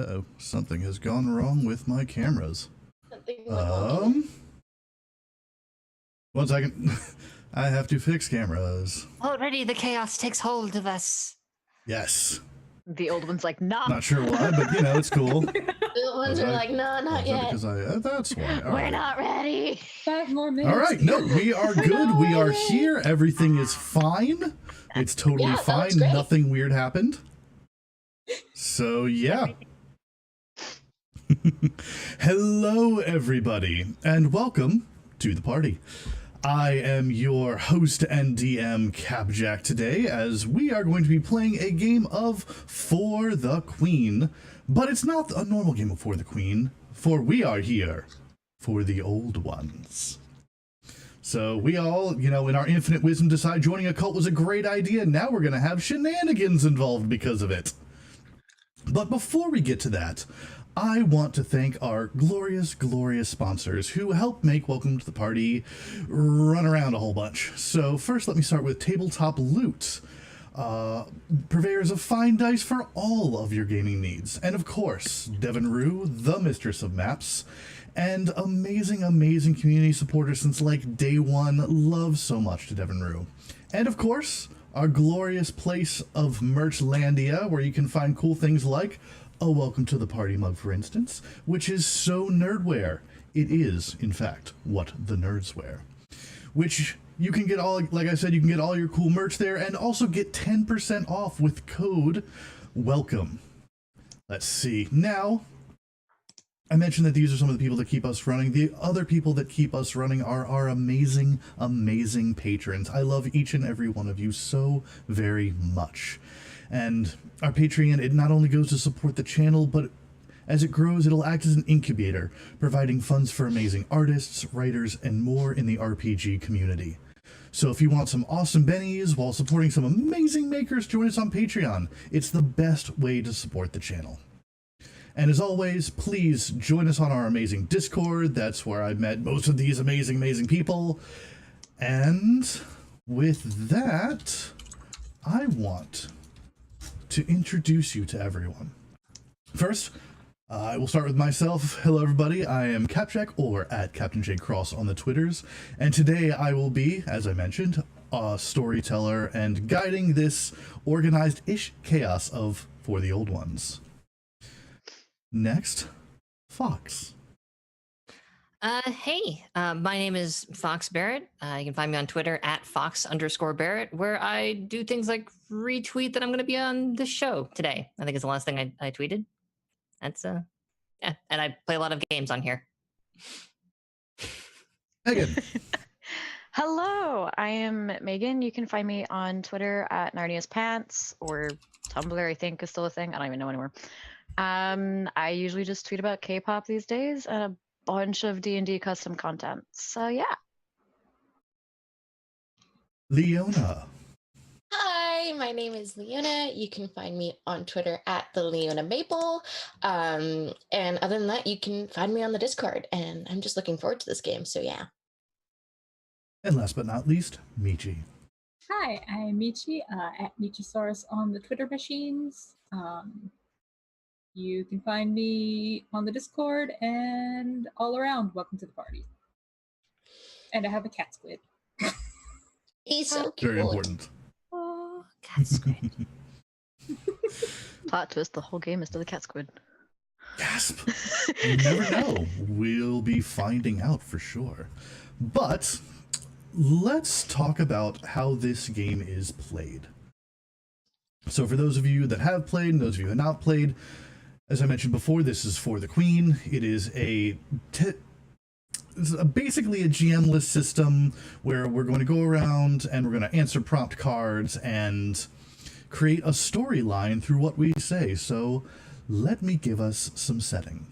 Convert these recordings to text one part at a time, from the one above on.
Uh-oh, something has gone wrong with my cameras. Something went wrong. One second. I have to fix cameras. Already the chaos takes hold of us. Yes. The old one's like, nah. Not sure why, but you know, it's cool. The ones are like, no, not yet. Because that's why. We're not ready. 5 more minutes. All right, no, we are good. We are here. Everything is fine. It's totally Yeah, that looks fine. great. Nothing weird happened. So, yeah. Hello, everybody, and welcome to the party. I am your host and DM, Capjack, today, as we are going to be playing a game of For the Queen. But it's not a normal game of For the Queen, for we are here for the old ones. So we all, in our infinite wisdom decide joining a cult was a great idea. Now we're going to have shenanigans involved because of it. But before we get to that, I want to thank our glorious, glorious sponsors who help make Welcome to the Party run around a whole bunch. So first, let me start with Tabletop Loot, purveyors of fine dice for all of your gaming needs. And of course, Devin Rue, the mistress of maps, and amazing, amazing community supporter since like day one. Love so much to Devin Rue. And of course, our glorious place of Merchlandia, where you can find cool things like a Welcome to the Party mug, for instance, which is so nerdwear. It is, in fact, what the nerds wear. Which you can get all, like I said, you can get all your cool merch there and also get 10% off with code WELCOME. Let's see. Now, I mentioned that these are some of the people that keep us running. The other people that keep us running are our amazing, amazing patrons. I love each and every one of you so very much. And our Patreon, it not only goes to support the channel, but as it grows, it'll act as an incubator, providing funds for amazing artists, writers, and more in the RPG community. So if you want some awesome bennies while supporting some amazing makers, join us on Patreon. It's the best way to support the channel. And as always, please join us on our amazing Discord. That's where I've met most of these amazing, amazing people. And with that, I want to introduce you to everyone. First, I will start with myself. Hello, everybody. I am Capjack, or at Captain J Cross on the Twitters. And today I will be, as I mentioned, a storyteller and guiding this organized-ish chaos of For the Old Ones. Next, Fox. Hey, my name is Fox Barrett. You can find me on Twitter at Fox_Barrett, where I do things like retweet that I'm going to be on this show today. I think it's the last thing I tweeted. That's, yeah, and I play a lot of games on here. Megan. Hello, I am Megan. You can find me on Twitter at Narnia's Pants, or Tumblr, I think is still a thing. I don't even know anymore. I usually just tweet about K-pop these days and a bunch of D&D custom content. So yeah. Leona. Hi, my name is Leona. You can find me on Twitter at the Leona Maple. And other than that, you can find me on the Discord. And I'm just looking forward to this game. So yeah. And last but not least, Michi. Hi, I'm Michi at Michisaurus on the Twitter machines. You can find me on the Discord and all around. Welcome to the party. And I have a cat squid. He's so cute. Very important. Oh, cat squid. Plot twist, the whole game is still the cat squid. Gasp! You never know. We'll be finding out for sure. But let's talk about how this game is played. So for those of you that have played and those of you who have not played, as I mentioned before, this is For the Queen. It is basically a GM-less system where we're going to go around and we're going to answer prompt cards and create a storyline through what we say. So let me give us some setting.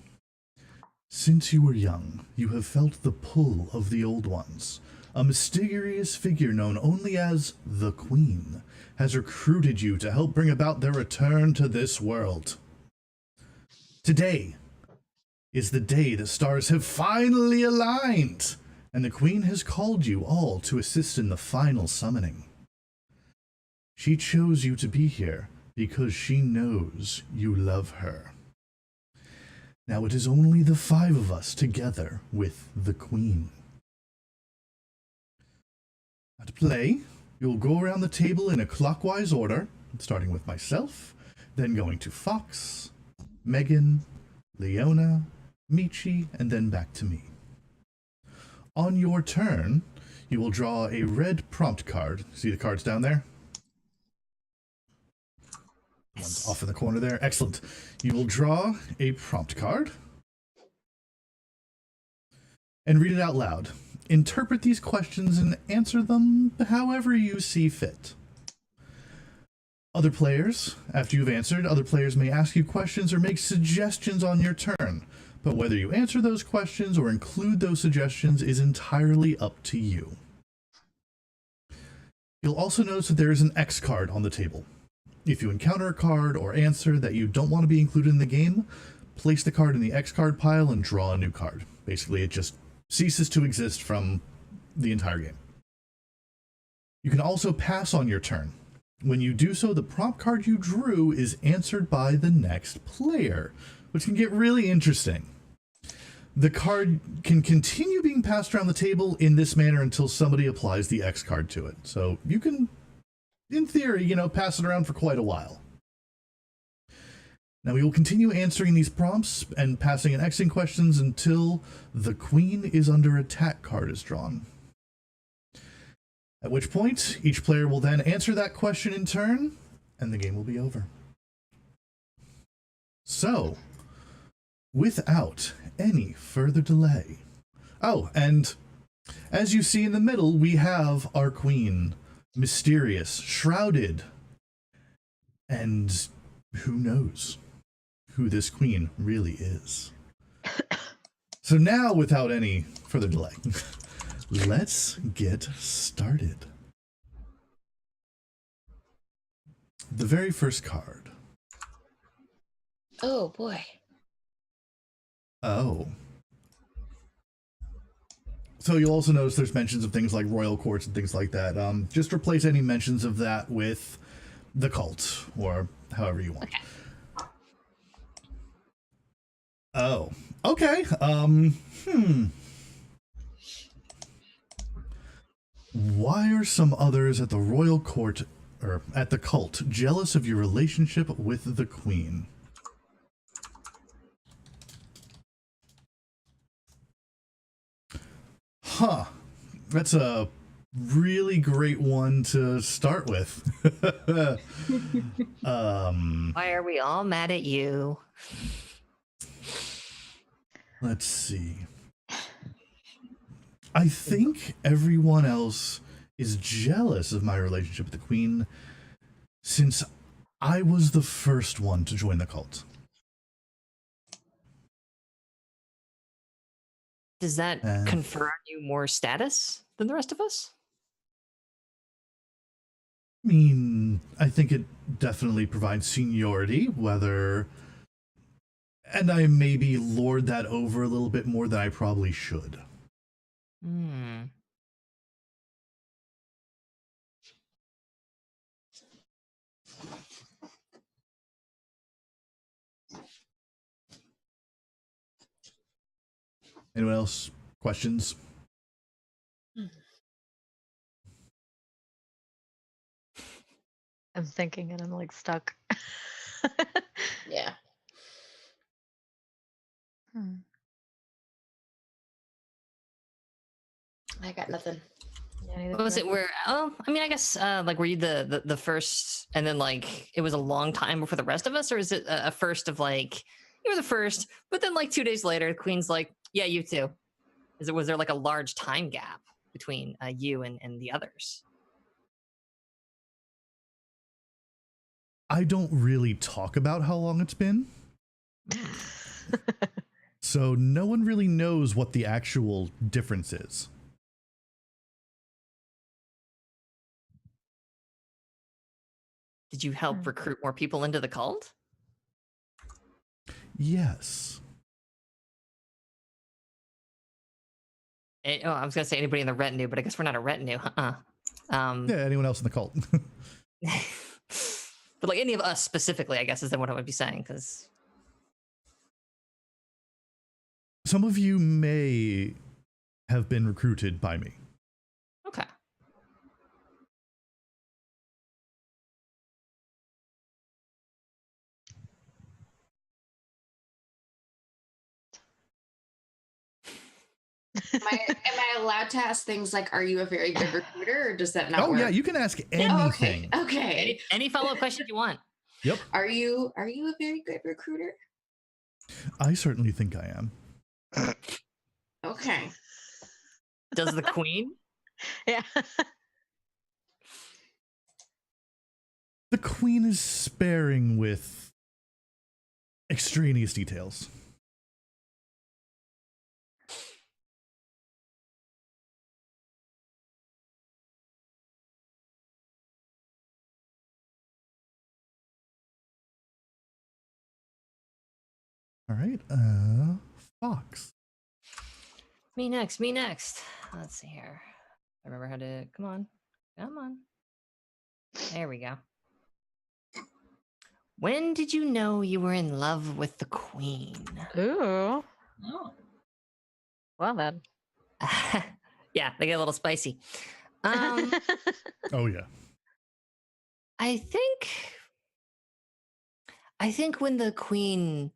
Since you were young, you have felt the pull of the old ones. A mysterious figure known only as the Queen has recruited you to help bring about their return to this world. Today is the day the stars have finally aligned, and the Queen has called you all to assist in the final summoning. She chose you to be here because she knows you love her. Now it is only the 5 of us together with the Queen. At play, we will go around the table in a clockwise order, starting with myself, then going to Fox, Megan, Leona, Michi, and then back to me. On your turn, you will draw a red prompt card. See the cards down there? One's off in the corner there. Excellent. You will draw a prompt card and read it out loud. Interpret these questions and answer them however you see fit. Other players, after you've answered, other players may ask you questions or make suggestions on your turn, but whether you answer those questions or include those suggestions is entirely up to you. You'll also notice that there is an X card on the table. If you encounter a card or answer that you don't want to be included in the game, place the card in the X card pile and draw a new card. Basically, it just ceases to exist from the entire game. You can also pass on your turn. When you do so, the prompt card you drew is answered by the next player, which can get really interesting. The card can continue being passed around the table in this manner until somebody applies the X card to it. So you can, in theory, pass it around for quite a while. Now we will continue answering these prompts and passing and Xing questions until the Queen is under attack card is drawn. At which point, each player will then answer that question in turn, and the game will be over. So, without any further delay. Oh, and as you see in the middle, we have our Queen. Mysterious, shrouded, and who knows who this Queen really is. So now, without any further delay, let's get started. The very first card. Oh boy. Oh. So you'll also notice there's mentions of things like royal courts and things like that. Just replace any mentions of that with the cult, or however you want. Okay. Oh, okay. Why are some others at the royal court, or at the cult, jealous of your relationship with the Queen? Huh. That's a really great one to start with. Why are we all mad at you? Let's see. I think everyone else is jealous of my relationship with the Queen since I was the first one to join the cult. Does that confer on you more status than the rest of us? I mean, I think it definitely provides seniority, whether... And I maybe lord that over a little bit more than I probably should. Hmm. Anyone else? Questions? I'm thinking and I'm like stuck. Yeah. I got nothing. Yeah, neither What was do it where, oh, I mean, I guess, were you the first, and then, it was a long time before the rest of us, or is it a first of, you were the first, but then, 2 days later, the Queen's like, yeah, you too. Was there, a large time gap between you and the others? I don't really talk about how long it's been. So no one really knows what the actual difference is. Did you help recruit more people into the cult? Yes. I was going to say anybody in the retinue, but I guess we're not a retinue. Yeah, anyone else in the cult. But any of us specifically, I guess, is then what I would be saying, because some of you may have been recruited by me. Okay. Am I allowed to ask things like, "Are you a very good recruiter," or does that not Oh work? yeah, you can ask Okay. anything. Okay. Any follow-up questions you want? Yep, Are you a very good recruiter? I certainly think I am. Okay. Does the queen? Yeah. The queen is sparing with extraneous details. All right, Fox. Me next. Me next. Let's see here. I remember how to. Come on. Come on. There we go. When did you know you were in love with the queen? Ooh. Oh. Well then. Yeah, they get a little spicy. Oh yeah. I think when the queen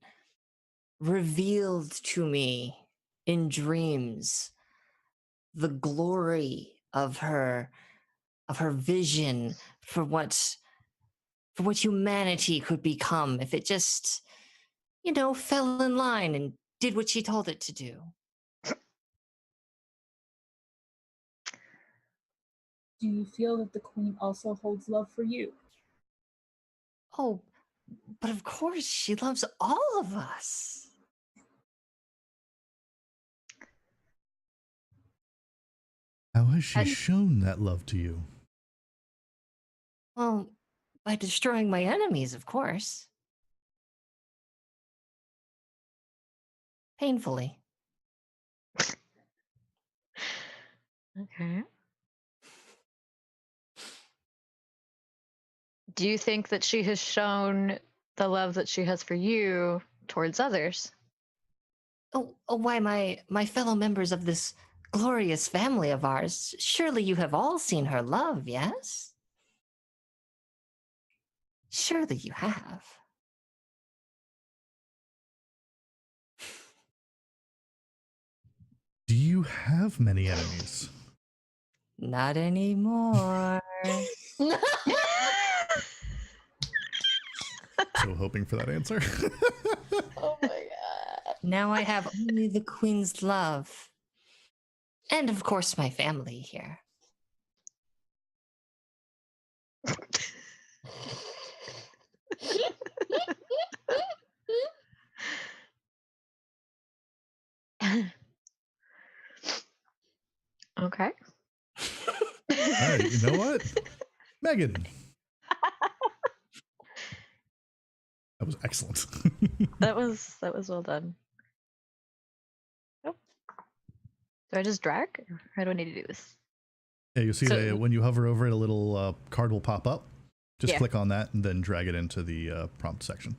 revealed to me in dreams the glory of her vision for what humanity could become if it just, fell in line and did what she told it to do. Do you feel that the queen also holds love for you? Oh, but of course she loves all of us. How has she shown that love to you? Well, by destroying my enemies, of course. Painfully. Okay. Do you think that she has shown the love that she has for you towards others? Oh, why, my fellow members of this glorious family of ours, surely you have all seen her love, yes? Surely you have. Do you have many enemies? Not anymore. So hoping for that answer. Oh my god. Now I have only the queen's love. And of course my family here. Okay. All right, you know what? Megan. That was excellent. That was well done. Oh. Do I just drag? Or how do I need to do this? Yeah, you'll see So- that when you hover over it, a little card will pop up. Just Yeah. click on that and then drag it into the prompt section.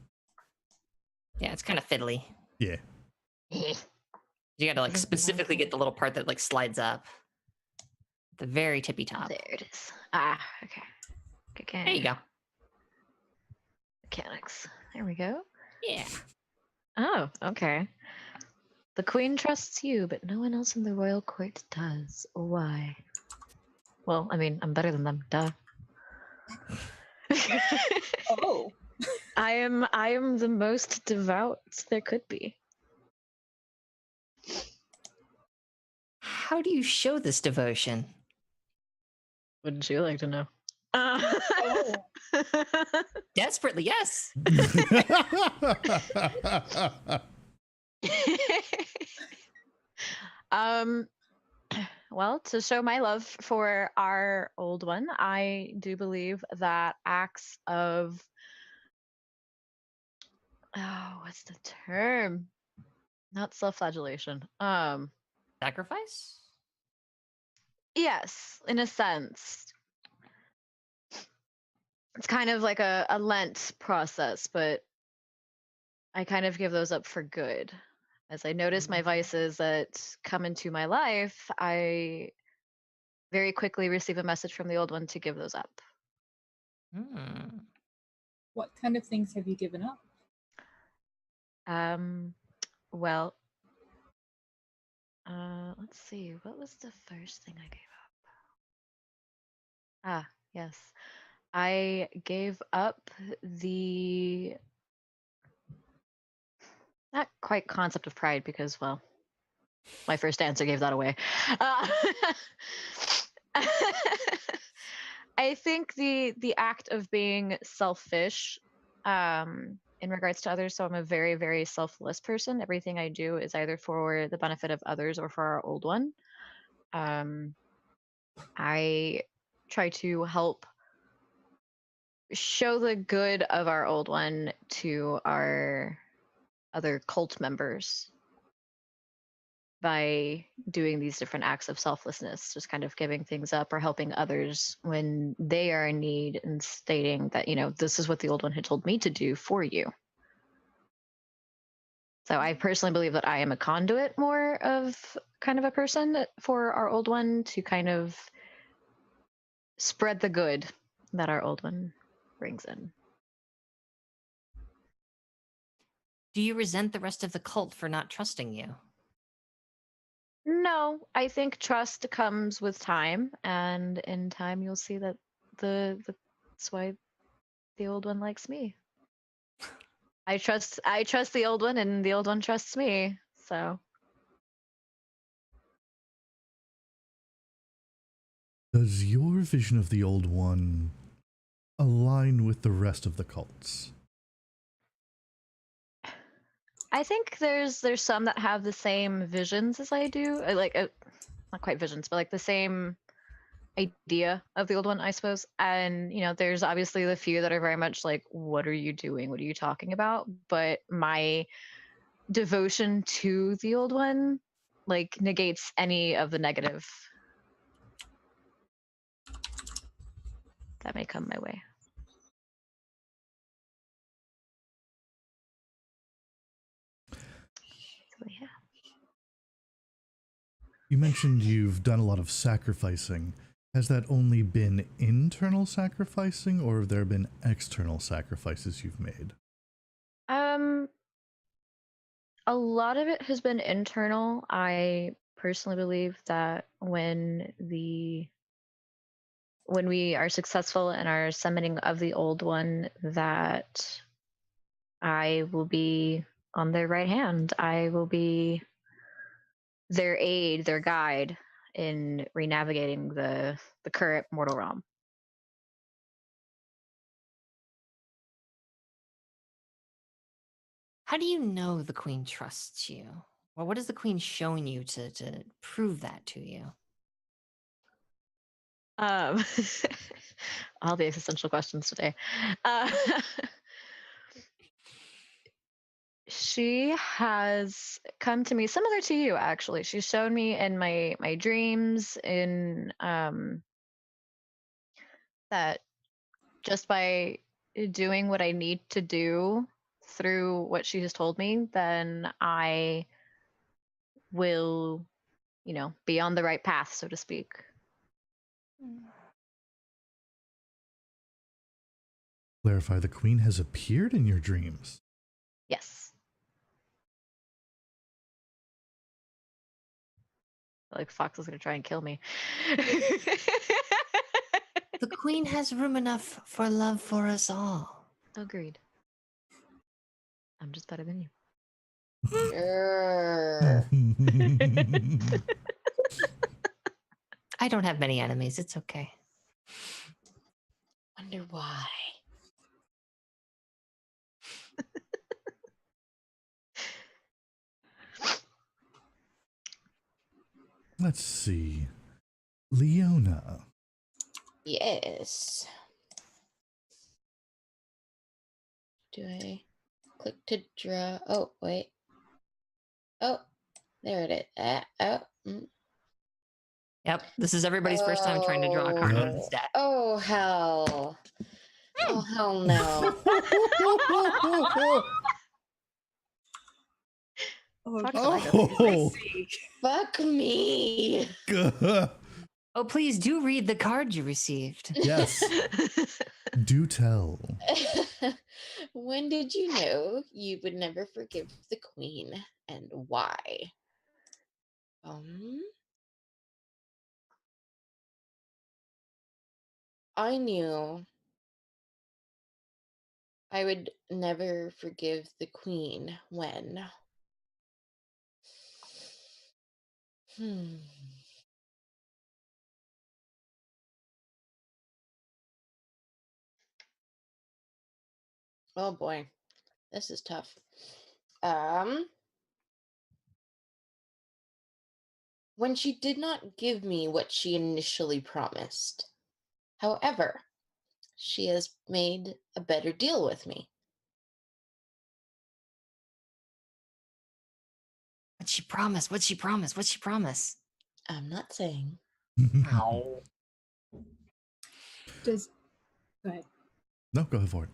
Yeah, it's kind of fiddly. Yeah. You gotta specifically get the little part that slides up. The very tippy top. There it is. Ah, okay. Okay. There you go. Mechanics. There we go. Yeah. Oh, okay. The queen trusts you, but no one else in the royal court does. Why? Well, I mean, I'm better than them. Duh. Oh. I am the most devout there could be. How do you show this devotion? Wouldn't you like to know? Oh. Desperately, yes. um well, to show my love for our old one, I do believe that acts of what's the term? Not self-flagellation. Sacrifice? Yes, in a sense. It's kind of like a Lent process, but I kind of give those up for good. As I notice my vices that come into my life, I very quickly receive a message from the old one to give those up. What kind of things have you given up? Well, let's see. What was the first thing I gave up? Ah, yes. I gave up the not quite concept of pride because, well, my first answer gave that away. Uh, I think the act of being selfish in regards to others. So I'm a very, very selfless person. Everything I do is either for the benefit of others or for our old one. I try to help show the good of our old one to our other cult members by doing these different acts of selflessness, just kind of giving things up or helping others when they are in need and stating that, this is what the old one had told me to do for you. So I personally believe that I am a conduit more of kind of a person for our old one to kind of spread the good that our old one brings in. Do you resent the rest of the cult for not trusting you? No, I think trust comes with time, and in time you'll see that that's why the old one likes me. I trust the old one, and the old one trusts me. So Does your vision of the old one align with the rest of the cults? I think there's some that have the same visions as I do, not quite visions, but like the same idea of the old one, I suppose. And there's obviously the few that are very much like, what are you doing, what are you talking about? But my devotion to the old one like negates any of the negative that may come my way. So yeah. You mentioned you've done a lot of sacrificing. Has that only been internal sacrificing, or have there been external sacrifices you've made? A lot of it has been internal. I personally believe that when we are successful in our summoning of the old one, that I will be on their right hand. I will be their aid, their guide in renavigating the current mortal realm. How do you know the queen trusts you? Or what has the queen shown you to prove that to you? All the existential questions today. She has come to me similar to you, actually. She's shown me in my dreams in that just by doing what I need to do through what she has told me, then I will, be on the right path, so to speak. Clarify, the queen has appeared in your dreams. Yes. Like Fox is going to try and kill me. The queen has room enough for love for us all. Agreed. I'm just better than you. I don't have many enemies. It's okay. Wonder why. Let's see. Leona. Yes. Do I click to draw? Oh, wait. Oh, there it is. Yep, this is everybody's first time trying to draw a card out of this deck. Oh, hell. Oh, hell no. Oh, Fuck Oh. Fuck me. Oh, please do read the card you received. Yes. Do tell. When did you know you would never forgive the queen, and why? I knew I would never forgive the queen when. Hmm. Oh boy, this is tough. When she did not give me what she initially promised. However, she has made a better deal with me. What'd she promise? What'd she promise? What'd she promise? I'm not saying. Ow. Does go ahead. No, go ahead for it.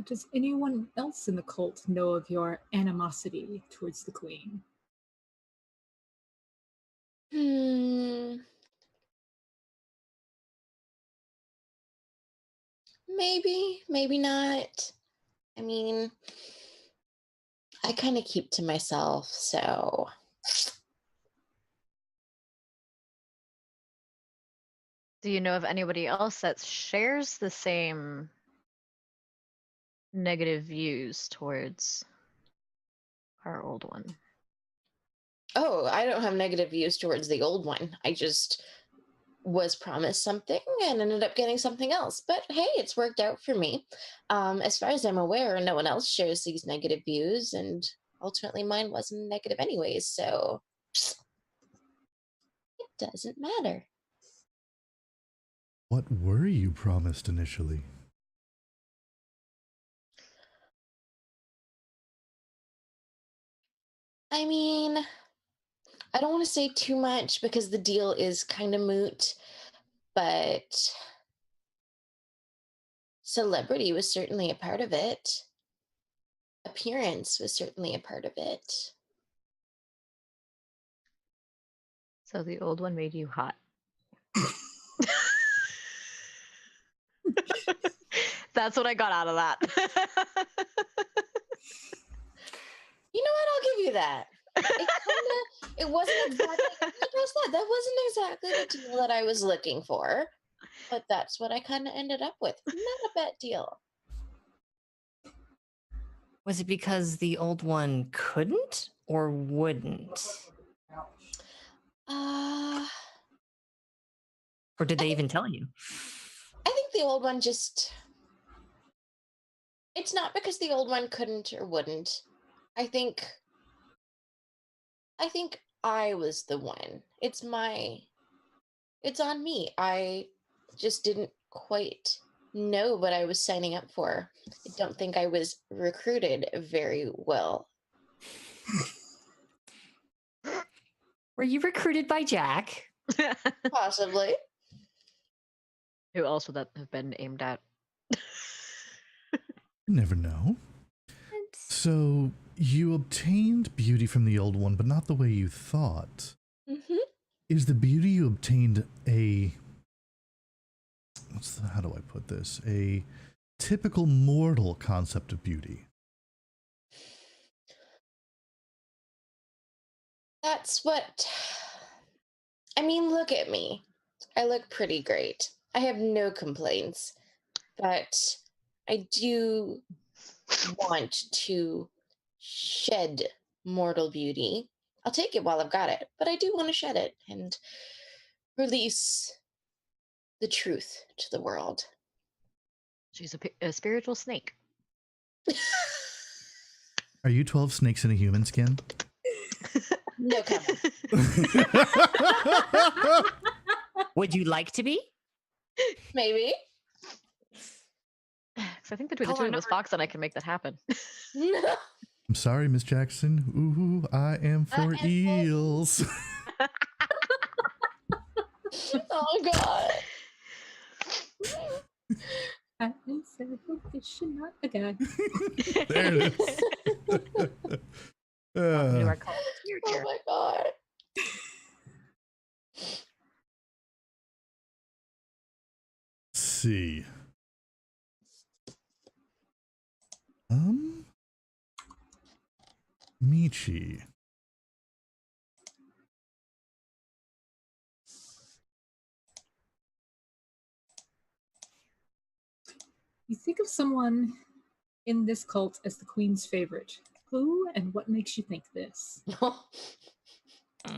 Does anyone else in the cult know of your animosity towards the queen? Maybe, maybe not. I mean, I kind of keep to myself, so. Do you know of anybody else that shares the same negative views towards our old one? Oh, I don't have negative views towards the old one. I just was promised something and ended up getting something else. But hey, it's worked out for me. As far as I'm aware, no one else shares these negative views, and ultimately mine wasn't negative anyways, so it doesn't matter. What were you promised initially? I mean, I don't want to say too much because the deal is kind of moot, but celebrity was certainly a part of it. Appearance was certainly a part of it. So the old one made you hot. That's what I got out of that. You know what? I'll give you that. It wasn't exactly like I said, that wasn't exactly the deal that I was looking for, but that's what I kind of ended up with. Not a bad deal. Was it because the old one couldn't or wouldn't? Or did they even tell you? I think the old one just. It's not because the old one couldn't or wouldn't. I think I was the one. It's on me. I just didn't quite know what I was signing up for. I don't think I was recruited very well. Were you recruited by Jack? Possibly. Who else would that have been aimed at? You never know. So you obtained beauty from the old one, but not the way you thought. Mm-hmm. Is the beauty you obtained how do I put this? A typical mortal concept of beauty? That's what. I mean, look at me. I look pretty great. I have no complaints. But I do want to shed mortal beauty. I'll take it while I've got it, but I do want to shed it and release the truth to the world. She's a spiritual snake. Are you 12 snakes in a human skin? No comment. Would you like to be? Maybe. So I think between Call the two our of us, number. Fox and I can make that happen. I'm sorry, Miss Jackson. Ooh, I am for I am for eels. Oh God. I said a fish and not a guy. There it is. Welcome to our cult. You're Oh here. my god. Let's see. Michi. You think of someone in this cult as the queen's favorite. Who and what makes you think this?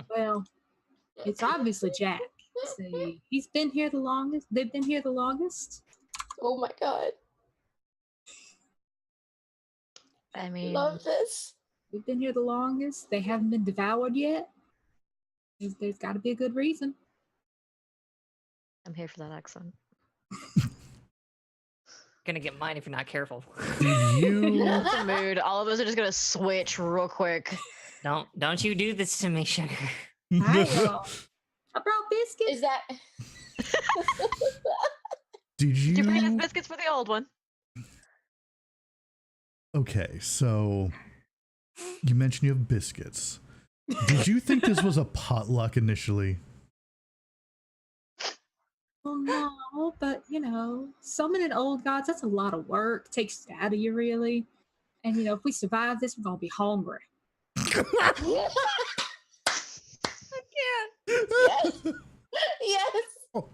Well, it's obviously Jack. See, he's been here the longest. They've been here the longest. Oh my god. I mean, Love this. They've been here the longest. They haven't been devoured yet. There's got to be a good reason. I'm here for that accent. Gonna get mine if you're not careful. Did you? That's a mood. All of us are just gonna switch real quick. Don't you do this to me, sugar. Hi, y'all. I brought biscuits. Is that Did Did you bring us you? biscuits for the old one? Okay, so you mentioned you have biscuits. Did you think this was a potluck initially? Well, no, but summoning old gods, that's a lot of work. Takes it out of you, really. And if we survive this, we're gonna be hungry. yes. Yes. Oh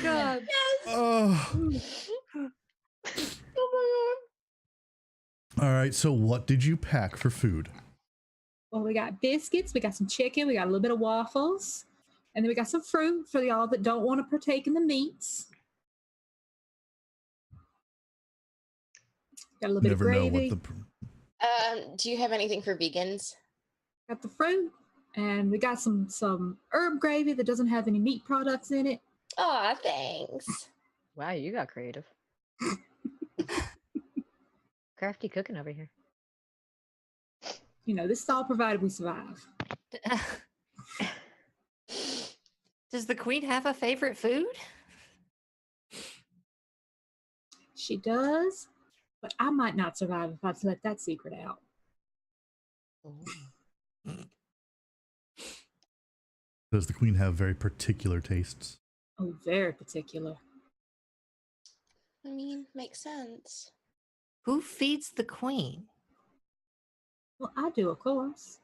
god. Yes. Oh. Oh All right, so what did you pack for food? Well, we got biscuits, we got some chicken, we got a little bit of waffles, and then we got some fruit for y'all that don't want to partake in the meats. Got a little bit of Never know gravy. what the. my god. Do you have anything for vegans? Got the fruit, and we got some herb gravy that doesn't have any meat products in it. Aw, thanks. Wow, you got creative. Crafty cooking over here. This is all provided we survive. Does the queen have a favorite food? She does, but I might not survive if I let that secret out. Does the queen have very particular tastes? Oh, very particular. I mean, makes sense. Who feeds the queen? Well, I do, of course.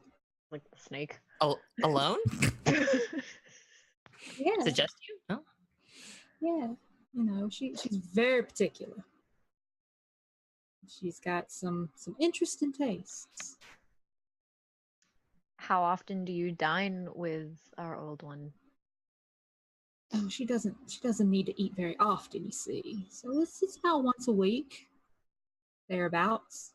Like the snake. Alone? Yeah, Suggest you? Oh. yeah. She's very particular. She's got some interesting tastes. How often do you dine with our old one? Oh, she doesn't need to eat very often, you see. So it's about once a week, thereabouts.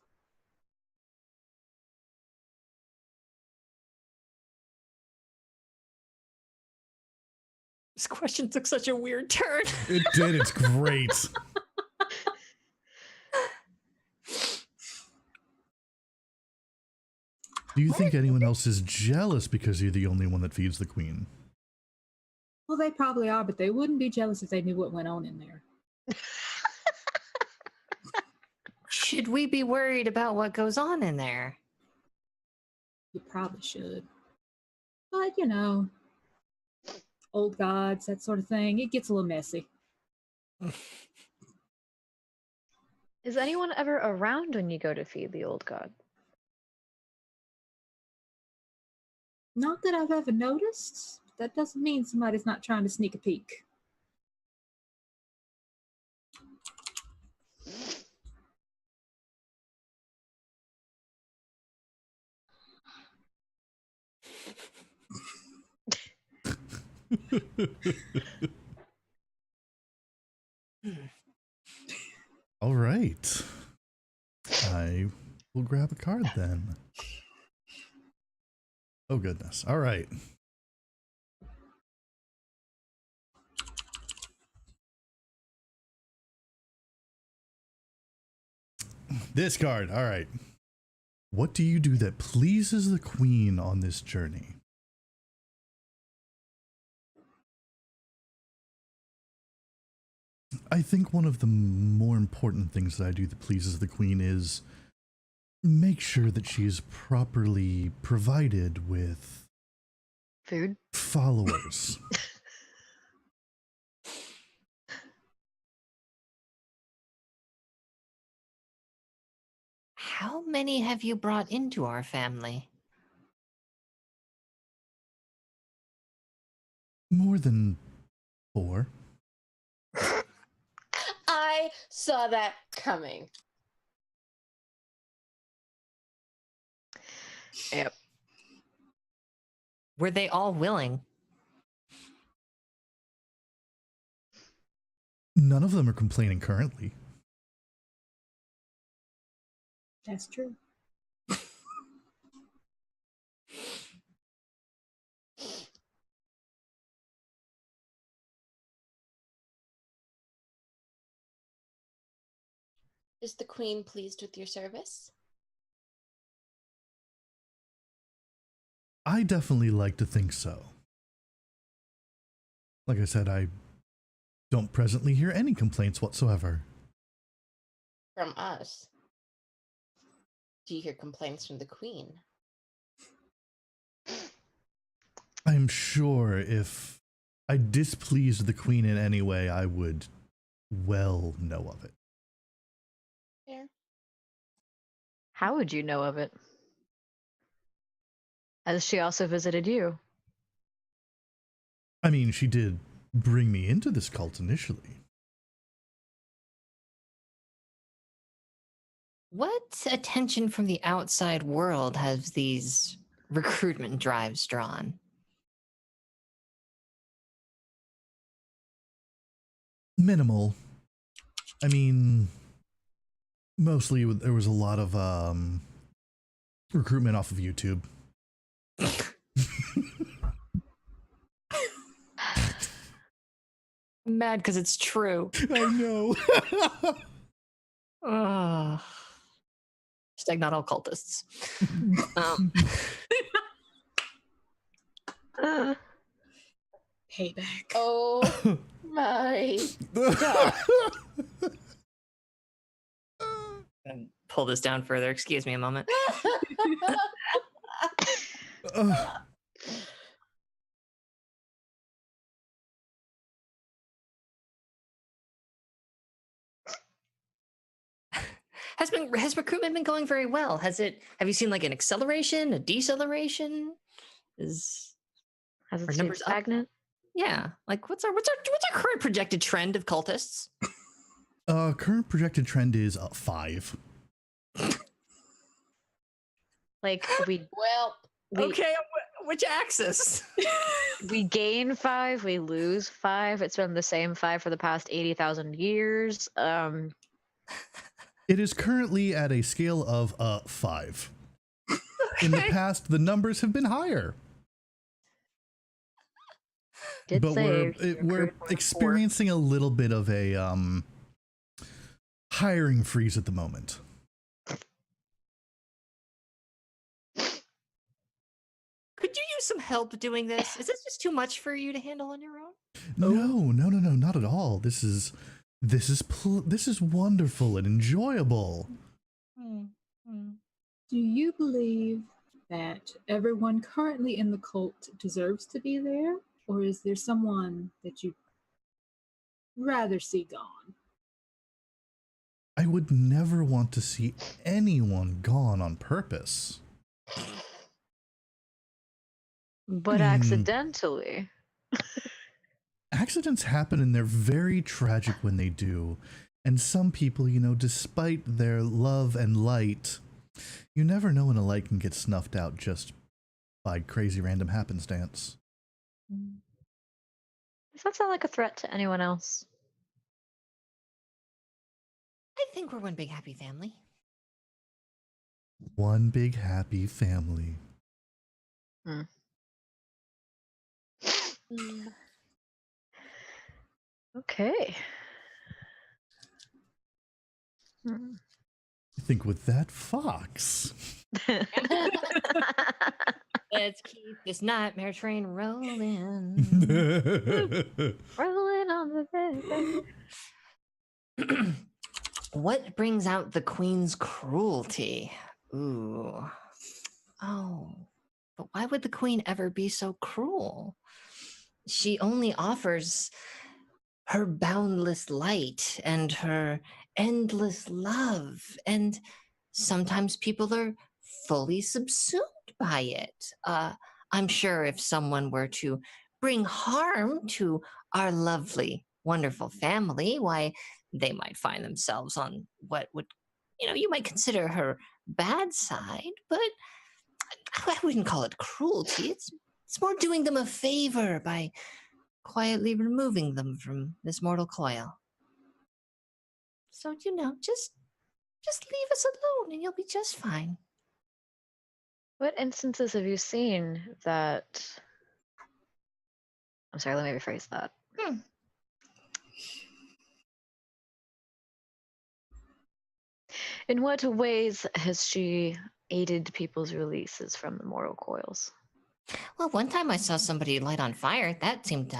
This question took such a weird turn. It did. It's great. Do you think anyone else is jealous because you're the only one that feeds the queen? Well, they probably are, but they wouldn't be jealous if they knew what went on in there. Should we be worried about what goes on in there? You probably should. But, old gods, that sort of thing, it gets a little messy. Is anyone ever around when you go to feed the old god? Not that I've ever noticed. That doesn't mean somebody's not trying to sneak a peek. All right. I will grab a card then. Oh, goodness. All right. This card. All right. What do you do that pleases the queen on this journey? I think one of the more important things that I do that pleases the queen is make sure that she is properly provided with Food. followers. How many have you brought into our family? More than 4. I saw that coming. Yep. Were they all willing? None of them are complaining currently. That's true. Is the queen pleased with your service? I definitely like to think so. Like I said, I don't presently hear any complaints whatsoever. From us? Do you hear complaints from the queen? I'm sure if I displeased the queen in any way, I would well know of it. Fair. How would you know of it? As she also visited you. I mean, she did bring me into this cult initially. What attention from the outside world has these recruitment drives drawn? Minimal. I mean, mostly there was a lot of recruitment off of YouTube. I'm mad because it's true. I know. Ugh. Hashtag not all cultists. Payback. Oh my god. Pull this down further. Excuse me a moment. Has recruitment been going very well? Have you seen like an acceleration, a deceleration? Has Are it stayed numbers up? stagnant? Yeah. Like what's our current projected trend of cultists? Current projected trend is 5. Like Well, Okay, which axis? we gain 5, we lose 5. It's been the same 5 for the past 80,000 years. It is currently at a scale of 5. In the past, the numbers have been higher. But we're experiencing a little bit of a hiring freeze at the moment. Could you use some help doing this? Is this just too much for you to handle on your own? No, not at all. This is wonderful and enjoyable. Do you believe that everyone currently in the cult deserves to be there? Or is there someone that you'd rather see gone? I would never want to see anyone gone on purpose. But accidentally. Accidents happen and they're very tragic when they do. And some people, despite their love and light, you never know when a light can get snuffed out just by crazy random happenstance. Does that sound like a threat to anyone else? I think we're one big happy family. One big happy family. Okay. I think with that, Fox. Let's keep this nightmare train rolling. Rolling on the bed. What brings out the queen's cruelty? Ooh. Oh. But why would the queen ever be so cruel? She only offers her boundless light and her endless love. And sometimes people are fully subsumed by it. I'm sure if someone were to bring harm to our lovely, wonderful family, why, they might find themselves on what would, you might consider her bad side, but I wouldn't call it cruelty. It's more doing them a favor by quietly removing them from this mortal coil. So, just leave us alone and you'll be just fine. What instances have you seen that? I'm sorry, let me rephrase that. In what ways has she aided people's releases from the mortal coils? Well, one time I saw somebody light on fire. That seemed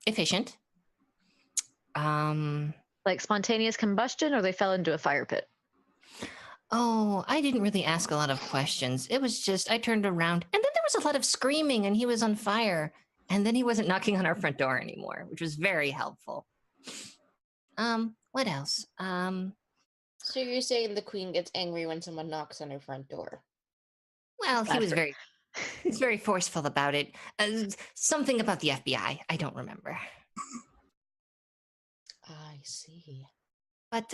efficient. Like spontaneous combustion, or they fell into a fire pit? Oh, I didn't really ask a lot of questions. It was just I turned around and then there was a lot of screaming and he was on fire. And then he wasn't knocking on our front door anymore, which was very helpful. What else? So you're saying the queen gets angry when someone knocks on her front door? Well, he's very forceful about it. Something about the FBI. I don't remember. I see. But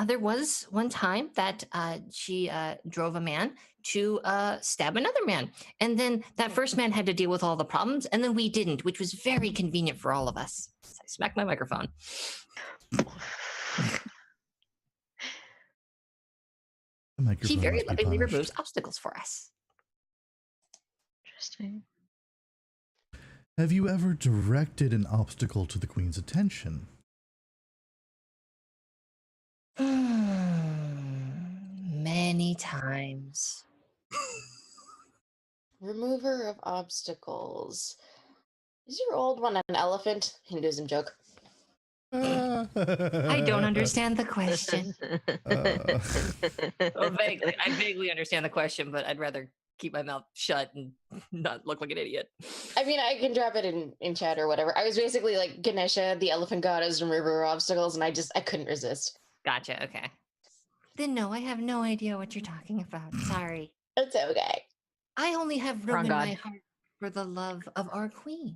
there was one time that she drove a man to stab another man. And then that first man had to deal with all the problems, and then we didn't, which was very convenient for all of us. So I smacked my microphone. She very lovingly removes obstacles for us. Interesting. Have you ever directed an obstacle to the queen's attention? Many times. Remover of obstacles. Is your old one an elephant? Hinduism joke. I don't understand the question. Well, vaguely. I vaguely understand the question, but I'd rather keep my mouth shut and not look like an idiot. I mean, I can drop it in chat or whatever. I was basically like Ganesha, the elephant goddess, remover of obstacles, and I couldn't resist. Gotcha, okay. Then no, I have no idea what you're talking about. Sorry. It's okay. I only have room in my heart for the love of our queen.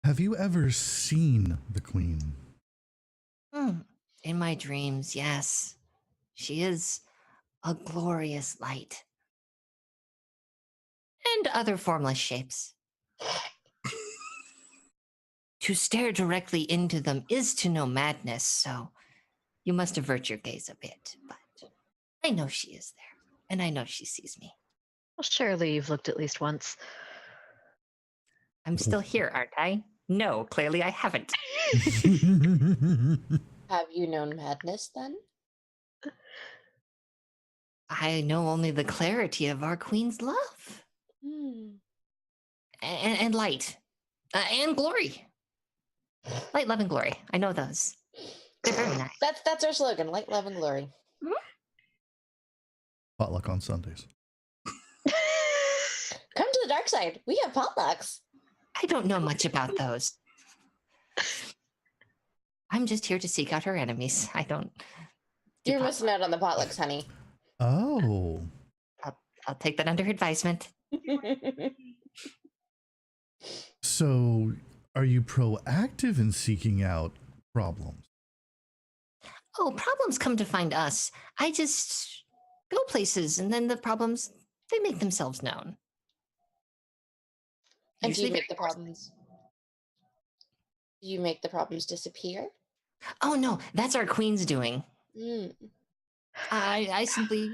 Have you ever seen the queen? In my dreams, yes. She is a glorious light. And other formless shapes. To stare directly into them is to know madness, so you must avert your gaze a bit. But I know she is there, and I know she sees me. Well, surely you've looked at least once. I'm still here, aren't I? No, clearly I haven't. Have you known madness then? I know only the clarity of our queen's love. And light. And glory. Light, love, and glory. I know those. They're very nice. That's our slogan, light, love, and glory. Potluck on Sundays. Come to the dark side. We have potlucks. I don't know much about those. I'm just here to seek out her enemies. I don't. You're missing out on the potlucks, honey. Oh. I'll take that under advisement. So, are you proactive in seeking out problems? Oh, problems come to find us. I just go places, and then the problems, they make themselves known. And do you make the problems? Do you make the problems disappear? Oh no, that's our queen's doing. I simply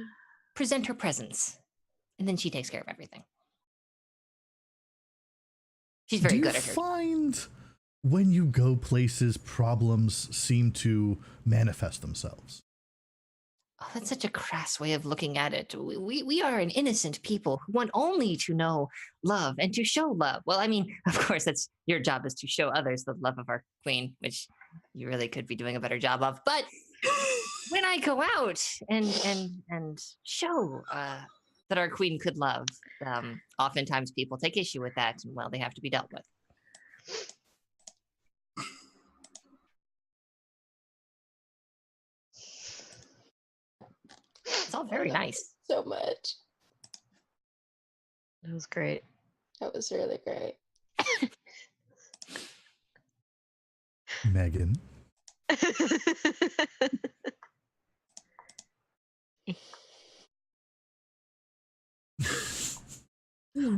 present her presence, and then she takes care of everything. She's very good at her. Do you find when you go places, problems seem to manifest themselves? Oh, that's such a crass way of looking at it. We are an innocent people who want only to know love and to show love. Well, I mean, of course, that's your job, is to show others the love of our queen, which you really could be doing a better job of. But when I go out and show that our queen could love, oftentimes people take issue with that, and well, they have to be dealt with. It's all very nice. So much. It was great. That was really great. Megan.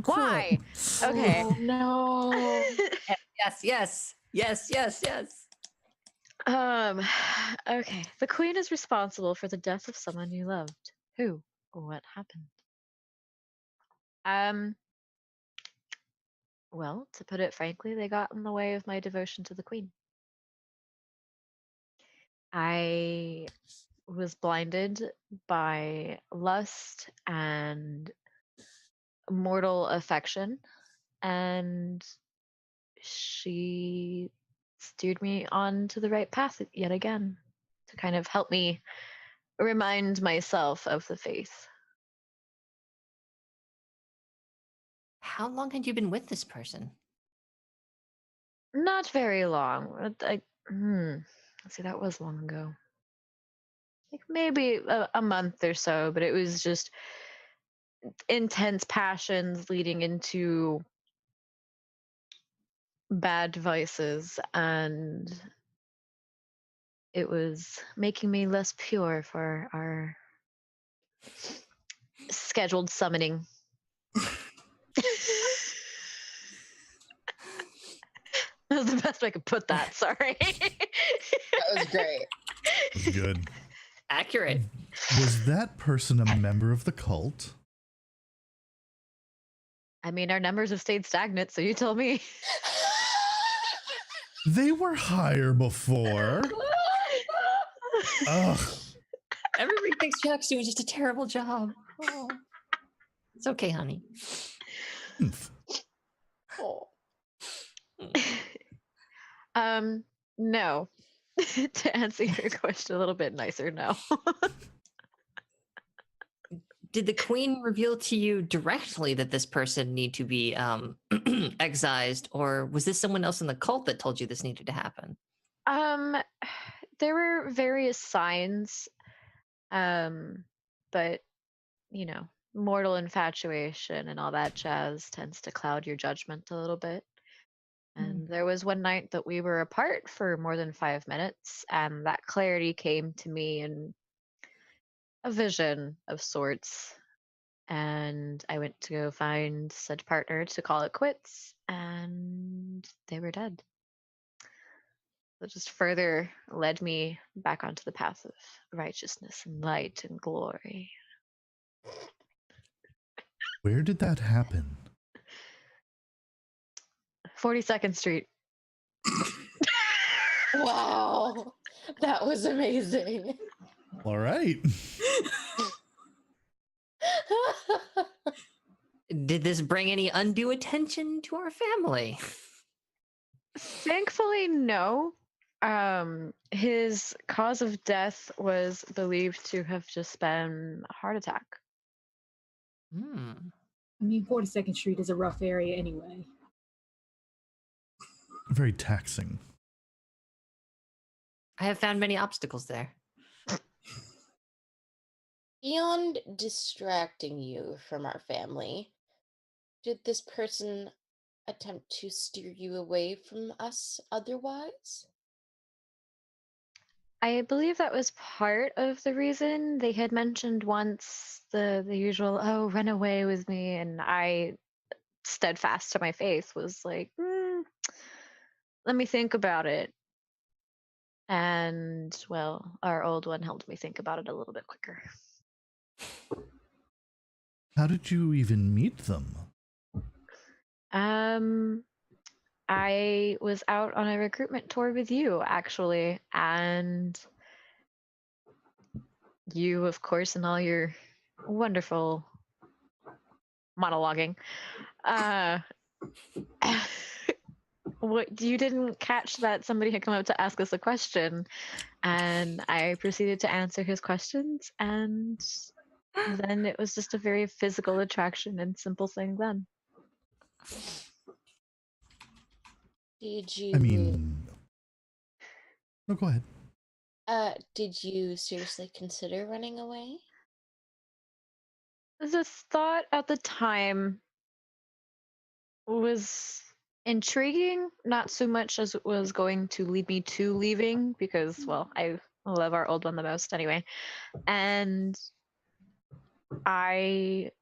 Why? Okay. Oh, no. Yes. Okay. The queen is responsible for the death of someone you loved. Who? What happened? Well, to put it frankly, they got in the way of my devotion to the queen. I was blinded by lust and mortal affection, and she steered me on to the right path yet again to kind of help me remind myself of the faith. How long had you been with this person? Not very long. See, that was long ago. Like maybe a month or so, but it was just intense passions leading into bad vices, and it was making me less pure for our scheduled summoning. That was the best I could put that. Sorry. That was great. That's good. Accurate. Was that person a member of the cult? I mean, our numbers have stayed stagnant, so you tell me. They were higher before. Ugh. Everybody thinks Jack's doing just a terrible job. Oh. It's okay, honey. Oh. No. To answer your question a little bit nicer, no. Did the queen reveal to you directly that this person need to be excised, or was this someone else in the cult that told you this needed to happen? There were various signs, but you know, mortal infatuation and all that jazz tends to cloud your judgment a little bit. And there was one night that we were apart for more than 5 minutes, and that clarity came to me in a vision of sorts. And I went to go find said partner to call it quits, and they were dead. That just further led me back onto the path of righteousness and light and glory. Where did that happen? 42nd Street. Wow. That was amazing. All right. Did this bring any undue attention to our family? Thankfully, no. His cause of death was believed to have just been a heart attack. I mean, 42nd Street is a rough area anyway. Very taxing. I have found many obstacles there. Beyond distracting you from our family, did this person attempt to steer you away from us otherwise? I believe that was part of the reason. They had mentioned once the usual, oh, run away with me, and I, steadfast to my faith, was like, let me think about it. And well, our old one helped me think about it a little bit quicker. How did you even meet them? I was out on a recruitment tour with you, actually, and you, of course, in all your wonderful monologuing, What you didn't catch that somebody had come up to ask us a question, and I proceeded to answer his questions, and then it was just a very physical attraction and simple thing then. Did you? I mean, no, go ahead. Did you seriously consider running away? The thought at the time was intriguing, not so much as it was going to lead me to leaving, because, well, I love our old one the most anyway. And I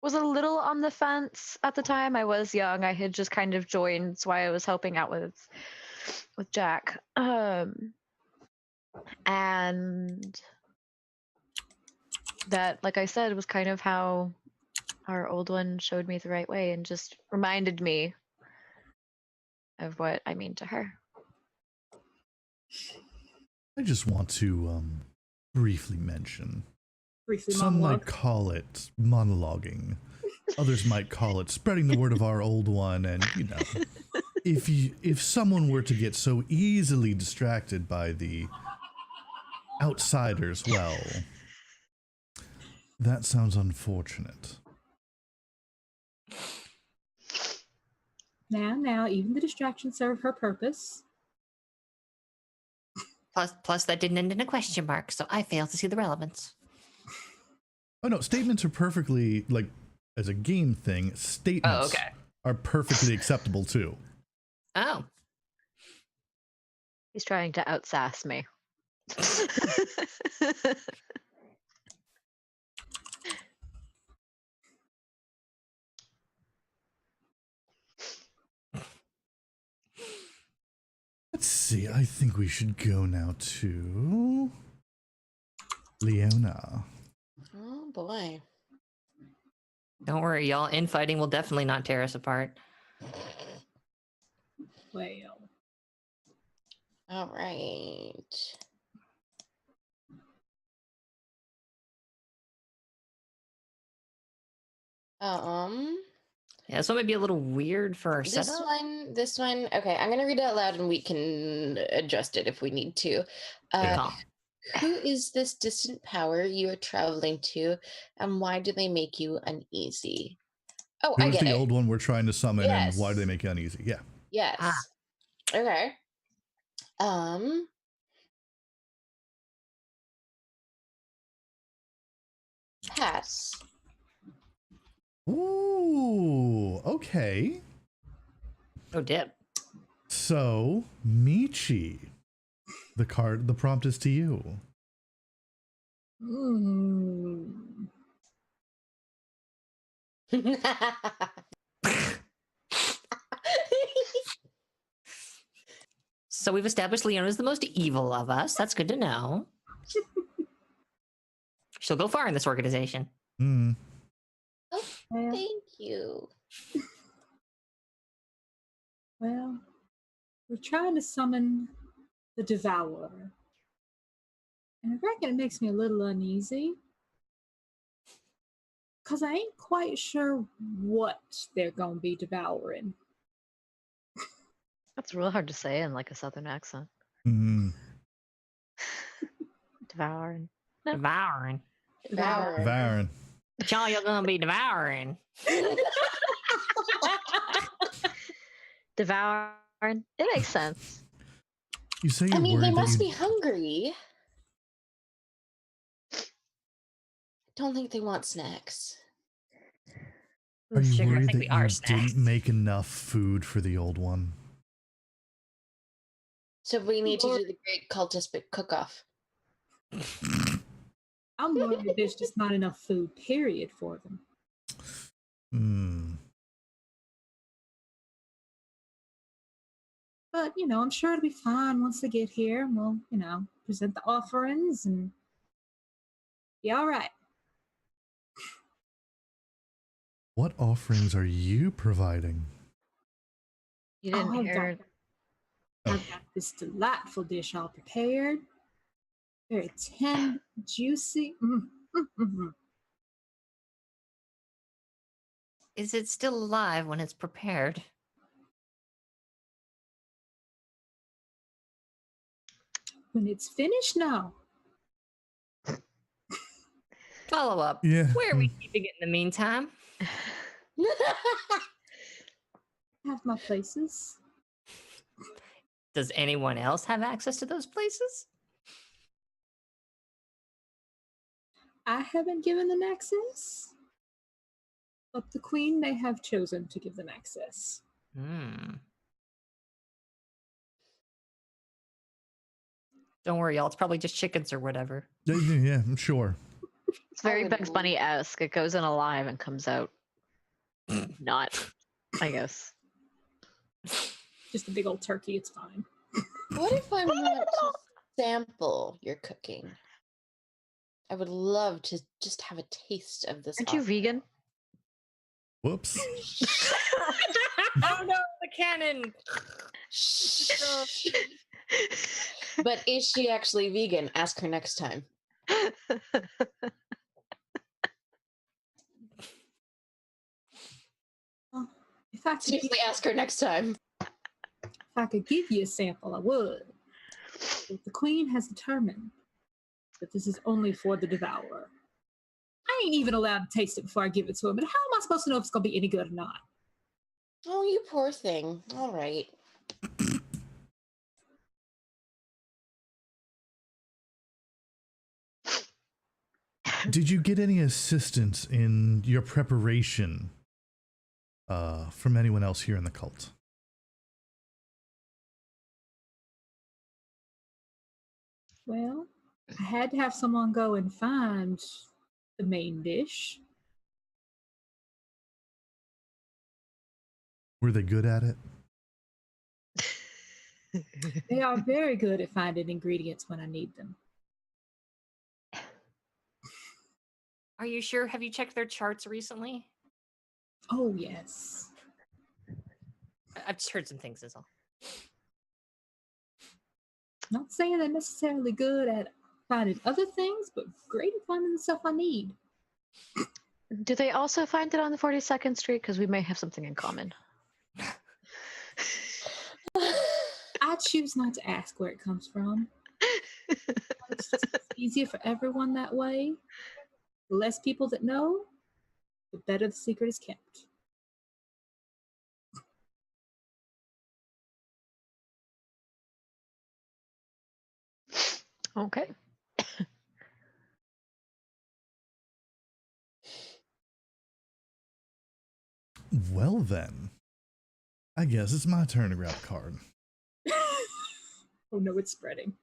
was a little on the fence at the time. I was young. I had just kind of joined, so I was helping out with Jack. And that, like I said, was kind of how our old one showed me the right way and just reminded me of what I mean to her. I just want to briefly mention. Briefly Some monologue. might call it monologuing. Others might call it spreading the word of our old one. And, you know, if someone were to get so easily distracted by the outsiders, well, that sounds unfortunate. Now, even the distractions serve her purpose. Plus, that didn't end in a question mark, so I fail to see the relevance. Oh no, statements are perfectly, like, as a game thing, statements are perfectly acceptable too. Oh. He's trying to outsass me. Let's see, I think we should go now to Leona. Oh boy. Don't worry, y'all. Infighting will definitely not tear us apart. Well, All right. Yeah, this one might be a little weird for our This setup. one. Okay, I'm gonna read it out loud, and we can adjust it if we need to. Good call. Who is this distant power you are traveling to, and why do they make you uneasy? Oh, I Who's get the it. old one we're trying to summon, and why do they Yes. make it uneasy? Yeah. Yes. Ah. Okay. Pass. Ooh, okay. Oh, dip. So, Michi, the prompt is to you. So we've established Leona is the most evil of us. That's good to know. She'll go far in this organization. Hmm. Oh, well, thank you. well, we're trying to summon the Devourer. And I reckon it makes me a little uneasy. Because I ain't quite sure what they're going to be devouring. That's real hard to say in like a southern accent. Hmm. Devouring. Devouring. Varen. Y'all, you're gonna be devouring. Devouring. It makes sense. You say I you're mean, worried they that must you... be hungry. Don't think they want snacks. Are you Sugar, I worried think that we are you snacks. didn't make enough food for the old one? So we need to do the great cultist cook-off. I'm worried there's just not enough food, period, for them. Hmm. But, I'm sure it'll be fine once they get here. And we'll, present the offerings and be all right. What offerings are you providing? You didn't hear. I've got this delightful dish all prepared. Very tender, juicy. Is it still alive when it's prepared? When it's finished, no. Follow up. Yeah. Where are we keeping it in the meantime? Have my places. Does anyone else have access to those places? I haven't given them access, but the queen may have chosen to give them access. Hmm. Don't worry, y'all. It's probably just chickens or whatever. Yeah, I'm sure. It's very would Bugs Bunny-esque. It goes in alive and comes out not, I guess. Just a big old turkey, it's fine. What if I want to sample your cooking? I would love to just have a taste of this. Aren't you vegan? Whoops. Oh no, the cannon! But is she actually vegan? Ask her next time. Well, if I could Seriously, ask her next time. If I could give you a sample, I would. But the queen has determined that this is only for the devourer. I ain't even allowed to taste it before I give it to him. And how am I supposed to know if it's going to be any good or not? Oh, you poor thing. All right. Did you get any assistance in your preparation from anyone else here in the cult? Well, I had to have someone go and find the main dish. Were they good at it? They are very good at finding ingredients when I need them. Are you sure? Have you checked their charts recently? Oh, yes. I've just heard some things, is all. Not saying they're necessarily good at finding other things, but great at finding the stuff I need. Do they also find it on the 42nd Street? Because we may have something in common. I choose not to ask where it comes from. It's easier for everyone that way. The less people that know, the better the secret is kept. Okay. Well then, I guess it's my turn to grab a card. Oh no, it's spreading.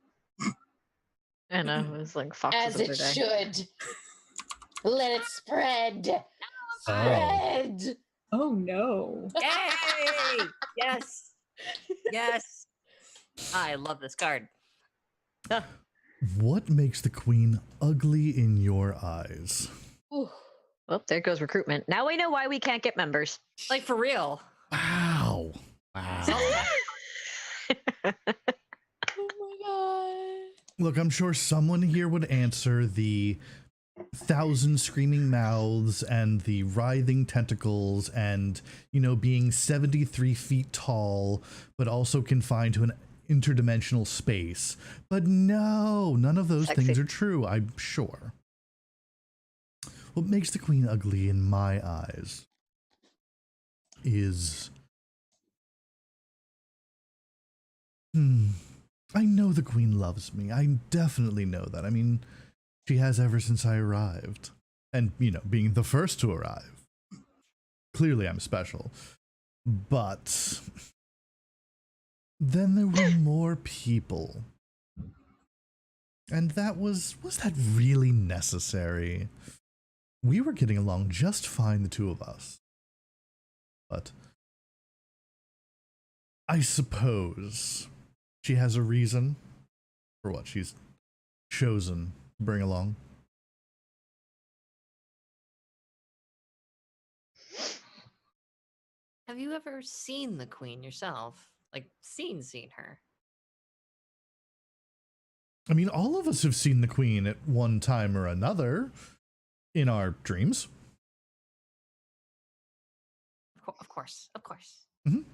I know, it was like Fox As the it other day. should. Let it spread. Spread. Oh no. Yay! Yes! Yes! I love this card. What makes the queen ugly in your eyes? Ooh. Well, there goes recruitment. Now we know why we can't get members. Like, for real. Wow. Wow. Oh my god. Look, I'm sure someone here would answer the 1,000 screaming mouths and the writhing tentacles and, you know, being 73 feet tall, but also confined to an interdimensional space. But no, none of those Sexy. things are true, I'm sure. What makes the queen ugly in my eyes is... I know the queen loves me. I definitely know that. I mean, she has ever since I arrived. And, you know, being the first to arrive. Clearly I'm special. But then there were more people. And that was that really necessary? We were getting along just fine, the two of us. But I suppose she has a reason for what she's chosen to bring along. Have you ever seen the queen yourself? Like, seen her? I mean, all of us have seen the queen at one time or another in our dreams. Of course. Of course. Mhm.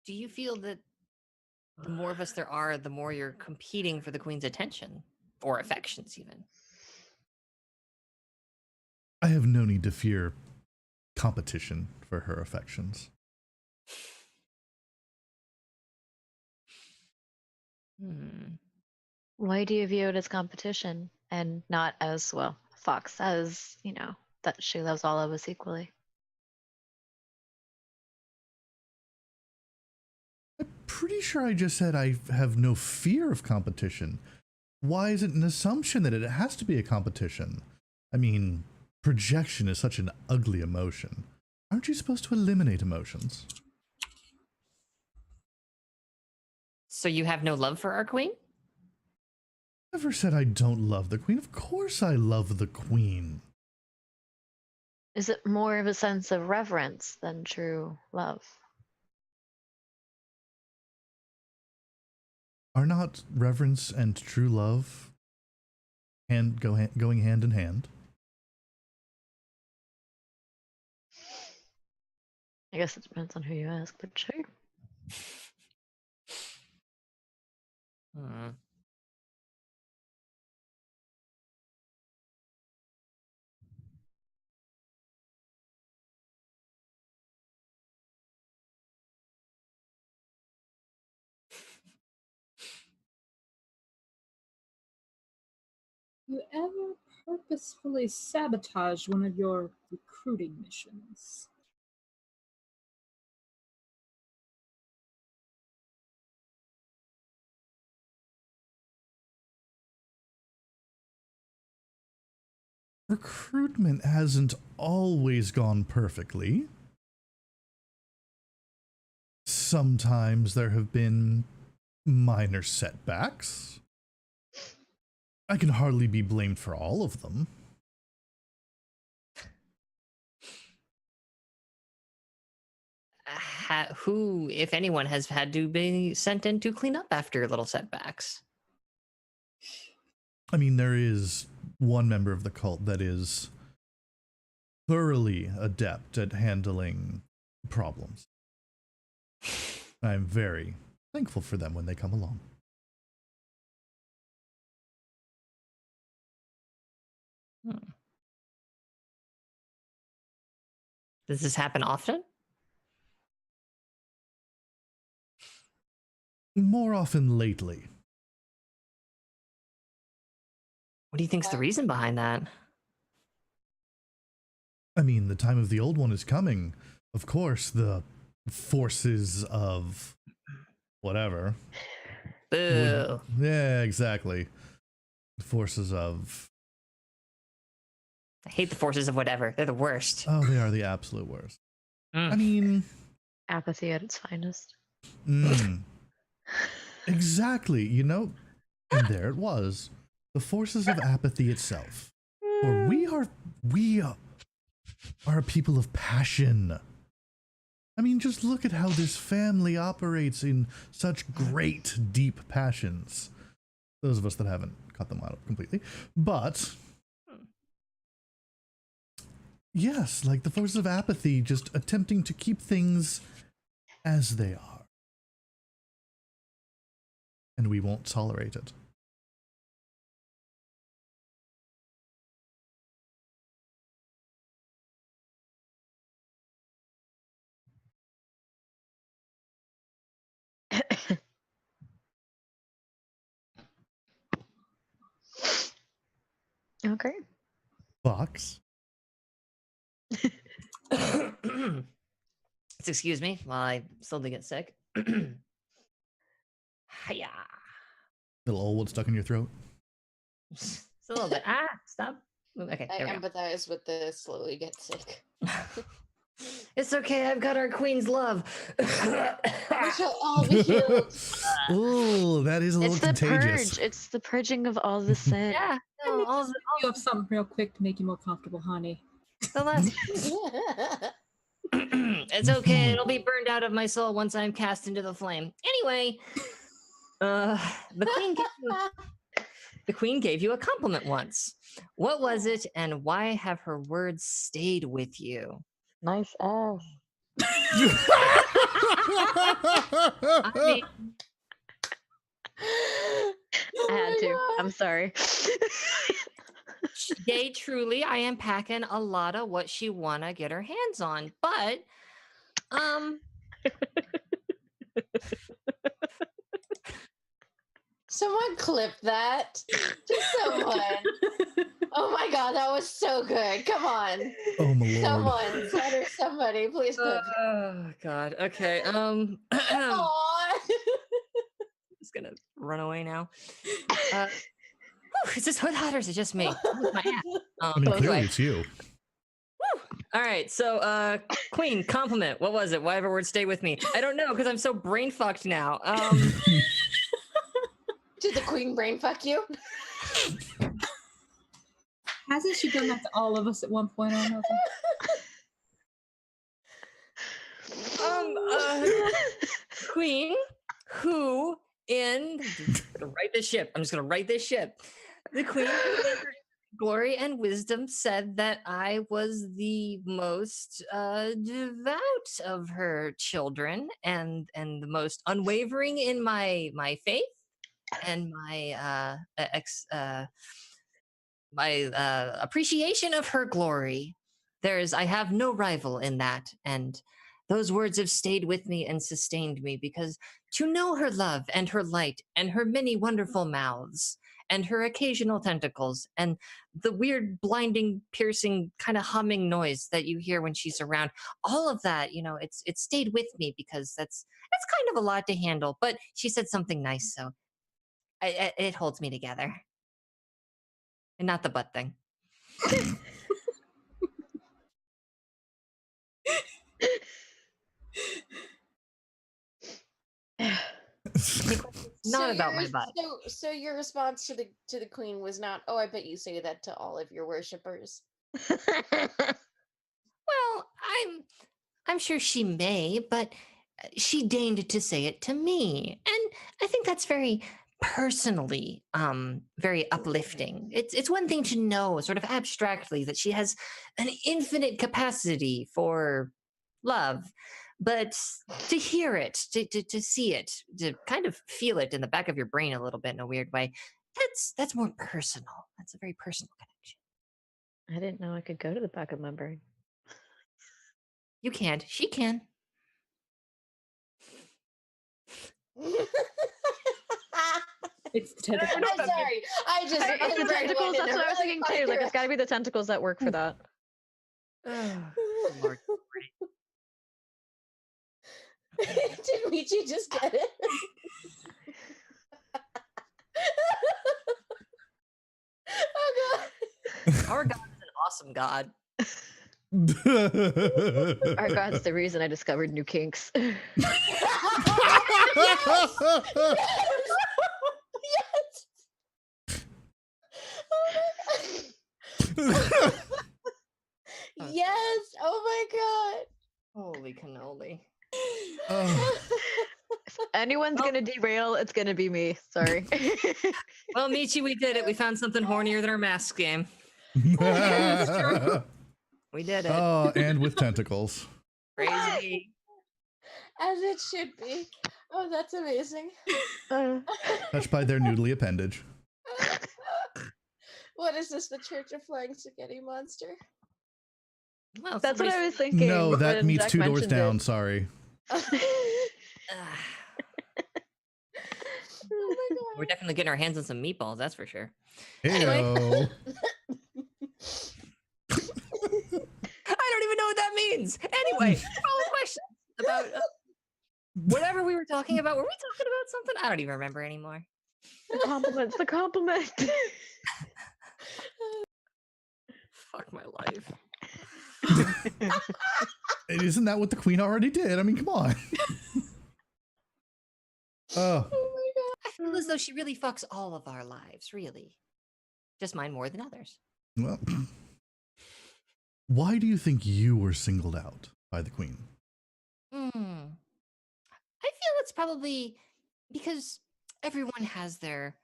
Do you feel that the more of us there are, the more you're competing for the queen's attention or affections, even? I have no need to fear competition for her affections. Why do you view it as competition and not as, well, Fox says, that she loves all of us equally? I'm pretty sure I just said I have no fear of competition. Why is it an assumption that it has to be a competition? I mean, projection is such an ugly emotion. Aren't you supposed to eliminate emotions? So you have no love for our queen? Never said I don't love the queen. Of course I love the queen. Is it more of a sense of reverence than true love? Are not reverence and true love going hand in hand? I guess it depends on who you ask, but sure. Hmm. You ever purposefully sabotage one of your recruiting missions? Recruitment hasn't always gone perfectly. Sometimes there have been minor setbacks. I can hardly be blamed for all of them. Who, if anyone, has had to be sent in to clean up after little setbacks? I mean, there is one member of the cult that is thoroughly adept at handling problems. I'm very thankful for them when they come along. Does this happen often? More often lately. What do you think's the reason behind that? I mean, the time of the old one is coming. Of course, the forces of whatever. Boo. Yeah, exactly. The forces of... I hate the forces of whatever. They're the worst. Oh, they are the absolute worst. Mm. I mean... Apathy at its finest. Exactly, you know? And there it was. The forces of apathy itself. For we are a people of passion. I mean, just look at how this family operates in such great, deep passions. Those of us that haven't cut them out completely. But, yes, like the forces of apathy just attempting to keep things as they are. And we won't tolerate it. Okay. Fox? Excuse me while I slowly get sick. Hiya. Little old one stuck in your throat? Just a little bit. Stop. Okay, I there we go. empathize with the slowly get sick. It's okay. I've got our queen's love. We shall all be healed. Ooh, that is a little It's the contagious. purge. It's the purging of all the sin. Yeah. Let No, me all just pick you up something real quick to make you more comfortable, honey. the last. It's okay. It'll be burned out of my soul once I'm cast into the flame. Anyway, The queen gave you a compliment once. What was it, and why have her words stayed with you? Nice ass. I mean, I had to. I'm sorry. yay, truly, I am packing a lot of what she wanna get her hands on, but Someone clip that. Just someone. Oh my god, that was so good. Come on. Oh my lord. Someone, Ted or somebody, please clip it. oh god. Okay. Aw. Just gonna run away now. Is this hot or is it just me? With my hat. I mean, clearly it's you. All right, so Queen, compliment. What was it? Why have her words stay with me? I don't know because I'm so brain fucked now. Did the queen brain fuck you? Hasn't she done that to all of us at one point or another? Queen, who in I'm gonna write this ship. I'm just gonna write this ship. The queen, who in her glory and wisdom, said that I was the most devout of her children and the most unwavering in my faith and my appreciation of her glory. I have no rival in that, and those words have stayed with me and sustained me because to know her love and her light and her many wonderful mouths and her occasional tentacles and the weird blinding piercing kind of humming noise that you hear when she's around, all of that, it's stayed with me because that's kind of a lot to handle, but she said something nice, so it holds me together. And not the butt thing. Not about my butt. So your response to the queen was not, "Oh, I bet you say that to all of your worshippers." Well, I'm sure she may, but she deigned to say it to me, and I think that's very personally very uplifting. It's one thing to know sort of abstractly that she has an infinite capacity for love, but to hear it, to see it, to kind of feel it in the back of your brain a little bit in a weird way, that's more personal. That's a very personal connection. I didn't know I could go to the back of my brain. You can't. She can. It's the tentacle. I'm sorry. It's the tentacles. That's what I was thinking too. Like, it's got to be the tentacles that work for that. Lord. Did Michi just get it? Oh god. Our God is an awesome God. Our God's the reason I discovered new kinks. Yes! Yes! Oh my god! Holy cannoli. If anyone's gonna derail, it's gonna be me. Sorry. Well, Michi, we did it. We found something hornier than our mask game. We did it. Oh, and with tentacles. Crazy. As it should be. Oh, that's amazing. Touched by their noodly appendage. What is this? The Church of Flying Spaghetti Monster? Well, That's what I was thinking. No, that when meets Jack two doors mentioned down. it. Sorry. Oh my god. We're definitely getting our hands on some meatballs, that's for sure. Heyo. I don't even know what that means. Anyway, all the questions about whatever we were talking about. Were we talking about something? I don't even remember anymore. The compliments. The compliment. Fuck my life. Isn't that what the queen already did? I mean, come on. Oh. Oh my god. I feel as though she really fucks all of our lives, really. Just mine more than others. Well, why do you think you were singled out by the queen? I feel it's probably because everyone has their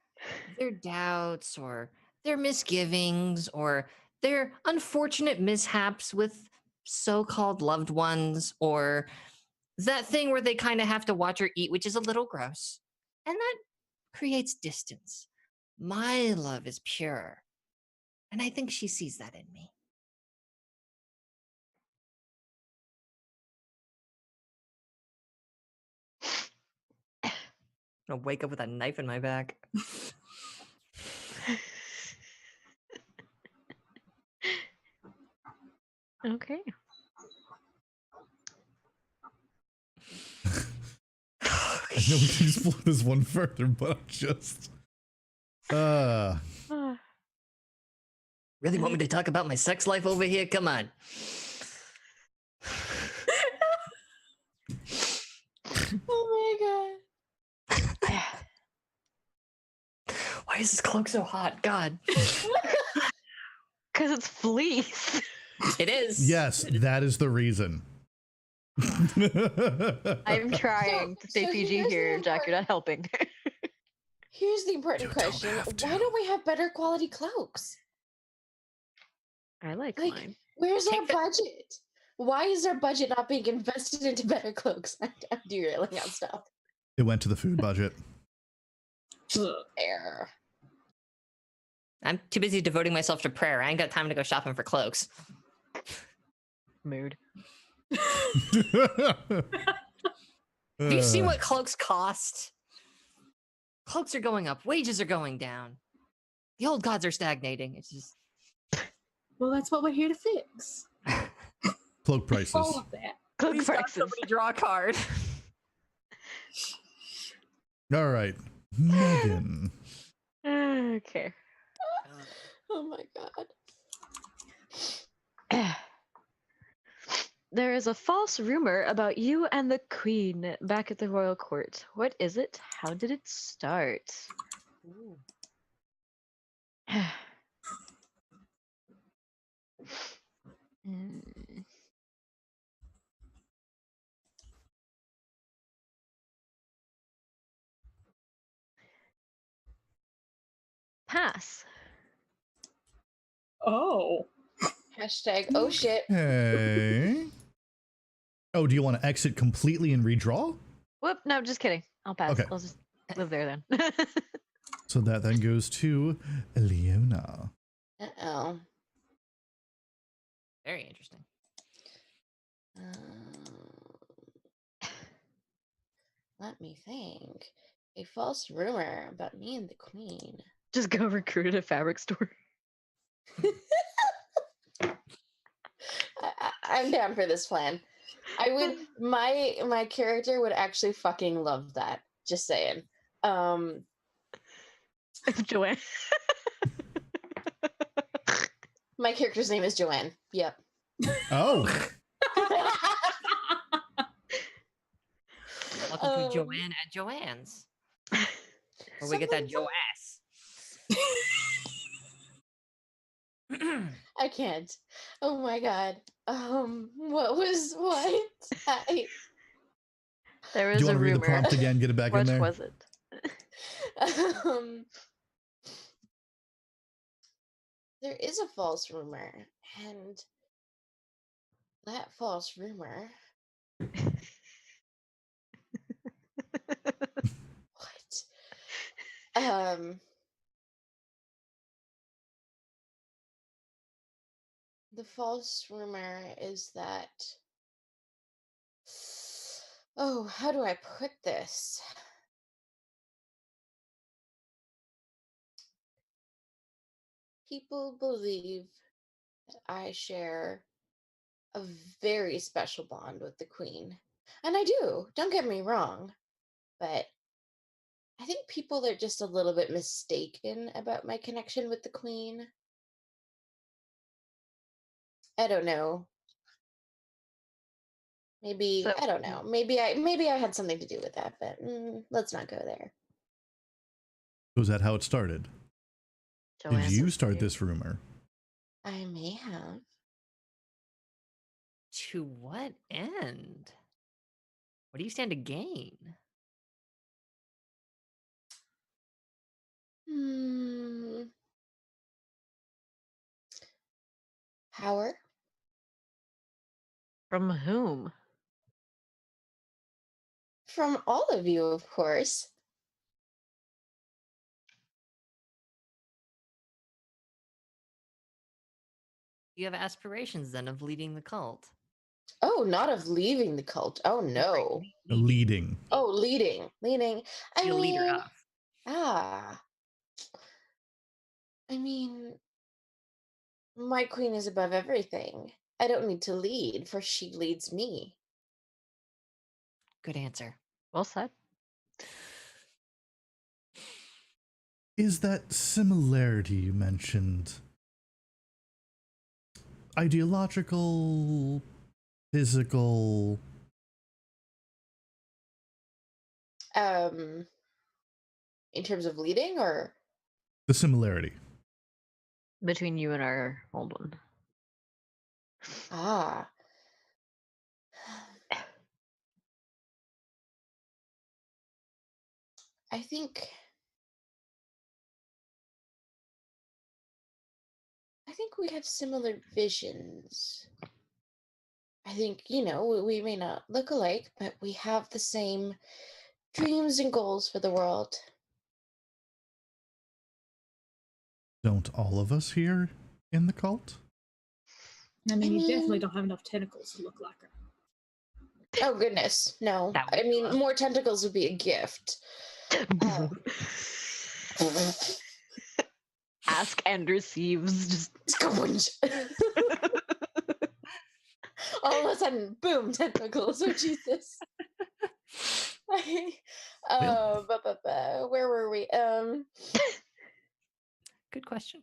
doubts or their misgivings or their unfortunate mishaps with so-called loved ones or that thing where they kind of have to watch or eat, which is a little gross. And that creates distance. My love is pure. And I think she sees that in me. I'll wake up with a knife in my back. Okay. I know we can explore this one further, but I'm just. Really want me to talk about my sex life over here? Come on. Oh my Why is this cloak so hot? God. Because it's fleece. It is. Yes, that is the reason. I'm trying to stay so PG here's the here, Jack. You're not helping. Here's the important You don't question. have to. Why don't we have better quality clouks? I like Like, mine. where's our Take the- budget? Why is our budget not being invested into better cloaks? I'm derailing on stuff. It went to the food budget. Error. I'm too busy devoting myself to prayer. I ain't got time to go shopping for cloaks. Mood. Have you seen what cloaks cost? Cloaks are going up. Wages are going down. The old gods are stagnating. It's just... Well, that's what we're here to fix. Cloak prices? All of that. Cloak Please God, prices. somebody draw a card. All right, Megan. Okay. Oh my god. There is a false rumor about you and the Queen back at the royal court. What is it? How did it start? Hmm. Pass. Oh. Hashtag oh shit. Hey. Oh, do you want to exit completely and redraw? Whoop, no, just kidding. I'll pass. Okay. I'll just live there then. So that then goes to Leona. Uh-oh. Very interesting. Let me think. A false rumor about me and the queen. Just go recruit at a fabric store. I'm down for this plan. I would my character would actually fucking love that. Just saying. Joanne. My character's name is Joanne. Yep. Oh, Welcome to Joanne at Joanne's. Where we get that Joe ass. I can't. Oh my god. What? There do is you a want to read the rumor. prompt again? Get it back in What there. was it? There is a false rumor, and that false rumor. What? The false rumor is that. Oh, how do I put this? People believe that I share a very special bond with the queen. And I do, don't get me wrong. But I think people are just a little bit mistaken about my connection with the queen. I don't know. Maybe So- I don't know. Maybe I had something to do with that, but let's not go there. Was that how it started? Joanne. Did you start this rumor? I may have. To what end? What do you stand to gain? Hmm. Power From whom? from all of you, of course. You have aspirations then of leading the cult. Oh, not of leaving the cult. Oh no. Leading. Oh, leading. Be a leader of. Ah. I mean, my queen is above everything. I don't need to lead, for she leads me. Good answer. Well said. Is that similarity you mentioned ideological, physical? In terms of leading, or The similarity. Between you and our old one. ah. I think we have similar visions. I think, we may not look alike, but we have the same dreams and goals for the world. Don't all of us here in the cult? I mean, I you definitely mean- don't have enough tentacles to look like her. Oh goodness, no. That would I be mean, rough. more tentacles would be a gift. Ask and receives. Just Squinch. All of a sudden, boom, tentacles. Oh Jesus. Where were we? Good question.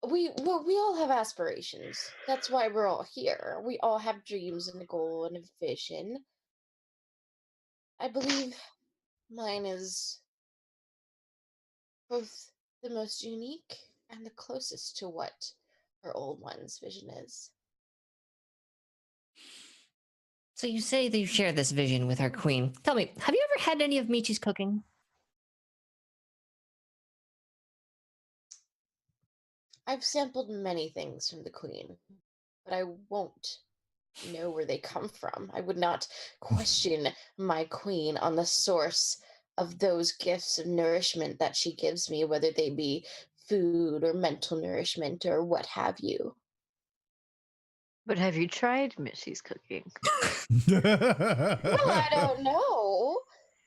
We all have aspirations. That's why we're all here. We all have dreams and a goal and a vision. I believe mine is both the most unique and the closest to what her old one's vision is. So you say that you share this vision with our queen. Tell me, have you ever had any of Michi's cooking? I've sampled many things from the queen, but I won't know where they come from. I would not question my queen on the source of those gifts of nourishment that she gives me, whether they be food or mental nourishment or what have you. But have you tried Missy's cooking? Well, I don't know.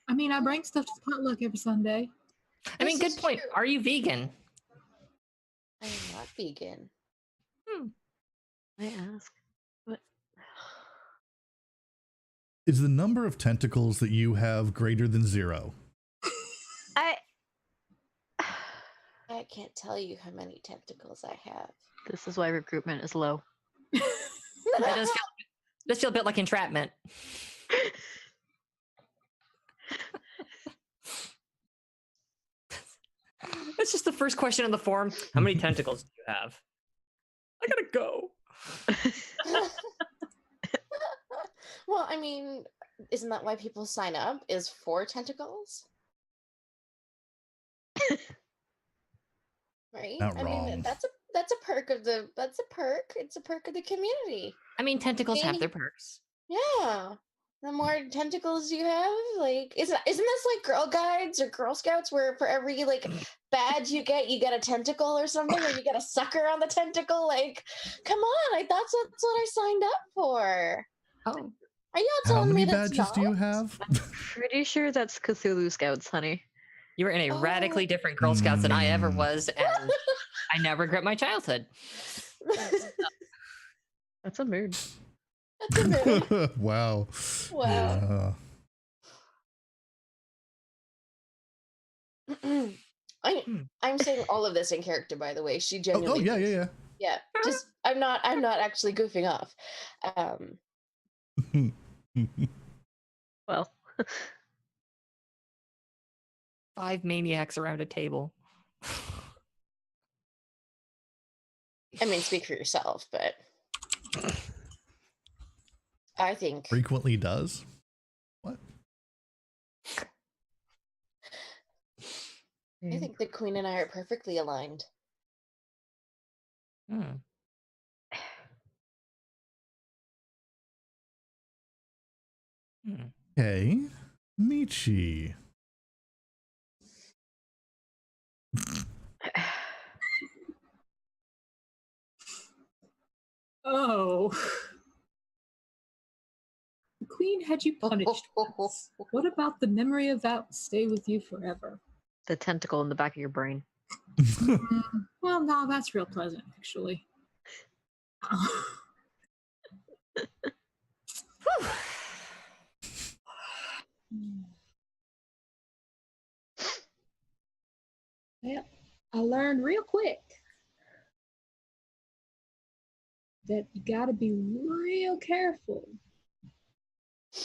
I mean, I bring stuff to the potluck every Sunday. I mean, This good is point. true. Are you vegan? I am not vegan. I ask. What? Is the number of tentacles that you have greater than 0? I can't tell you how many tentacles I have. This is why recruitment is low. That does feel a bit like entrapment. That's just the first question on the form. How many tentacles do you have? I gotta go. Well, I mean, isn't that why people sign up? Is for tentacles? Right? Not I mean, wrong. that's a perk of it's a perk of the community. I mean, tentacles have Maybe- their perks. Yeah. The more tentacles you have, like, isn't this like Girl Guides or Girl Scouts, where for every like badge you get a tentacle or something, or you get a sucker on the tentacle? Like, come on, that's what I signed up for. Oh, Are y'all How telling many me that's badges do you not? have? Pretty sure that's Cthulhu Scouts, honey. you were in a Oh. radically different Girl Scouts than I ever Hmm. was, and I now regret my childhood. That's a mood. That's a mood. Wow. Wow. I'm saying all of this in character, by the way. She Oh, genuinely. yeah, thinks- yeah, Yeah. Just I'm not actually goofing off. yeah. Well, 5 maniacs around a table. I mean, speak for yourself, but I think Frequently does. What? I think the queen and I are perfectly aligned. Hmm. Hmm. Okay. Michi. Oh. The queen had you punished once. What about the memory of that will stay with you forever? The tentacle in the back of your brain. Well, no, that's real pleasant, actually. Well, I learned real quick that you got to be real careful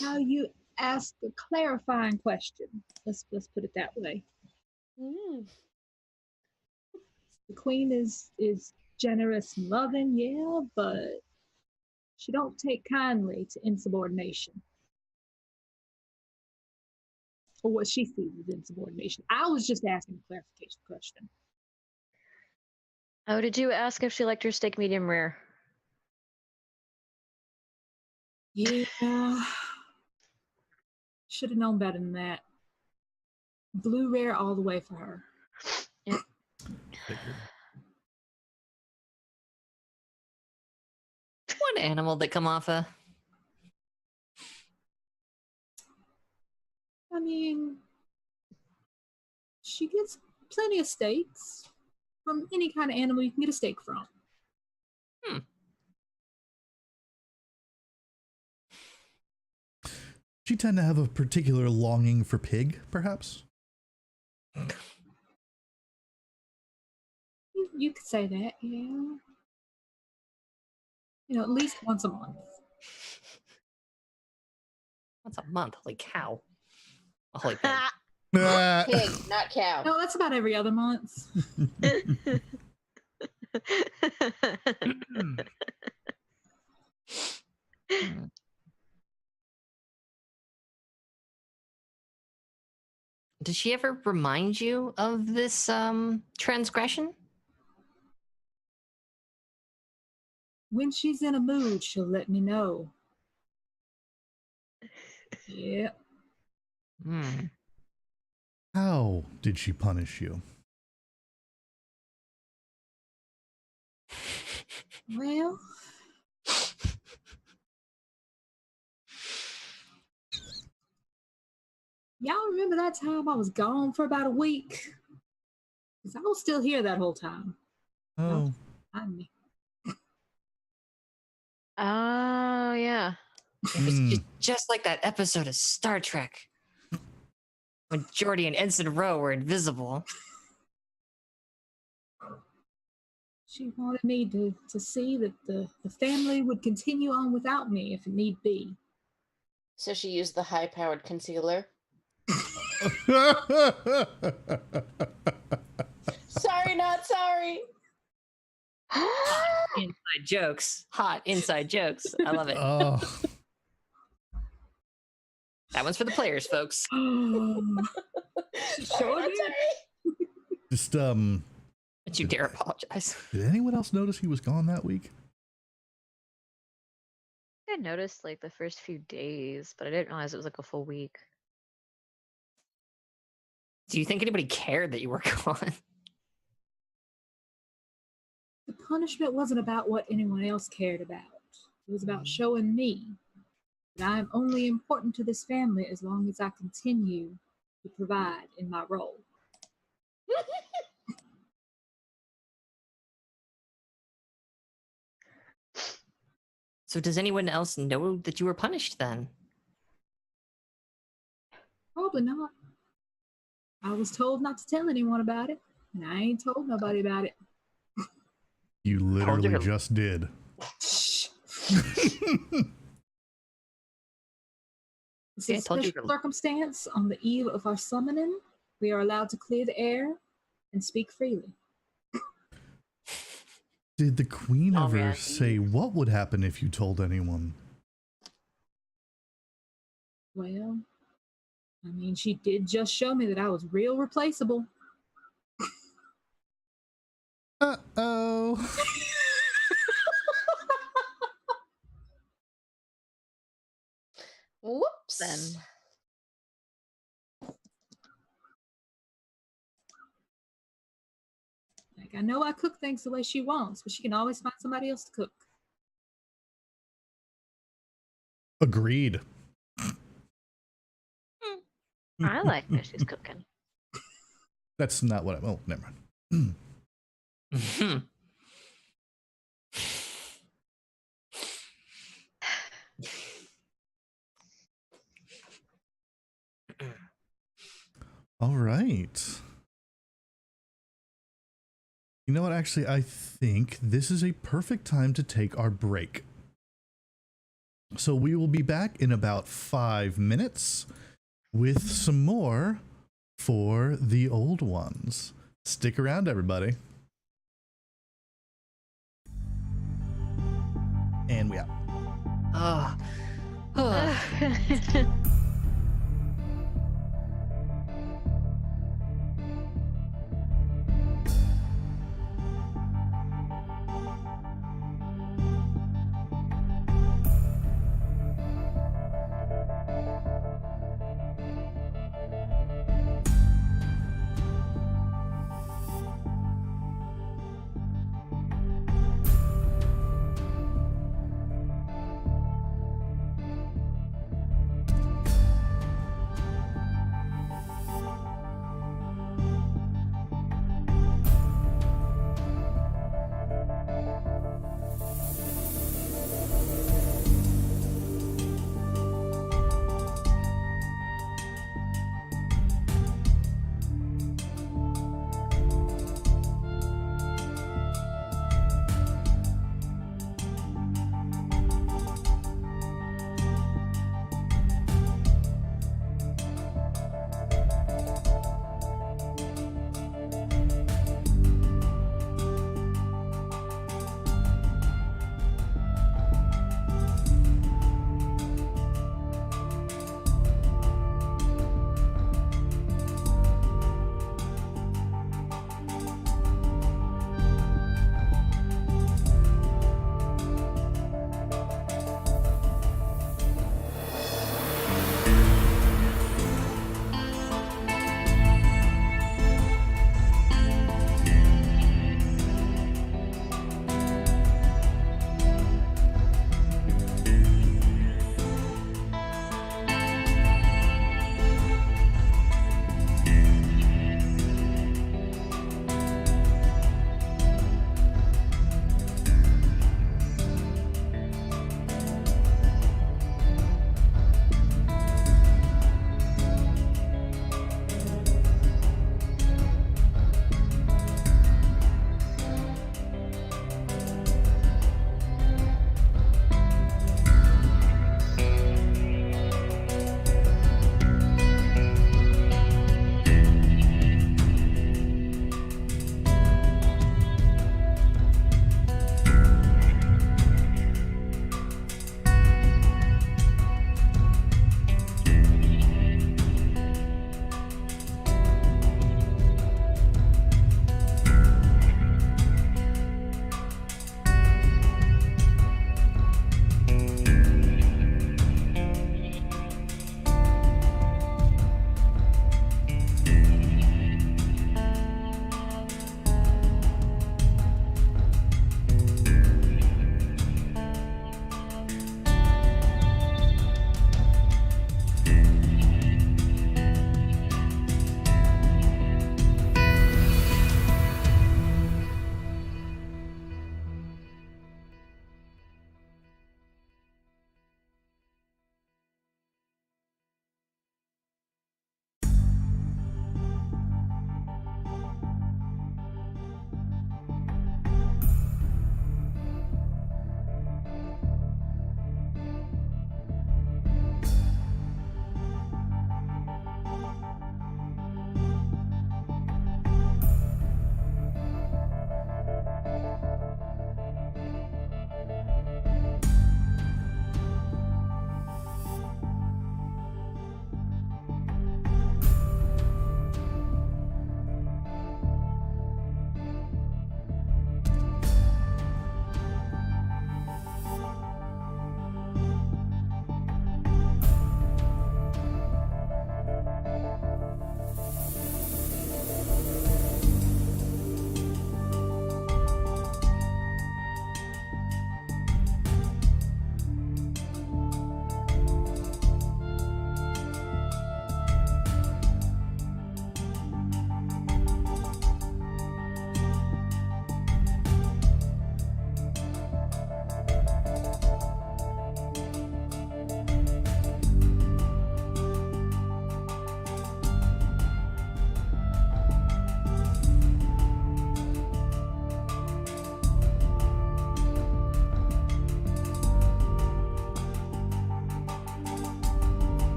how you ask a clarifying question. Let's put it that way. Mm. The queen is generous and loving, yeah, but she don't take kindly to insubordination, or what she sees as insubordination. I was just asking a clarification question. Oh, did you ask if she liked your steak medium rare? Yeah, should have known better than that. Blue rare all the way for her. Yep. Figured. What animal that come off a? I mean, she gets plenty of steaks from any kind of animal you can get a steak from. Hmm. She tend to have a particular longing for pig, perhaps? You could say that, yeah. You know, at least once a month. Once a month. Holy cow. A holy pig. Pig, not cow. No, that's about every other month. Hmm. Does she ever remind you of this transgression? When she's in a mood, she'll let me know. Yeah. Hmm. How did she punish you? Well, y'all remember that time I was gone for about a week? Because I was still here that whole time. Oh. Find me. Oh, yeah. It was Hmm. just like that episode of Star Trek when Geordi and Ensign Rowe were invisible. She wanted me to see that the family would continue on without me if it need be. So she used the high-powered concealer. Sorry, not sorry. Inside jokes. Hot inside jokes. I love it. Oh. That one's for the players, folks. Sure Sorry, did. not sorry. Just, Don't you dare apologize. did anyone else notice he was gone that week? I noticed like the first few days, but I didn't realize it was like a full week. Do you think anybody cared that you were gone? The punishment wasn't about what anyone else cared about. It was about showing me that I am only important to this family as long as I continue to provide in my role. So does anyone else know that you were punished then? Probably not. I was told not to tell anyone about it, and I ain't told nobody about it. You literally her. just did. Shh. It's See, a I told you special her- circumstance on the eve of our summoning. We are allowed to clear the air and speak freely. Did the queen Oh, ever yeah. say what would happen if you told anyone? Well, I mean, she did just show me that I was real replaceable. Uh-oh. Whoops. Then. Like, I know I cook things the way she wants, but she can always find somebody else to cook. Agreed. I like that she's cooking. That's not what I... Oh, never mind. All right. You know what? Actually, I think this is a perfect time to take our break. So we will be back in about 5 minutes with some more for the old ones. Stick around, everybody. And we out.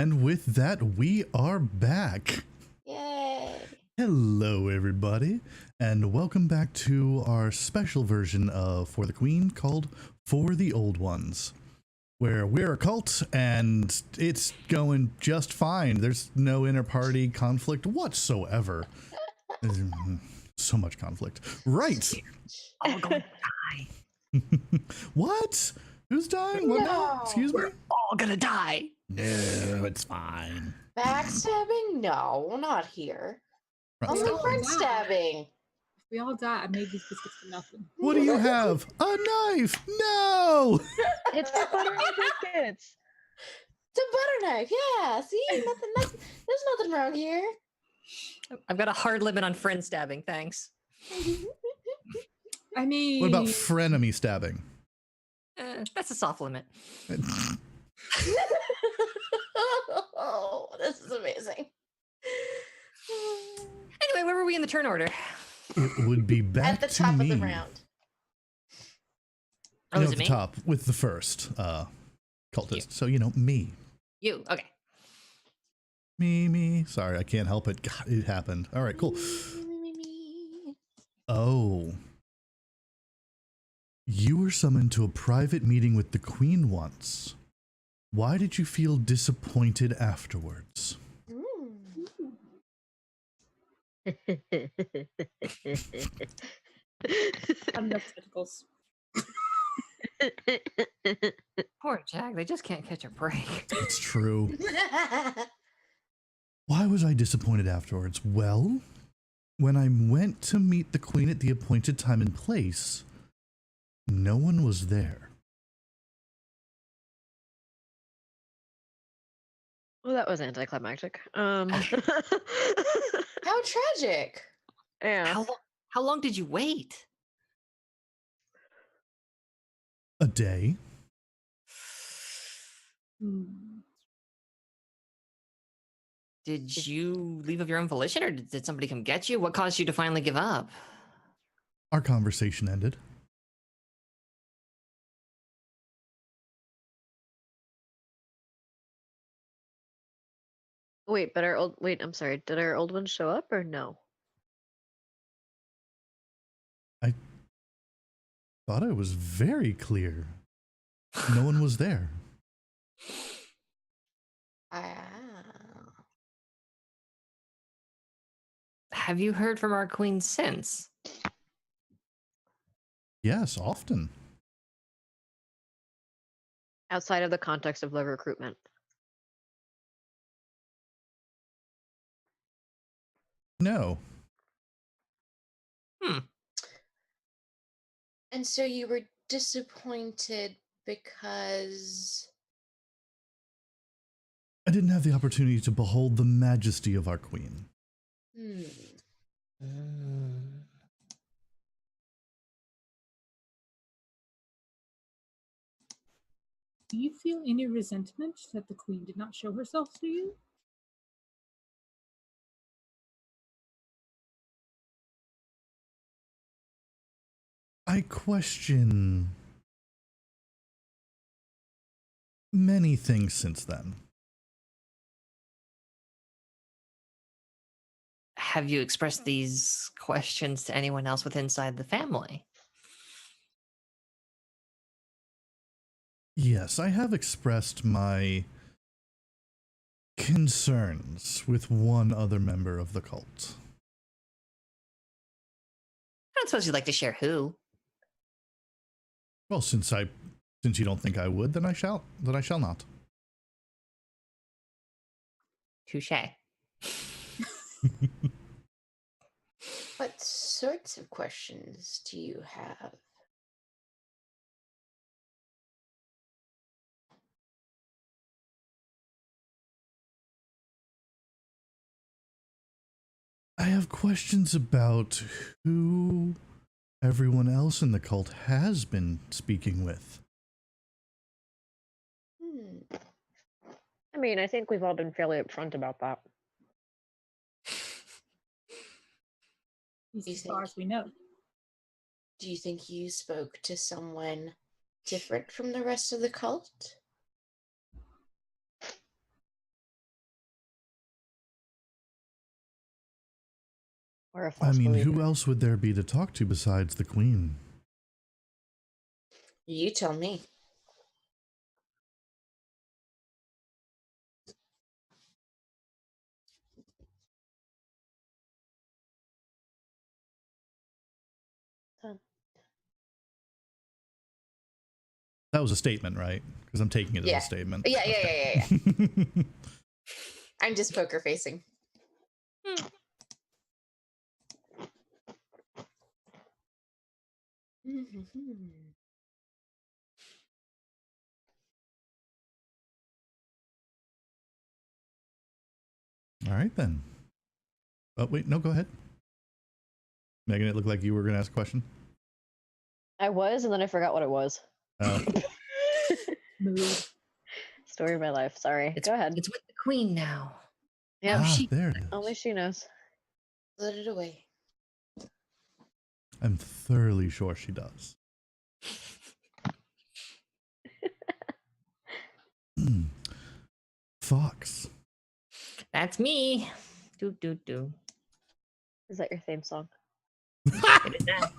And with that, we are back. Yay! Hello, everybody, and welcome back to our special version of For the Queen called For the Old Ones, where we're a cult and it's going just fine. There's no inter-party conflict whatsoever. There's so much conflict. Right. All going to die. What? Who's dying? What now? No. Excuse me? We're all gonna die. No, it's fine. Backstabbing? No, not here. Right, Only so- friend stabbing. If we all die, I made these biscuits for nothing. What do you have? A knife? No! It's the buttery biscuits. It's a butter knife. Yeah. See, there's nothing wrong here. I've got a hard limit on friend stabbing. Thanks. I mean, What about frenemy stabbing? That's a soft limit. Oh, this is amazing. Anyway, where were we in the turn order? It would be back At the to top me. of the round. Oh, No, is at it the me? top with the first cultist. You. So, me. You. Okay. Me. Sorry, I can't help it. God, it happened. All right, cool. Oh. You were summoned to a private meeting with the Queen once. Why did you feel disappointed afterwards? I'm no tentacles. Poor Jack. They just can't catch a break. It's true. Why was I disappointed afterwards? Well, when I went to meet the Queen at the appointed time and place, no one was there. Well, that was anticlimactic. How tragic. Yeah. How long did you wait? A day? Hmm. Did you leave of your own volition, or did somebody come get you? What caused you to finally give up? Our conversation ended. Wait, I'm sorry. Did our old one show up or no? I thought I was very clear. No one was there. Have you heard from our queen since? Yes, often. Outside of the context of the recruitment. No. And so you were disappointed because... I didn't have the opportunity to behold the majesty of our Queen. Do you feel any resentment that the Queen did not show herself to you? I question many things since then. Have you expressed these questions to anyone else with inside the family? Yes, I have expressed my concerns with one other member of the cult. I don't suppose you'd like to share who. Well, since you don't think I would, then I shall not. Touche. What sorts of questions do you have? I have questions about who everyone else in the cult has been speaking with. I mean, I think we've all been fairly upfront about that. As far as we know. Do you think you spoke to someone different from the rest of the cult? Or a I false mean, believer. who else would there be to talk to besides the queen? You tell me. That was a statement, right? Because I'm taking it Yeah. as a statement. Yeah. Okay. I'm just poker facing. All right, then. Oh, wait, no, go ahead. Megan, it looked like you were going to ask a question. I was, and then I forgot what it was. Oh, Mood. Story of my life. Sorry. Go ahead. It's with the queen now. Yeah, there it is. only she knows. Let it away. I'm thoroughly sure she does. Fox. That's me. Do. Is that your theme song? It is now.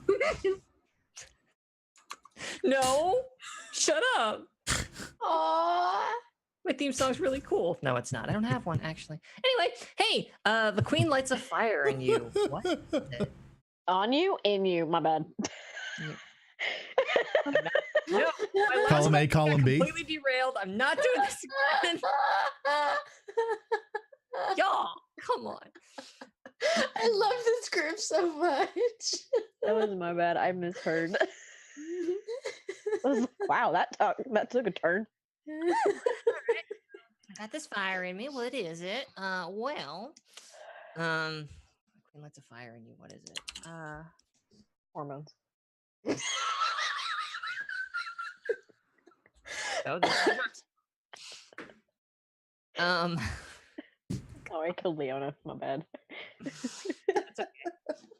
No, shut up. Aww. My theme song's really cool. No, it's not. I don't have one actually. Anyway, hey, the queen lights a fire in you. What? On you? In you. My bad. No, my Column A, last one column got B. completely derailed. I'm not doing this again. Y'all, come on. I love this group so much. That was my bad. I misheard. I was like, wow, that took a turn. I got this fire in me. What is it? Well, queen lights a fire in you. What is it? Hormones. Oh, this works. Oh, I killed Leona. My bad. It's okay.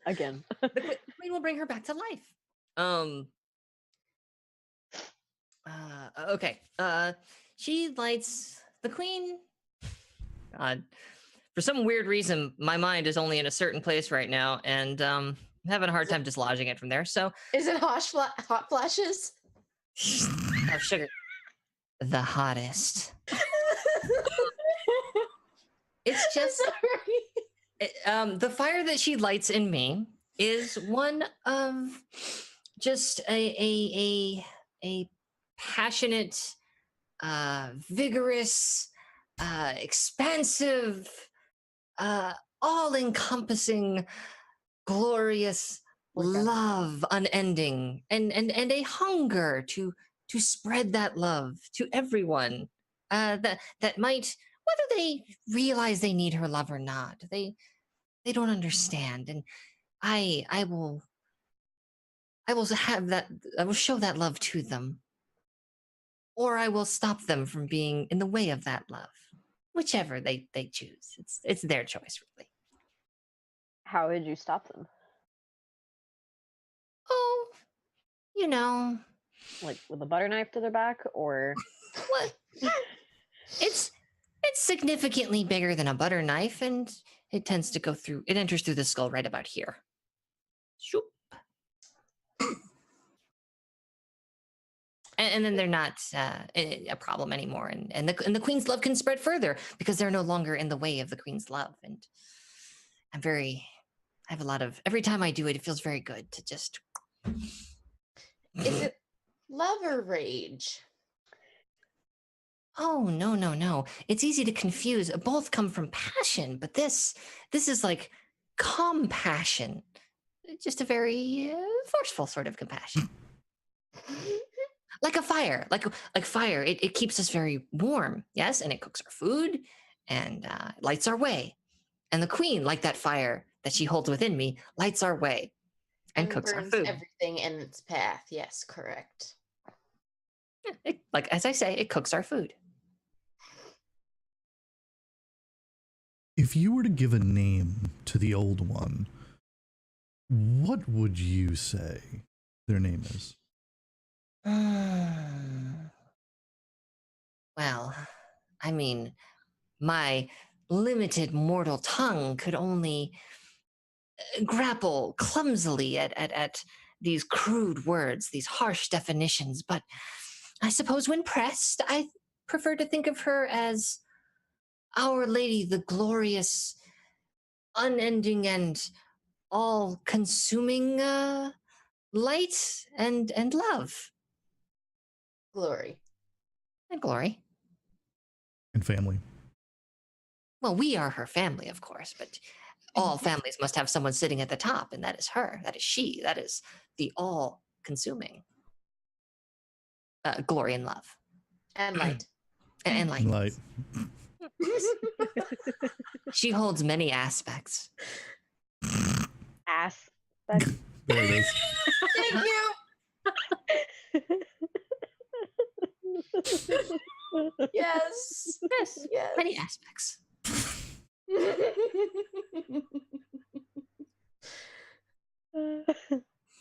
Again. The queen will bring her back to life. Okay. She lights the queen. God, for some weird reason, my mind is only in a certain place right now, and I'm having a hard time dislodging it from there. So, Is it hot flashes? oh, sugar, the hottest. It's just the fire that she lights in me is one of just a passionate, vigorous, expansive, all-encompassing, glorious love, unending, and a hunger to spread that love to everyone that might, whether they realize they need her love or not, they don't understand, and I will have that. I will show that love to them, or I will stop them from being in the way of that love, whichever they choose. It's their choice, really. How would you stop them? Oh, you know, Like with a butter knife to their back, or what? It's significantly bigger than a butter knife, and it tends to go through. It enters through the skull right about here. Shoop. And then they're not a problem anymore, and the queen's love can spread further because they're no longer in the way of the queen's love. And I have a lot of, every time I do it, it feels very good to just. Is it love or rage? Oh, no. It's easy to confuse. Both come from passion, but this is like compassion. Just a very forceful sort of compassion. Like a fire, like fire. It keeps us very warm, yes, and it cooks our food and lights our way. And the queen, like that fire that she holds within me, lights our way and cooks our burns food. everything in its path. Yes, correct. Like, as I say, it cooks our food. If you were to give a name to the old one, what would you say their name is? Well, I mean, my limited mortal tongue could only grapple clumsily at these crude words, these harsh definitions, but I suppose when pressed, I prefer to think of her as Our Lady, the glorious, unending, and all-consuming light and love. Glory. And glory. And family. Well, we are her family, of course, but all families must have someone sitting at the top, and that is her. That is she. That is the all-consuming glory and love. And light. And light. Light. She holds many aspects. Ass. That's There it is. Thank you. Yes. Yes, Yes. many aspects.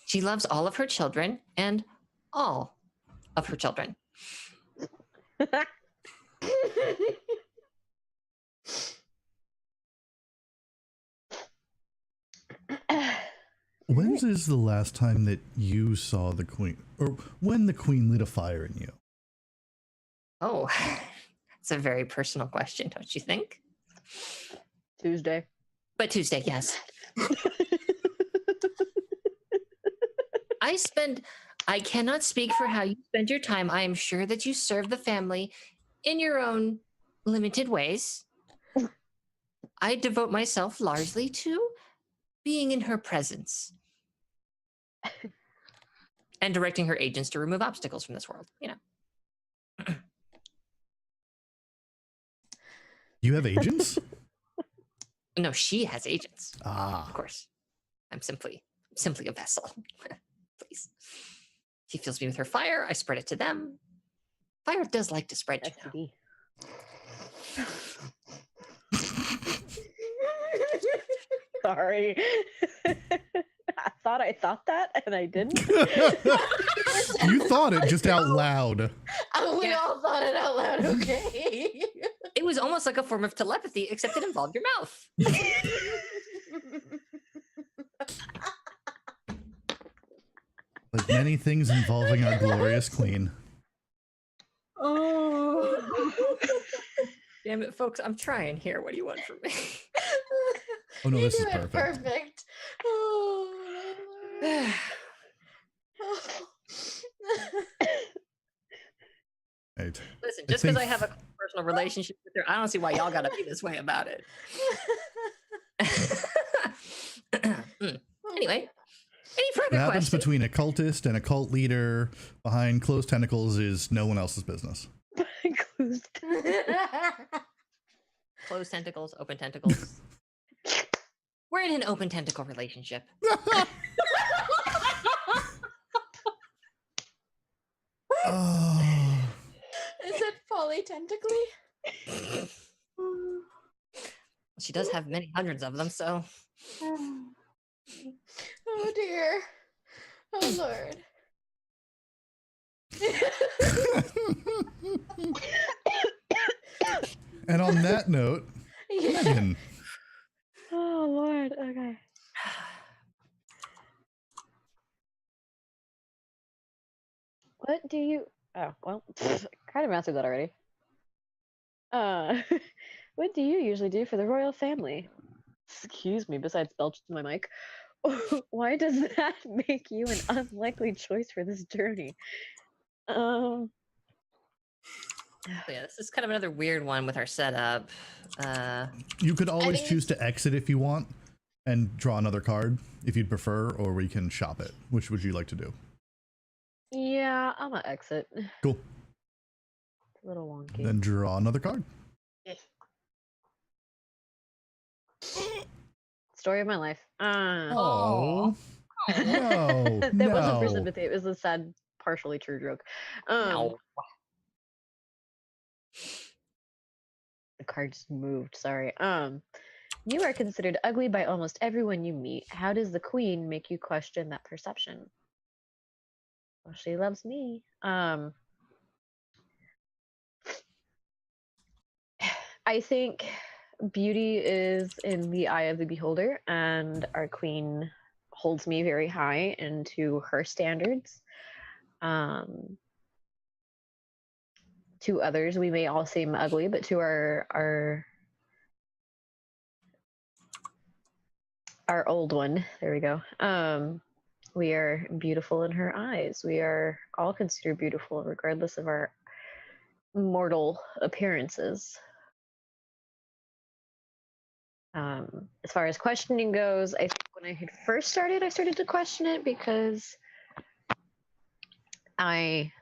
She loves all of her children and all of her children. When's is the last time that you saw the queen, or when the queen lit a fire in you? Oh, it's a very personal question, don't you think? Tuesday. But Tuesday, yes. I cannot speak for how you spend your time. I am sure that you serve the family in your own limited ways. I devote myself largely to being in her presence and directing her agents to remove obstacles from this world, you know. You have agents? No, she has agents, of Ah. course. I'm simply a vessel. Please. She fills me with her fire. I spread it to them. Fire does like to spread, you know. Sorry. I thought that, and I didn't. You thought it just out loud. We all thought it out loud, okay? It was almost like a form of telepathy, except it involved your mouth. Like many things involving our glorious queen. Oh. Damn it, folks. I'm trying here. What do you want from me? Oh no, You this is do it perfect. perfect. Oh, my Lord. Right. Listen, I just because think- I have a personal relationship with her, I don't see why y'all gotta be this way about it. Anyway, any further What happens questions? between a cultist and a cult leader behind closed tentacles is no one else's business. Closed tentacles, open tentacles. We're in an open tentacle relationship. Oh. Is it polytentacly? She does have many hundreds of them, so. Oh dear. Oh Lord. And on that note, Yeah. Megan, Oh Lord. Okay. What do you? Oh well, kind of answered that already. What do you usually do for the royal family? Excuse me. Besides belch in my mic, why does that make you an unlikely choice for this journey? So yeah, this is kind of another weird one with our setup. you could always think choose to exit if you want and draw another card if you'd prefer, or we can shop it. Which would you like to do? Yeah, I'm gonna exit. It's Cool. a little wonky. Then draw another card. Story of my life. Oh. No. That wasn't for no. sympathy. It was a sad, partially true joke. No. The card just moved. Sorry. You are considered ugly by almost everyone you meet. How does the queen make you question that perception? Well, she loves me. I think beauty is in the eye of the beholder, and our queen holds me very high into her standards. To others, we may all seem ugly, but to our old one, there we go. We are beautiful in her eyes. We are all considered beautiful, regardless of our mortal appearances. As far as questioning goes, I think when I had first started, I started to question it because I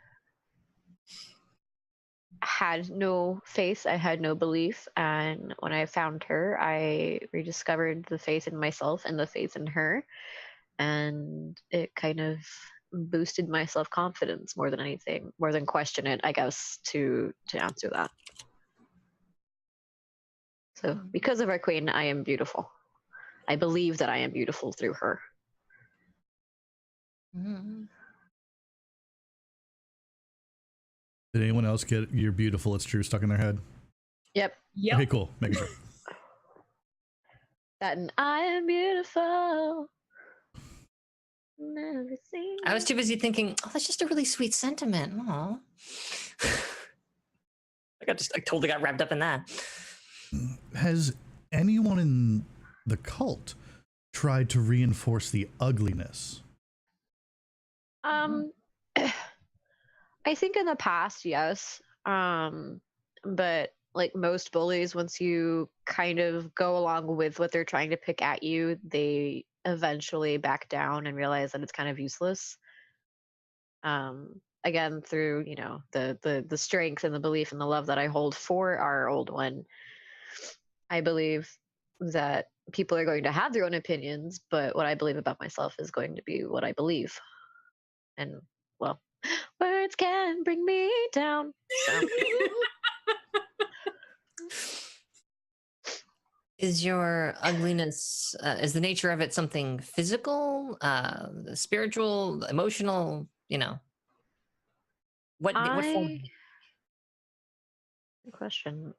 had no faith, I had no belief, and when I found her, I rediscovered the faith in myself and the faith in her, and it kind of boosted my self-confidence more than anything, more than question it, I guess, to answer that. So because of our queen, I am beautiful. I believe that I am beautiful through her. Mm-hmm. Did anyone else get "You're beautiful, it's true" stuck in their head? Yep. Okay, cool. Making sure. That and I am beautiful. Never seen. I was too busy thinking, oh, that's just a really sweet sentiment. Aw. I totally got wrapped up in that. Has anyone in the cult tried to reinforce the ugliness? I think in the past, yes. But like most bullies, once you kind of go along with what they're trying to pick at you, they eventually back down and realize that it's kind of useless. Again, through the strength and the belief and the love that I hold for our old one, I believe that people are going to have their own opinions, but what I believe about myself is going to be what I believe. And well, words can bring me down. So. Is your ugliness, is the nature of it something physical, spiritual, emotional, What form? Good question.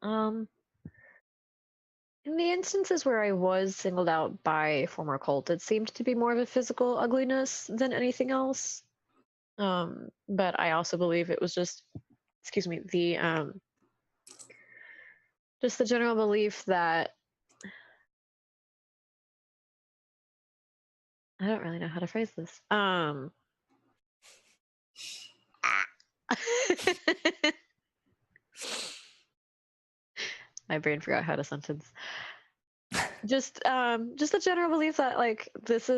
In the instances where I was singled out by a former cult, it seemed to be more of a physical ugliness than anything else. But I also believe it was just, excuse me, just the general belief that I don't really know how to phrase this. My brain forgot how to sentence. Just the general belief that like this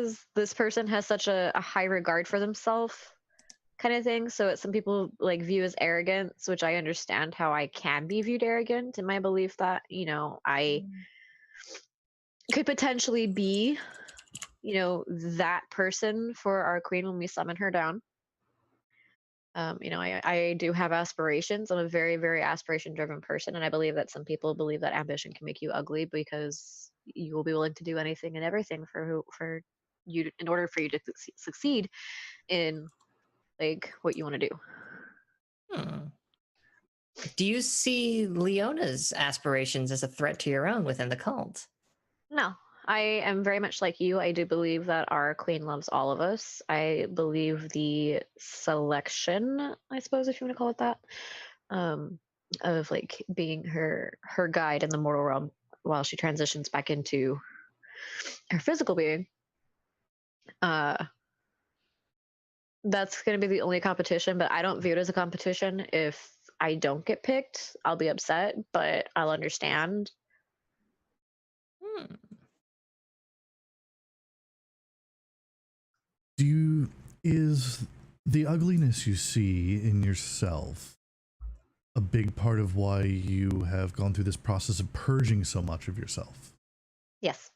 person has such a high regard for themselves, kind of thing. So some people like view as arrogance, which I understand how I can be viewed arrogant in my belief that I could potentially be that person for our queen when we summon her down. I do have aspirations. I'm a very, very aspiration driven person. And I believe that some people believe that ambition can make you ugly because you will be willing to do anything and everything for you in order for you to succeed in like what you want to do. Do you see Leona's aspirations as a threat to your own within the cult? No, I am very much like you. I do believe that our queen loves all of us. I believe the selection, I suppose, if you want to call it that, of like being her guide in the mortal realm while she transitions back into her physical being. That's going to be the only competition, but I don't view it as a competition. If I don't get picked, I'll be upset, but I'll understand. Is the ugliness you see in yourself a big part of why you have gone through this process of purging so much of yourself? Yes.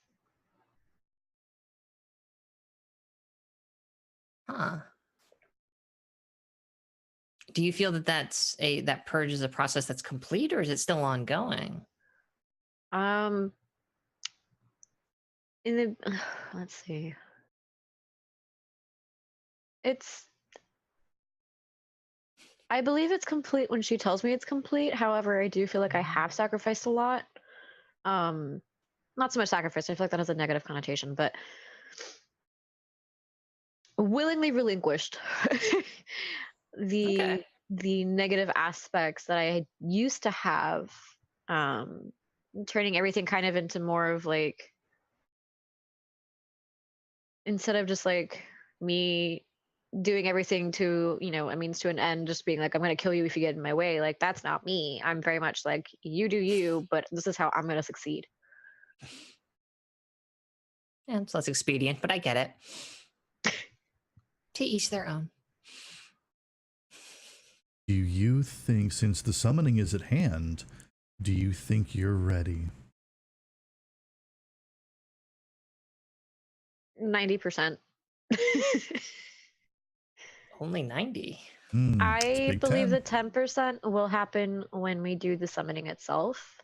Do you feel that that purge is a process that's complete, or is it still ongoing? Let's see. I believe it's complete when she tells me it's complete. However, I do feel like I have sacrificed a lot. not so much sacrifice. I feel like that has a negative connotation, but willingly relinquished Okay. the negative aspects that I used to have, turning everything kind of into more of like, instead of just like me doing everything to, a means to an end, just being like, I'm going to kill you if you get in my way. Like, that's not me. I'm very much like, you do you, but this is how I'm going to succeed. Yeah, it's less expedient, but I get it. To each their own. Do you think, since the summoning is at hand, do you think you're ready? 90%. Only 90. I believe 10. the 10% will happen when we do the summoning itself.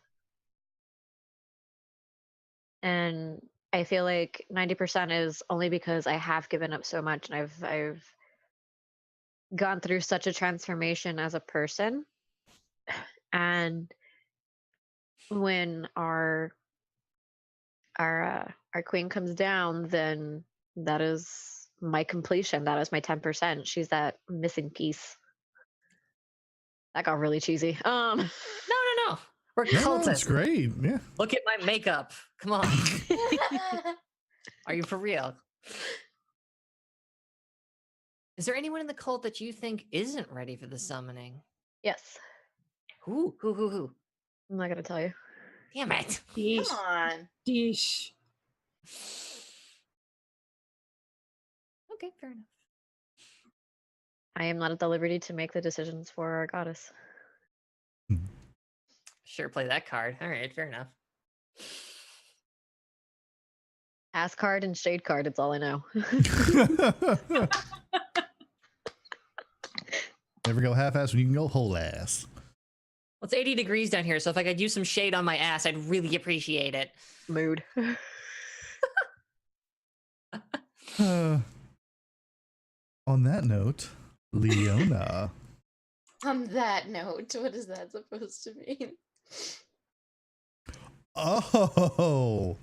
And I feel like 90% is only because I have given up so much, and I've gone through such a transformation as a person. And when our queen comes down, then that is my completion. That is my 10%. She's that missing piece. That got really cheesy. No. We're No, cultists. it's great. Yeah. Look at my makeup. Come on. Are you for real? Is there anyone in the cult that you think isn't ready for the summoning? Yes. Who? I'm not gonna tell you. Damn it. Deesh. Come on. Deesh. Okay, fair enough. I am not at the liberty to make the decisions for our goddess. Sure, play that card. All right, fair enough. Ass card and shade card, it's all I know. Never go half-ass when you can go whole ass. Well, it's 80 degrees down here, so if I could use some shade on my ass, I'd really appreciate it. Mood. On that note, Leona. On that note, what is that supposed to mean? Oh,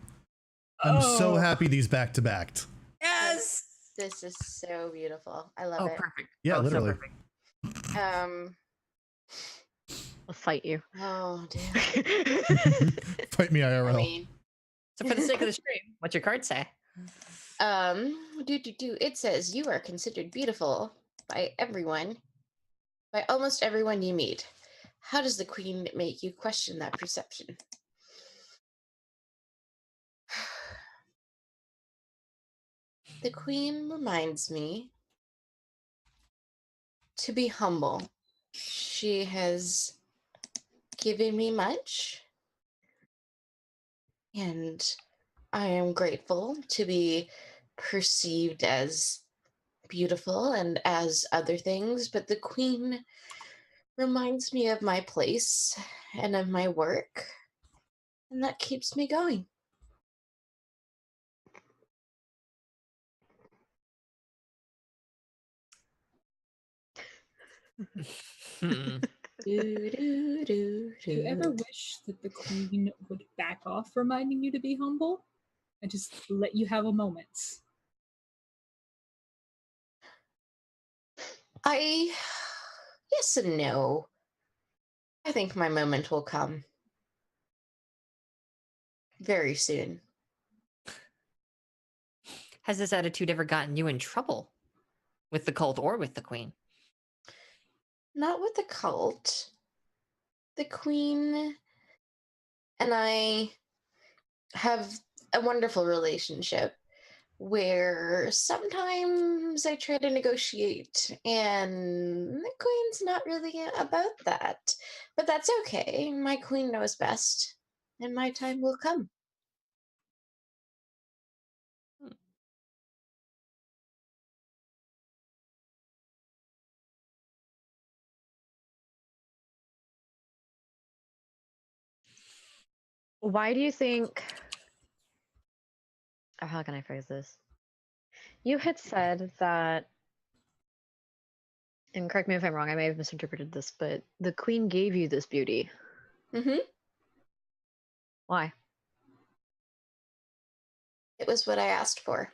I'm so happy these back-to-back. Yes! This is so beautiful. I love Oh, it. perfect. Yeah, Oh, literally. So perfect. I'll fight you. Oh damn. Fight me IRL. I mean, So for the sake of the stream, what's your card say? it says you are considered beautiful by everyone, by almost everyone you meet. How does the queen make you question that perception? The queen reminds me to be humble. She has given me much, and I am grateful to be perceived as beautiful and as other things, but the queen reminds me of my place and of my work, and that keeps me going. Do you ever wish that the queen would back off reminding you to be humble and just let you have a moment? Yes and no. I think my moment will come very soon. Has this attitude ever gotten you in trouble with the cult or with the queen? Not with the cult. The queen and I have a wonderful relationship where sometimes I try to negotiate and the queen's not really about that. But that's okay. My queen knows best and my time will come. Why do you think, or how can I phrase this? You had said that, and correct me if I'm wrong, I may have misinterpreted this, but the queen gave you this beauty. Mm-hmm. Why? It was what I asked for.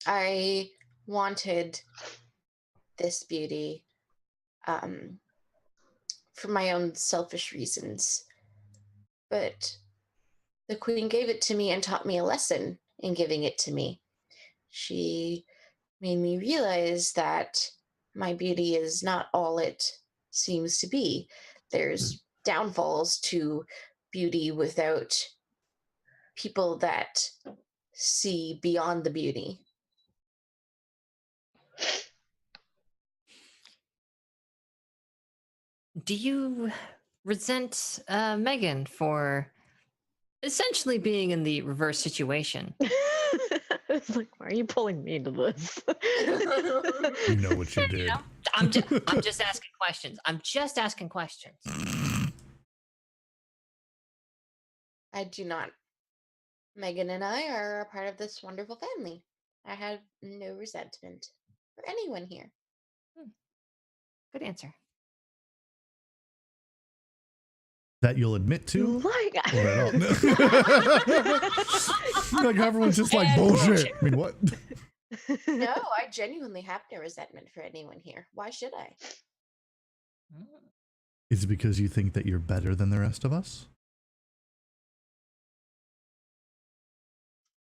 I wanted this beauty for my own selfish reasons. But the queen gave it to me and taught me a lesson in giving it to me. She made me realize that my beauty is not all it seems to be. There's downfalls to beauty without people that see beyond the beauty. Do you resent Megan for essentially being in the reverse situation? It's like, why are you pulling me into this? You know what you did. I'm just asking questions. I'm just asking questions. I do not. Megan and I are a part of this wonderful family. I have no resentment for anyone here. Good answer. That you'll admit to? Like, Or at all? Like everyone's just like, bullshit. I mean, what? No, I genuinely have no resentment for anyone here. Why should I? Is it because you think that you're better than the rest of us?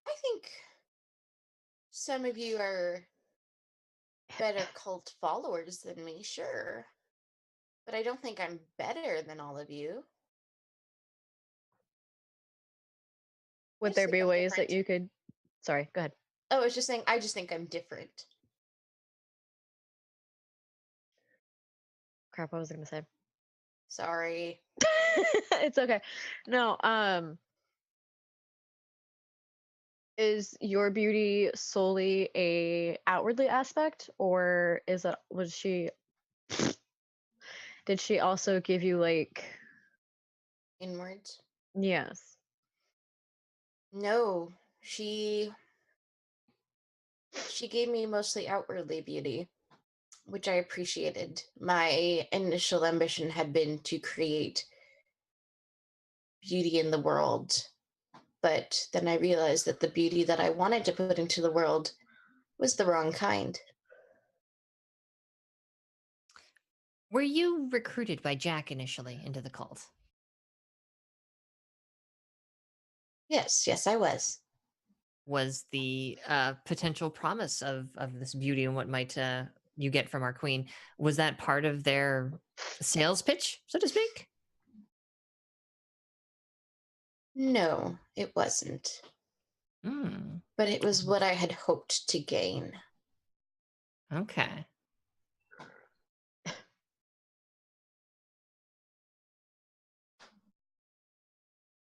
I think some of you are better cult followers than me, sure. But I don't think I'm better than all of you. would just there think be I'm ways different. that you could? Sorry, go ahead. Oh, I was just saying, I just think I'm different. Crap, what was I gonna say? Sorry. It's okay. No, is your beauty solely a outwardly aspect, or did she also give you like, Inwards. yes? No, she gave me mostly outwardly beauty, which I appreciated. My initial ambition had been to create beauty in the world, but then I realized that the beauty that I wanted to put into the world was the wrong kind. Were you recruited by Jack initially into the cult? Yes, I was. Was the potential promise of this beauty and what might you get from our queen, was that part of their sales pitch, so to speak? No, it wasn't. But it was what I had hoped to gain. Okay.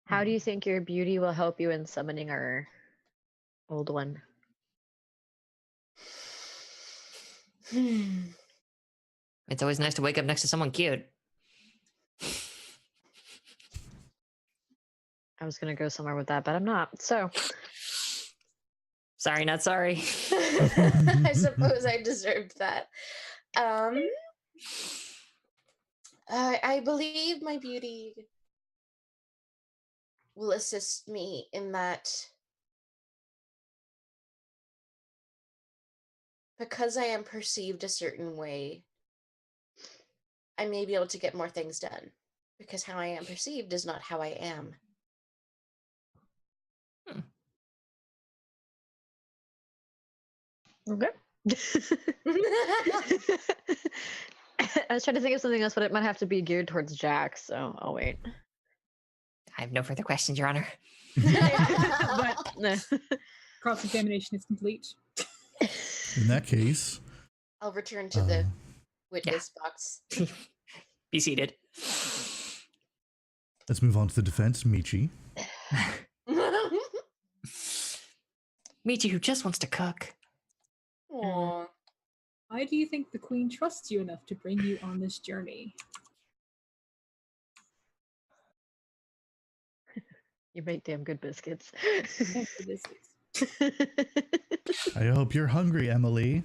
How do you think your beauty will help you in summoning our old one? It's always nice to wake up next to someone cute. I was gonna go somewhere with that, but I'm not. So, sorry, not sorry. I suppose I deserved that. I believe my beauty will assist me in that because I am perceived a certain way, I may be able to get more things done because how I am perceived is not how I am. okay. I was trying to think of something else, but it might have to be geared towards Jack, so I'll wait. I have no further questions, Your Honor. But Cross-examination is complete. In that case, I'll return to the witness box. Be seated. let's move on to the defense. Michi. Michi, who just wants to cook. Aww. Why do you think the queen trusts you enough to bring you on this journey? you make damn good biscuits. Thank you, biscuits. I hope you're hungry, Emily.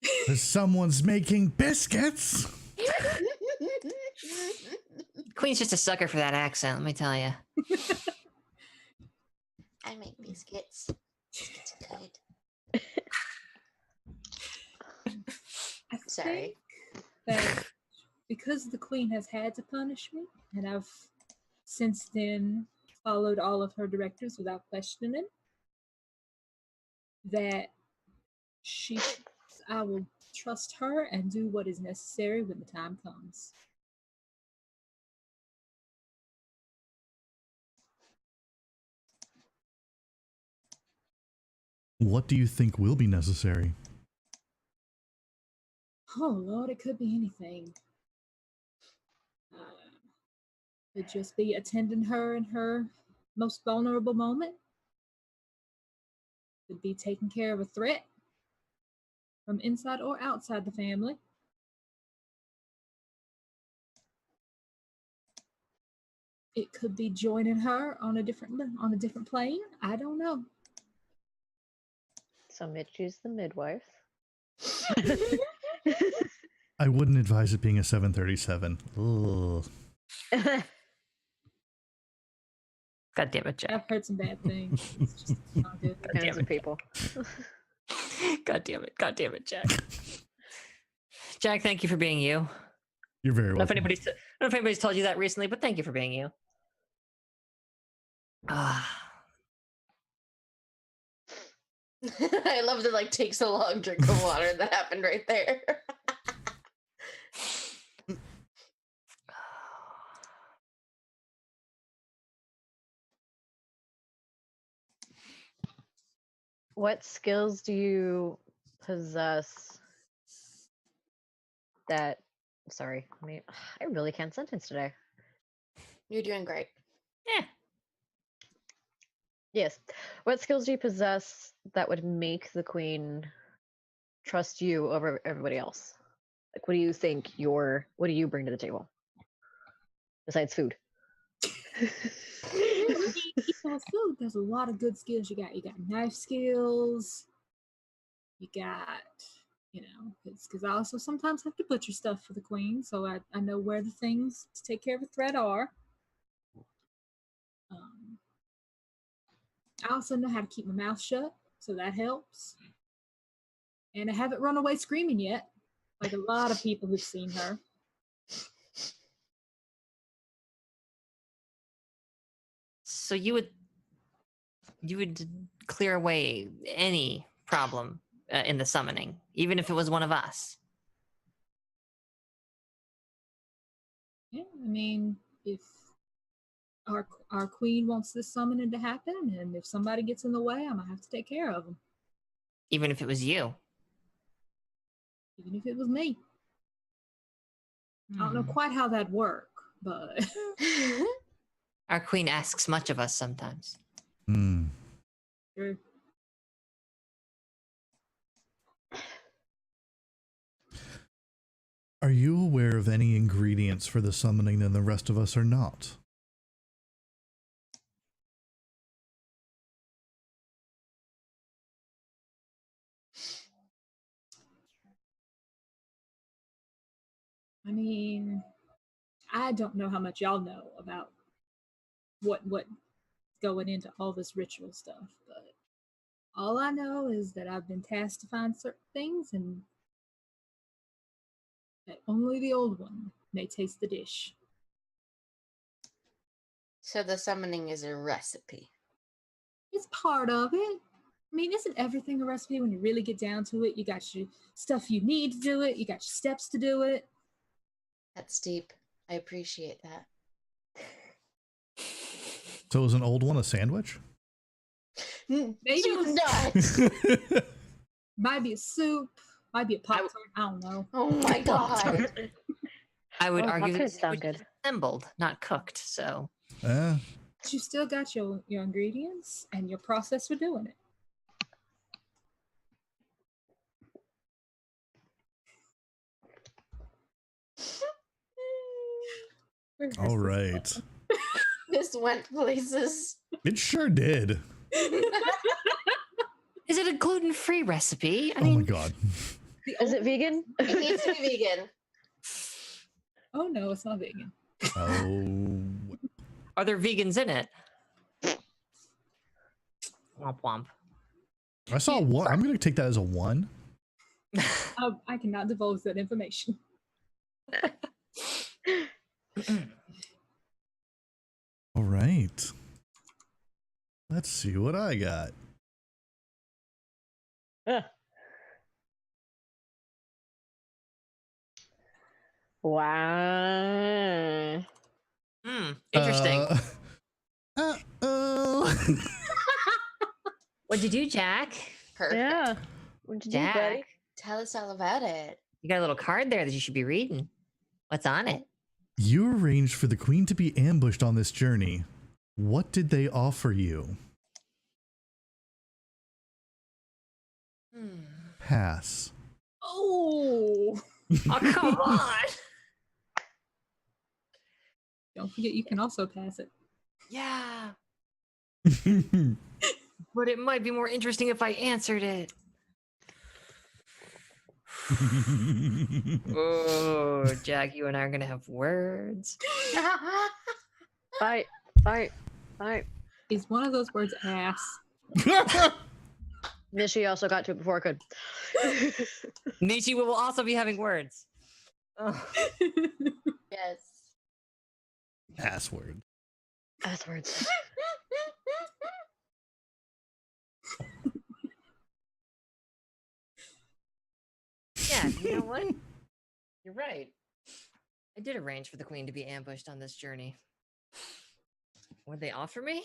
Because someone's making biscuits. Queen's just a sucker for that accent, let me tell you. I make biscuits. Biscuits are good. I Sorry. think that because the queen has had to punish me, and I've since then followed all of her directives without questioning, that I will trust her and do what is necessary when the time comes. What do you think will be necessary? Oh Lord, it could be anything. Could just be attending her in her most vulnerable moment. Could be taking care of a threat from inside or outside the family. It could be joining her on a different plane. I don't know. Some might choose the midwife. I wouldn't advise it being a 737. Ugh. God damn it, Jack. I've heard some bad things. It's just not good. Kinds of people. God damn it. God damn it, Jack. Jack, thank you for being you. You're very I don't know welcome. if anybody's told you that recently, but thank you for being you. Ah. I love to like take so long drink of water that happened right there. What skills do you possess that sorry, I really can't sentence today. You're doing great. Yeah. Yes. What skills do you possess that would make the queen trust you over everybody else? Like what do you think what do you bring to the table? Besides food. Even with food, there's a lot of good skills you got. You got knife skills. You got, because I also sometimes have to butcher stuff for the queen, so I know where the things to take care of a threat are. I also know how to keep my mouth shut, so that helps. And I haven't run away screaming yet, like a lot of people who've seen her. So you would clear away any problem in the summoning, even if it was one of us. Yeah, I mean, if our queen wants this summoning to happen, and if somebody gets in the way, I'm gonna have to take care of them. Even if it was you. Even if it was me. I don't know quite how that'd work, but Our queen asks much of us sometimes. sure. Are you aware of any ingredients for the summoning that the rest of us are not? I mean, I don't know how much y'all know about what's going into all this ritual stuff, but all I know is that I've been tasked to find certain things, and that only the old one may taste the dish. So the summoning is a recipe. It's part of it. I mean, isn't everything a recipe when you really get down to it? You got your stuff you need to do it, you got your steps to do it. That's deep. I appreciate that. So is an old one a sandwich? Maybe Do not. might be a soup, might be a Pop-Tart, I don't know. Oh my god. I would argue that Pop-Tarts it sound was good. assembled, not cooked. So But you still got your ingredients and your process for doing it. All right. This went places. It sure did. is it a gluten-free recipe? I Oh mean, my god. Is it vegan? It needs to be vegan. Oh no, it's not vegan. Oh. are there vegans in it? Womp womp. I saw one. I'm going to take that as a 1. I cannot divulge that information. All right. Let's see what I got. Wow. Interesting. Uh-oh. What'd you do, Jack? Perfect. Yeah. What'd you do, Jack, buddy? Tell us all about it. you got a little card there that you should be reading. What's on it? You arranged for the queen to be ambushed on this journey. What did they offer you? Pass. Oh, Oh, come on. don't forget you can also pass it. Yeah. But it might be more interesting if I answered it. Oh, Jack, you and I are going to have words. Fight. Is one of those words ass? Nishi also got to it before I could. Nietzsche, we will also be having words. Oh. Yes. Ass word. Passwords. Yeah, you know what? You're right. I did arrange for the queen to be ambushed on this journey. What'd they offer me?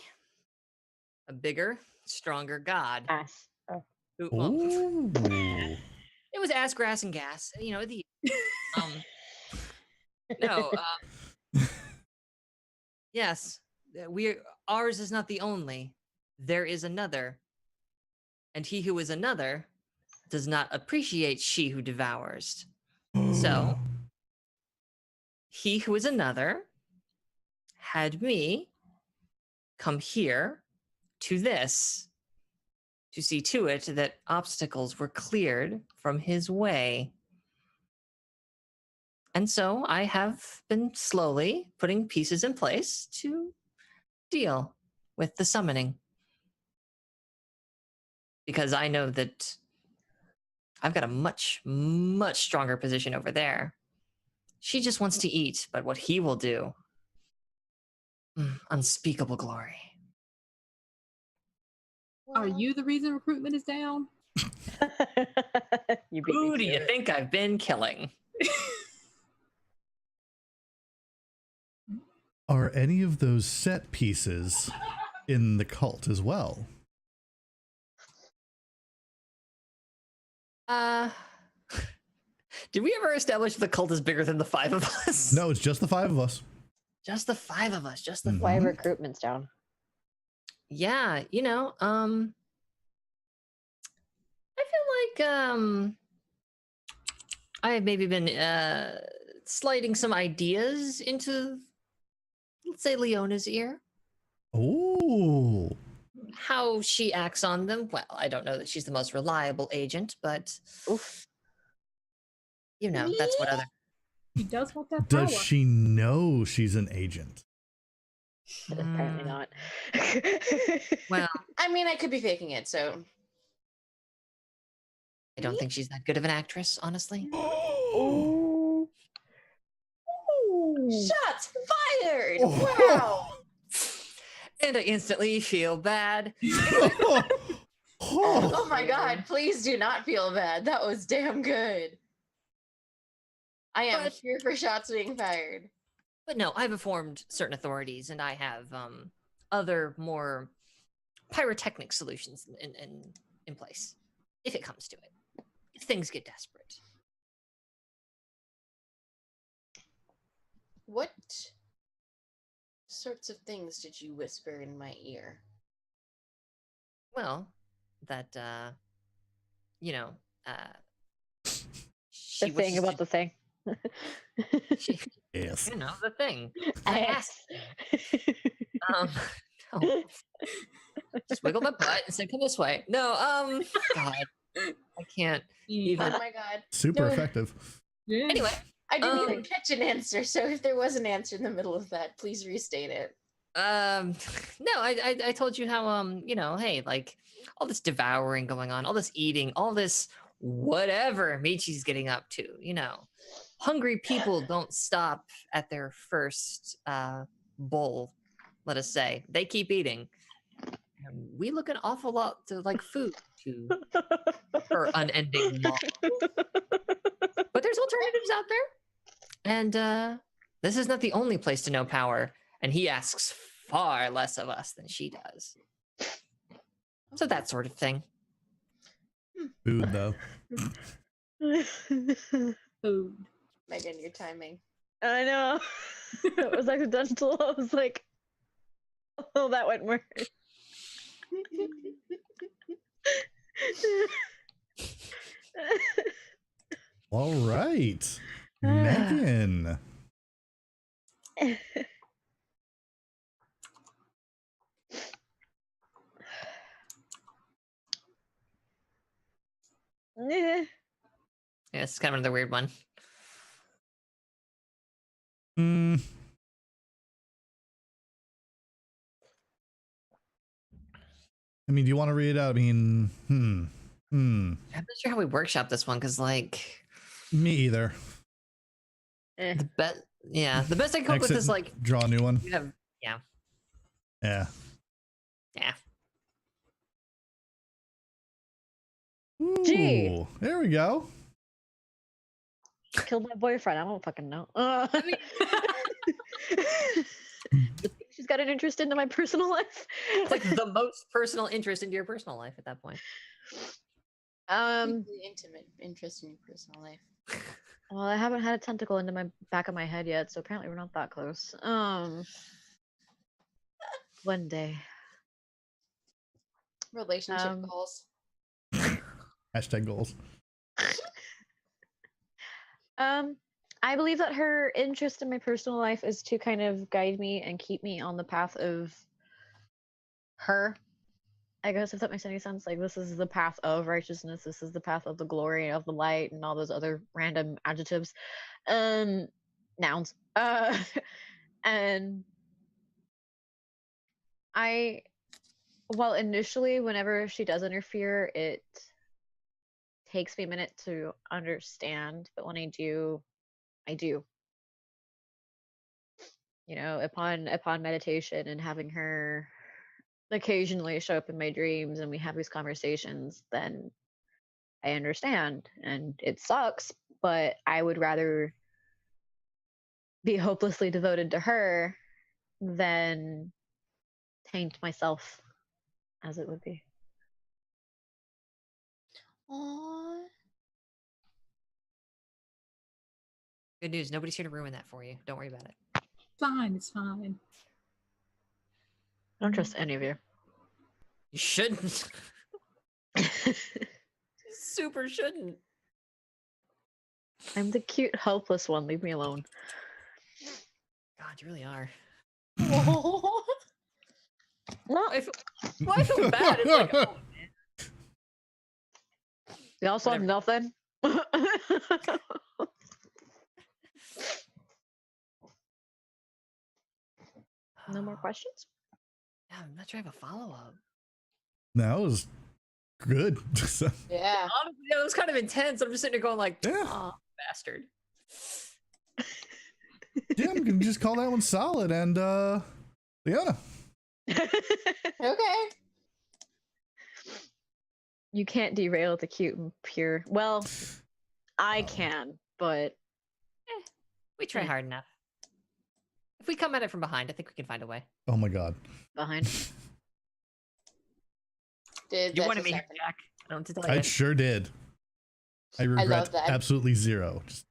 A bigger, stronger god. Ass. Oh. Who, well, Ooh. it was ass, grass, and gas. You know, no. Yes, ours is not the only. There is another. And he who is another does not appreciate she who devours. So, he who is another had me come here to this to see to it that obstacles were cleared from his way. And so I have been slowly putting pieces in place to deal with the summoning. Because I know that I've got a much, much stronger position over there. She just wants to eat, but what he will do, unspeakable glory. Are you the reason recruitment is down? You beat Who me do to you it. think I've been killing? Are any of those set pieces in the cult as well? Did we ever establish the cult is bigger than the 5 of us? No, it's just the 5 of us. Just the 5 of us. Just the Mhm. Why recruitment's down? Yeah, you know, I feel like I have maybe been sliding some ideas into, let's say, Leona's ear. Oh. How she acts on them, well, I don't know that she's the most reliable agent, but Oof. you know, that's what other. He does want that power. Does she know she's an agent? Apparently Mm, not. Well, I mean, I could be faking it, so. I don't think she's that good of an actress, honestly. Ooh. Shots fired! Oh. Wow! And I instantly feel bad. Oh my god, please do not feel bad. That was damn good. I am But- here for shots being fired. But no, I've informed certain authorities, and I have other more pyrotechnic solutions in place, if it comes to it. If things get desperate. What sorts of things did you whisper in my ear? Well, that you know, The she thing wishes about to- the thing. she, Yes. you know, the thing. I asked. Ass. No. Just wiggle my butt and say, "Come this way." No, God, I can't even. Oh my god. Super No. effective. Yeah. Anyway, I didn't even catch an answer, so if there was an answer in the middle of that, please restate it. No, I told you how hey, like all this devouring going on, all this eating, all this whatever Michi's getting up to, hungry people don't stop at their first bowl, let us say. They keep eating. And we look an awful lot to like food to her unending maw. But there's alternatives out there. And this is not the only place to know power. And he asks far less of us than she does. So that sort of thing. Food, though. Food. Megan, your timing. I know. It was accidental. I was like, oh, that went worse. All right. Megan. Yeah, it's kind of another weird one. Hmm. I mean, do you want to read it out? I mean, I'm not sure how we workshop this one because, like, me either. the best I can come up with is like Draw a new one. we have, yeah. Gee. Ooh, there we go. Killed my boyfriend. I don't fucking know. I mean, the thing she's got an interest into my personal life. It's like the most personal interest into your personal life at that point. Deeply intimate interest in your personal life. Well, I haven't had a tentacle into my back of my head yet, so apparently we're not that close. One day. Relationship goals. Hashtag goals. I believe that her interest in my personal life is to kind of guide me and keep me on the path of her. I guess if that makes any sense. Like, this is the path of righteousness. This is the path of the glory of the light and all those other random adjectives. Nouns. And well, initially, whenever she does interfere, it takes me a minute to understand, but when I do, I do. Upon meditation and having her occasionally show up in my dreams and we have these conversations, then I understand. And it sucks, but I would rather be hopelessly devoted to her than taint myself, as it would be. Aww. Good news. Nobody's here to ruin that for you. Don't worry about it. Fine, it's fine. I don't trust any of you. You shouldn't. Super shouldn't. I'm the cute, helpless one. Leave me alone. God, you really are. Oh. No, I feel bad. It's like, oh, man. you also have nothing. No more questions? Yeah, I'm not sure I have a follow-up. That was good. Yeah. Honestly, it was kind of intense. I'm just sitting there going like, Yeah. oh, bastard. Yeah, I'm gonna just call that one solid. And Leona. Okay. You can't derail the cute and pure. Well, I can, but We try hard enough. If we come at it from behind, I think we can find a way. Oh my god. behind. Did You that wanted just me, happen? Jack. I don't tell I you. sure did. I regret love that. absolutely zero. Just,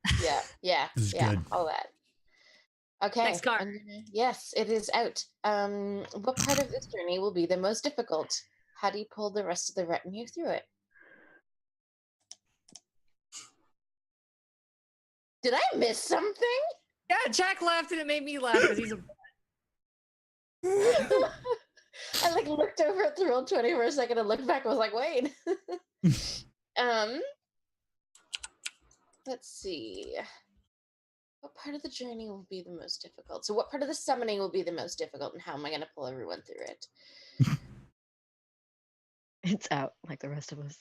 Yeah. This is yeah. good. All that. Okay. Next card. Yes, it is out. What part of this journey will be the most difficult? How do you pull the rest of the retinue through it? Did I miss something? Yeah, Jack laughed and it made me laugh because he's a. I like looked over at the roll 20 for a second and looked back. I was like, wait. Let's see. What part of the journey will be the most difficult? So what part of the summoning will be the most difficult, and how am I going to pull everyone through it? It's out like the rest of us.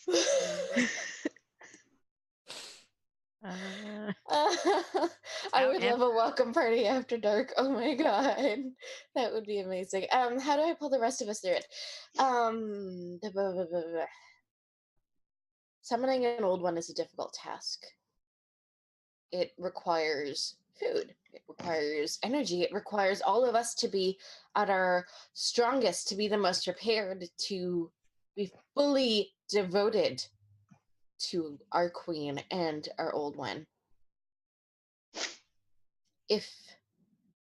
I would love a welcome party after dark. Oh my god, that would be amazing. How do I pull the rest of us through it? Summoning an old one is a difficult task. It requires food. It requires energy. It requires all of us to be at our strongest, to be the most prepared, to be fully devoted to our queen and our old one. If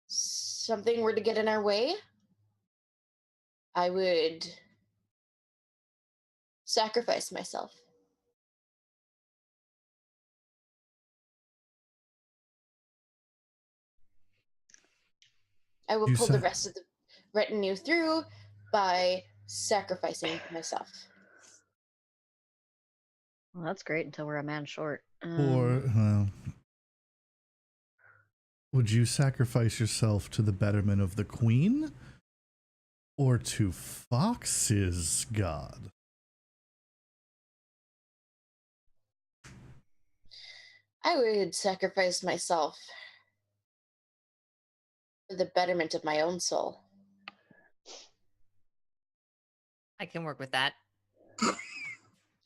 something were to get in our way, I would sacrifice myself. I will You pull the said- rest of the retinue through by sacrificing myself. Well, that's great until we're a man short. Or would you sacrifice yourself to the betterment of the queen, or to Fox's god? I would sacrifice myself for the betterment of my own soul. I can work with that.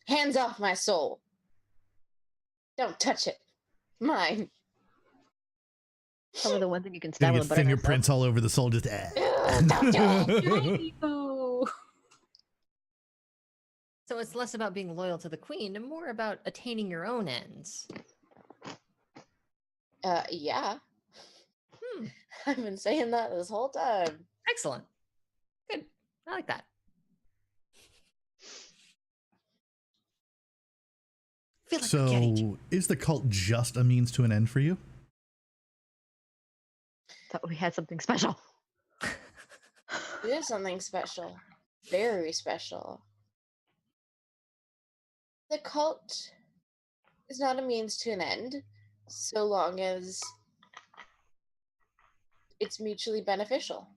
Hands off my soul. Don't touch it. Mine. Probably the one thing you can Gonna stab with get a butter knife, though. fingerprints all over the soul. Just Don't do it. Nico. So it's less about being loyal to the queen and more about attaining your own ends. Yeah. Hmm. I've been saying that this whole time. Excellent. Good. I like that. I feel like we're getting to- So, is the cult just a means to an end for you? Thought we had something special. It is something special. Very special. The cult is not a means to an end, so long as it's mutually beneficial.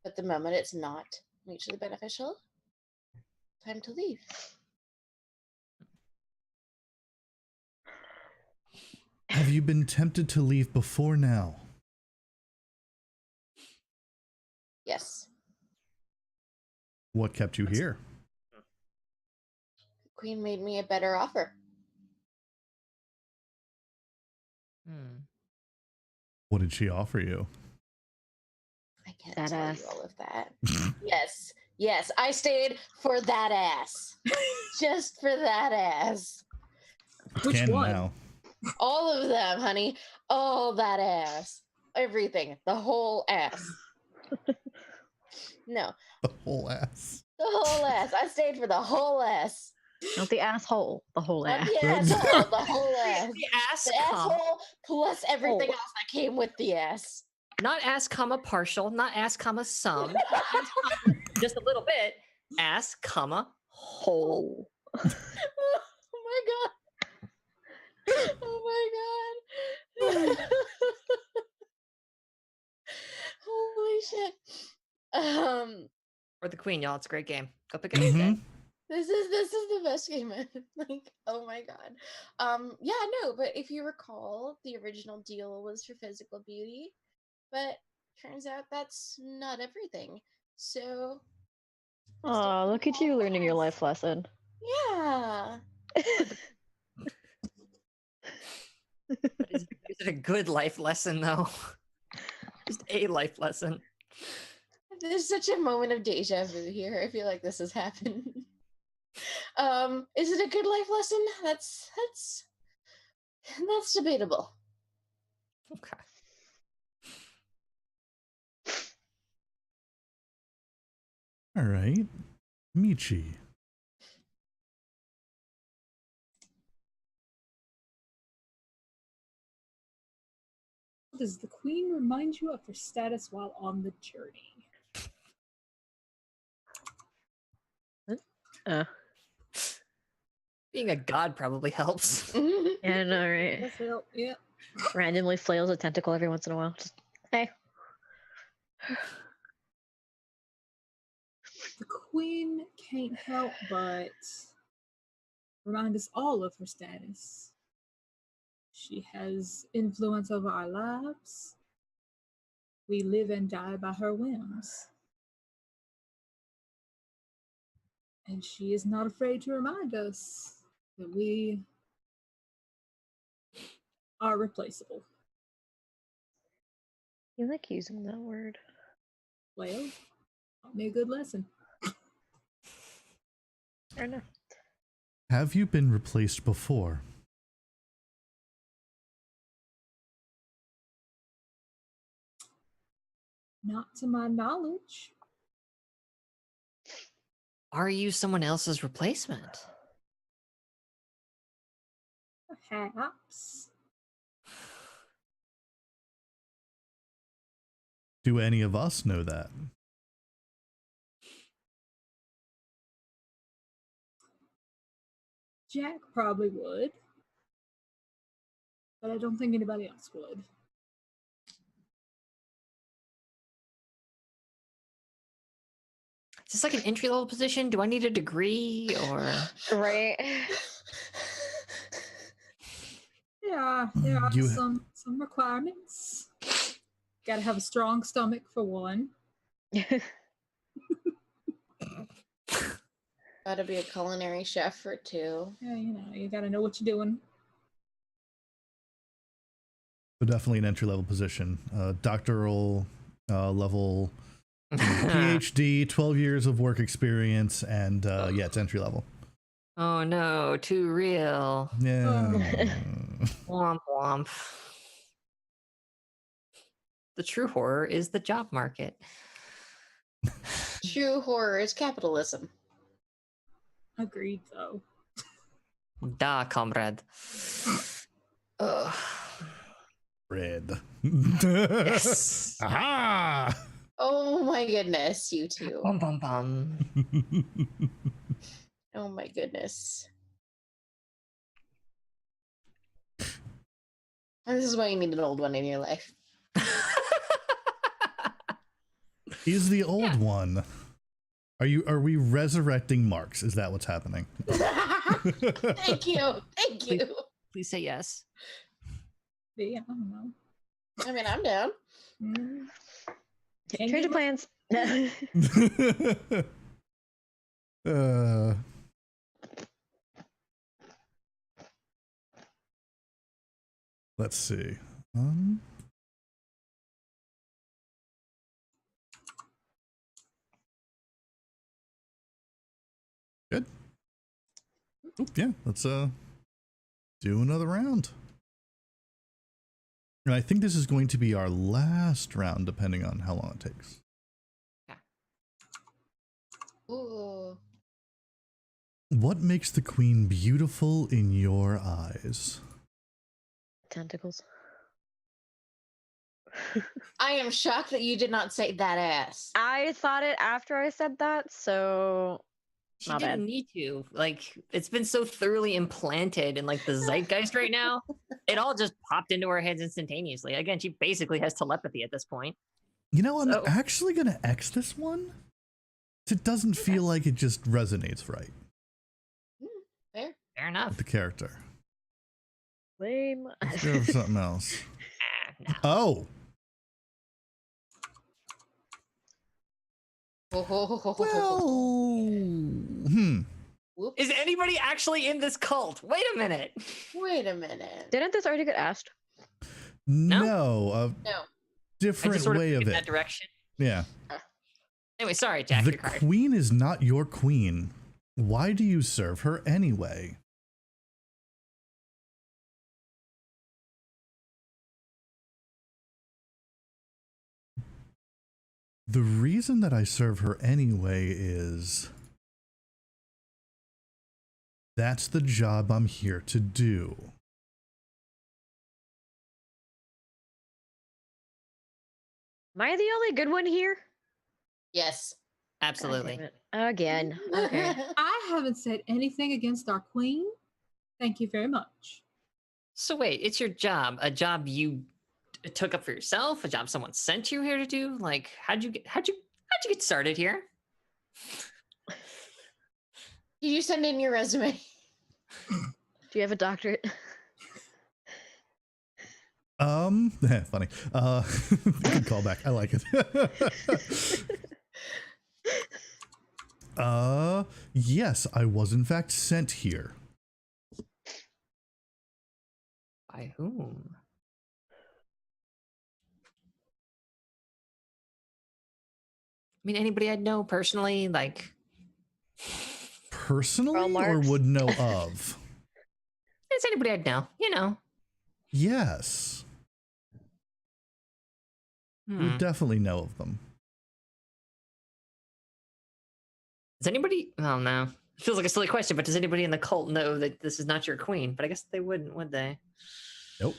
But the moment it's not mutually beneficial, time to leave. Have you been tempted to leave before now? Yes. What kept you here? The Queen made me a better offer. Hmm. What did she offer you? I can't That tell ass. you all of that. Yes. Yes, I stayed for that ass. Just for that ass. Which Can one? now. All of them, honey. All that ass. Everything. The whole ass. No, The whole ass. the whole ass. I stayed for the whole ass. Not the asshole, the whole Not ass. the asshole, the whole ass. The ass, The comma, asshole plus everything Oh. else that came with the ass. not ass, comma, partial, not ass, comma, some, not ass, comma, just a little bit, ass, comma, whole. Hole. Oh my god. Oh my god. Holy shit. Or the queen, y'all. It's a great game. Go pick it up. Mhm. This is the best game. Like, oh my god. Yeah, no, but if you recall, the original deal was for physical beauty, but turns out that's not everything. So Oh, look at you learning your life lesson. yeah. But is it a good life lesson, though? Just a life lesson. There's such a moment of deja vu here. I feel like this has happened. Is it a good life lesson? That's debatable. Okay. All right. Michi. Does the queen remind you of her status while on the journey? Being a god probably helps. Yeah, no, right. That's help. Yeah. Randomly flails a tentacle every once in a while. Just, hey. The queen can't help but remind us all of her status. She has influence over our lives. We live and die by her whims. And she is not afraid to remind us that we are replaceable. You like using that word. Well, taught me a good lesson. I know. Have you been replaced before? Not to my knowledge. Are you someone else's replacement? Perhaps. Do any of us know that? Jack probably would. But I don't think anybody else would. Is this like an entry level position? Do I need a degree or? Right. There are You- some requirements. Gotta have a strong stomach for one. Gotta be a culinary chef for 2. Yeah, you gotta know what you're doing. So definitely an entry-level position. Doctoral level, PhD, 12 years of work experience, and yeah, it's entry-level. Oh no, too real. Yeah. Womp womp. The true horror is the job market. True horror is capitalism. Agreed, though. Da, comrade. Ugh. Red. Yes. Aha! Oh my goodness, you two. Bum bum bum. Oh my goodness. And this is why you need an old one in your life. He's the old one. Are we resurrecting Marx? Is that what's happening? Thank you. Thank you. Please say yes. Yeah, I don't know. I mean, I'm down. Mm. Change of plans. uh, let's see. Good. Oop, yeah, let's do another round. And I think this is going to be our last round, depending on how long it takes. Ooh. What makes the queen beautiful in your eyes? Tentacles. I am shocked that you did not say that ass. I thought it after I said that, so She not didn't bad. need to. Like, it's been so thoroughly implanted in like the zeitgeist right now. It all just popped into our heads instantaneously. Again, she basically has telepathy at this point. You know, I'm So- actually going to X this one. It doesn't feel like it just resonates right Fair. Fair enough. with the character. Lame. Let's go for something else. No. Oh, well, Whoops. Is anybody actually in this cult? Wait a minute. Wait a minute. Didn't this already get asked? no, a No. I different just sort of way of in it. that direction. Yeah. Anyway, sorry, Jack. The Your card. queen is not your queen. Why do you serve her anyway? The reason that I serve her anyway is that's the job I'm here to do. Am I the only good one here? Yes. God Absolutely. damn it. Again. Okay. I haven't said anything against our queen. Thank you very much. So wait, it's your job, a job you took up for yourself, a job someone sent you here to do? Like, how'd you get started here? Did you send in your resume? Do you have a doctorate? Funny. Good callback. I like it. Yes, I was in fact sent here. By whom? I mean, anybody I'd know personally, like. Personally, or Marx? would know of? It's anybody I'd know, you know. Yes. Would definitely know of them. Does anybody? Oh no, it feels like a silly question, but does anybody in the cult know that this is not your queen? But I guess they wouldn't, would they? Nope.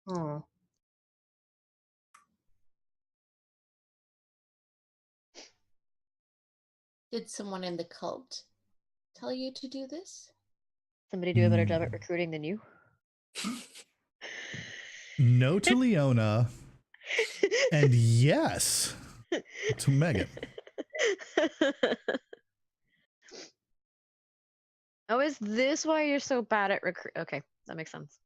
Oh. Did someone in the cult tell you to do this? Somebody do a better job at recruiting than you? No to Leona, and yes to Megan. Oh, is this why you're so bad at recruit? Okay, that makes sense.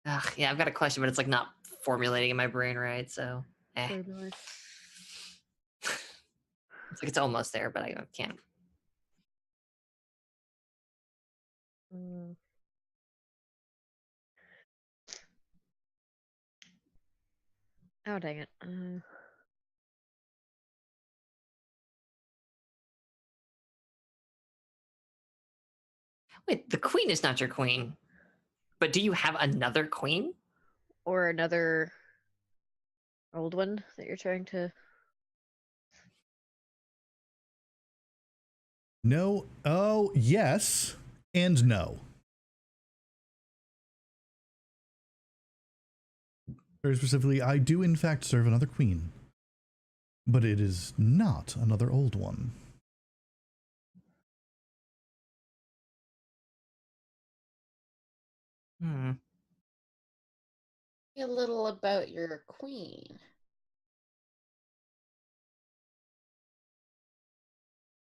Ugh, yeah, I've got a question, but it's like not formulating in my brain right. So, So do I. it's like it's almost there, but I can't. Mm. Oh, dang it. Wait, the queen is not your queen, but do you have another queen? Or another old one that you're trying to. No. Oh, yes, and no. Very specifically, I do in fact serve another queen, but it is not another old one. A little about your queen.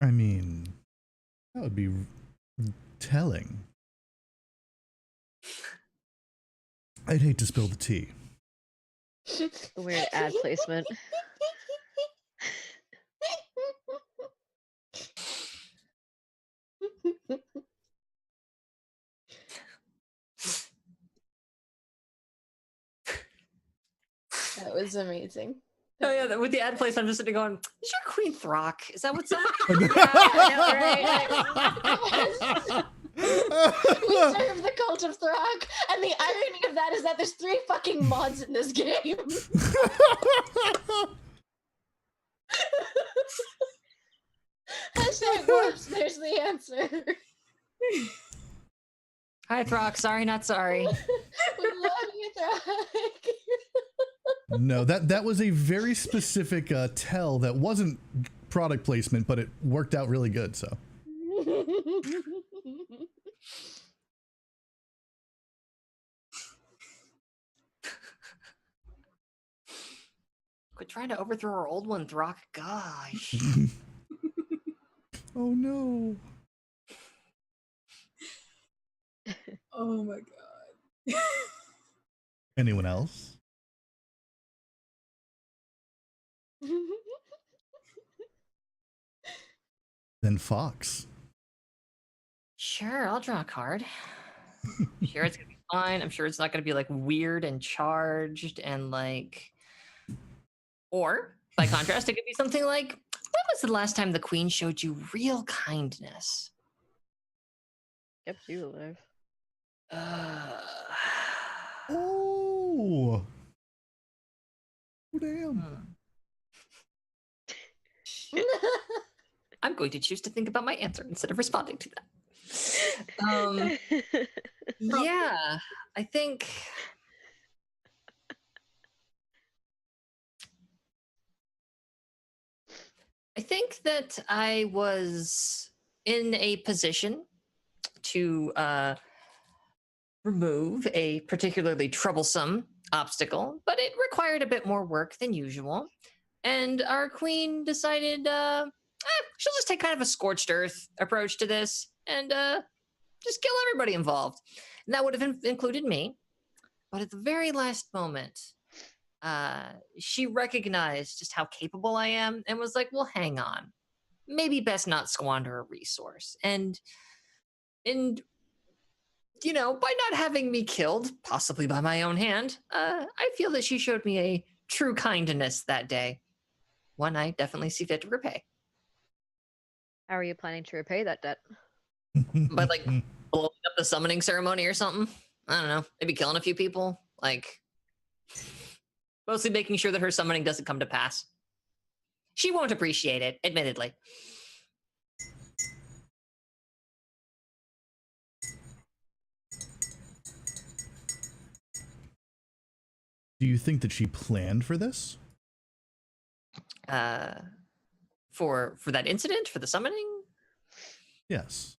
I mean, that would be telling. I'd hate to spill the tea. The weird ad placement. That was amazing. Oh yeah, with the ad place, I'm just sitting going, "Is your queen Throck? Is that what's up?" We serve the cult of Throck, and the irony of that is that there's 3 fucking mods in this game. Hashtag whoops, there's the answer. Hi Throck, sorry not sorry. We love you, Throck. No, that was a very specific tell that wasn't product placement, but it worked out really good. So. Quit trying to overthrow our old one, Throck. Gosh. Oh no. Oh my god. Anyone else? Then Fox. Sure, I'll draw a card. Sure, it's gonna be fine. I'm sure it's not gonna be like weird and charged and like. Or, by contrast, it could be something like, when was the last time the queen showed you real kindness? Kept you alive. Oh. Oh damn. I'm going to choose to think about my answer instead of responding to that. um, yeah, I think that I was in a position to remove a particularly troublesome obstacle, but it required a bit more work than usual. And our queen decided she'll just take kind of a scorched earth approach to this and just kill everybody involved. And that would have included me. But at the very last moment, she recognized just how capable I am and was like, well, hang on. Maybe best not squander a resource. And by not having me killed, possibly by my own hand, I feel that she showed me a true kindness that day. One I definitely see fit to repay. How are you planning to repay that debt? But like blowing up the summoning ceremony or something. I don't know. Maybe killing a few people. Like mostly making sure that her summoning doesn't come to pass. She won't appreciate it, admittedly. Do you think that she planned for this? For that incident, for the summoning? Yes.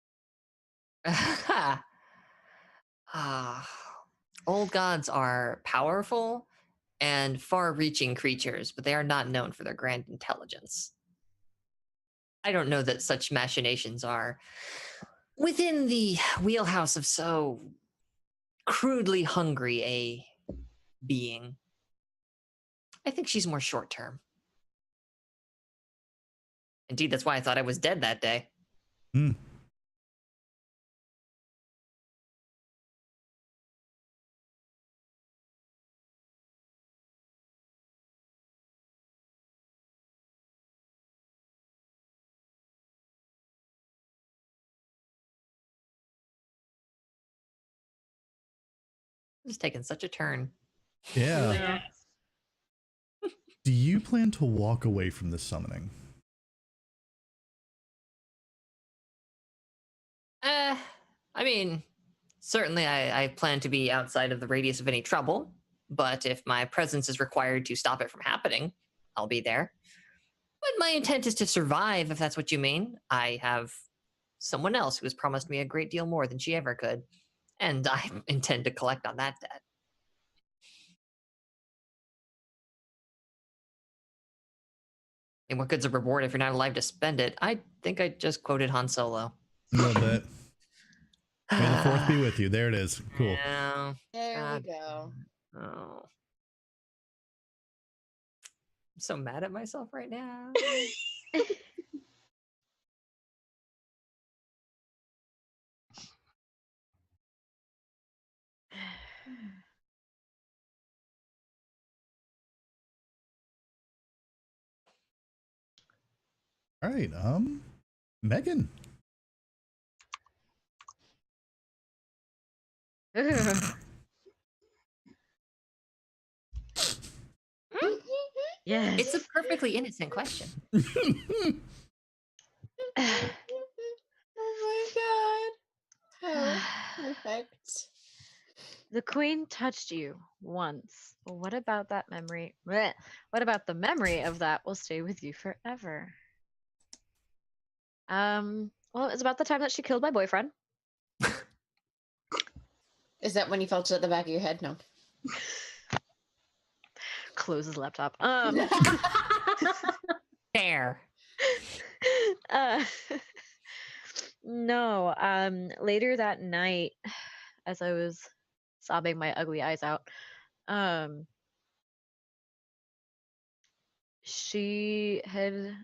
Old gods are powerful and far-reaching creatures, but they are not known for their grand intelligence. I don't know that such machinations are within the wheelhouse of so crudely hungry a being. I think she's more short-term. Indeed, that's why I thought I was dead that day. Hmm. It's taken such a turn. Yeah. Yeah. Do you plan to walk away from this summoning? I mean, certainly I plan to be outside of the radius of any trouble, but if my presence is required to stop it from happening, I'll be there. But my intent is to survive, if that's what you mean. I have someone else who has promised me a great deal more than she ever could, and I intend to collect on that debt. And what good's a reward if you're not alive to spend it? I think I just quoted Han Solo. A little bit. May the fourth be with you. There it is. Cool. Yeah. There God. we go. Oh. I'm so mad at myself right now. All right. Megan. Yes. It's a perfectly innocent question. Oh my god. How perfect. The queen touched you once. What about that memory? Blech. What about the memory of that will stay with you forever? Well, it was about the time that she killed my boyfriend. Is that when you felt it at the back of your head? No. Closes laptop. Fair. No, later that night, as I was sobbing my ugly eyes out, she had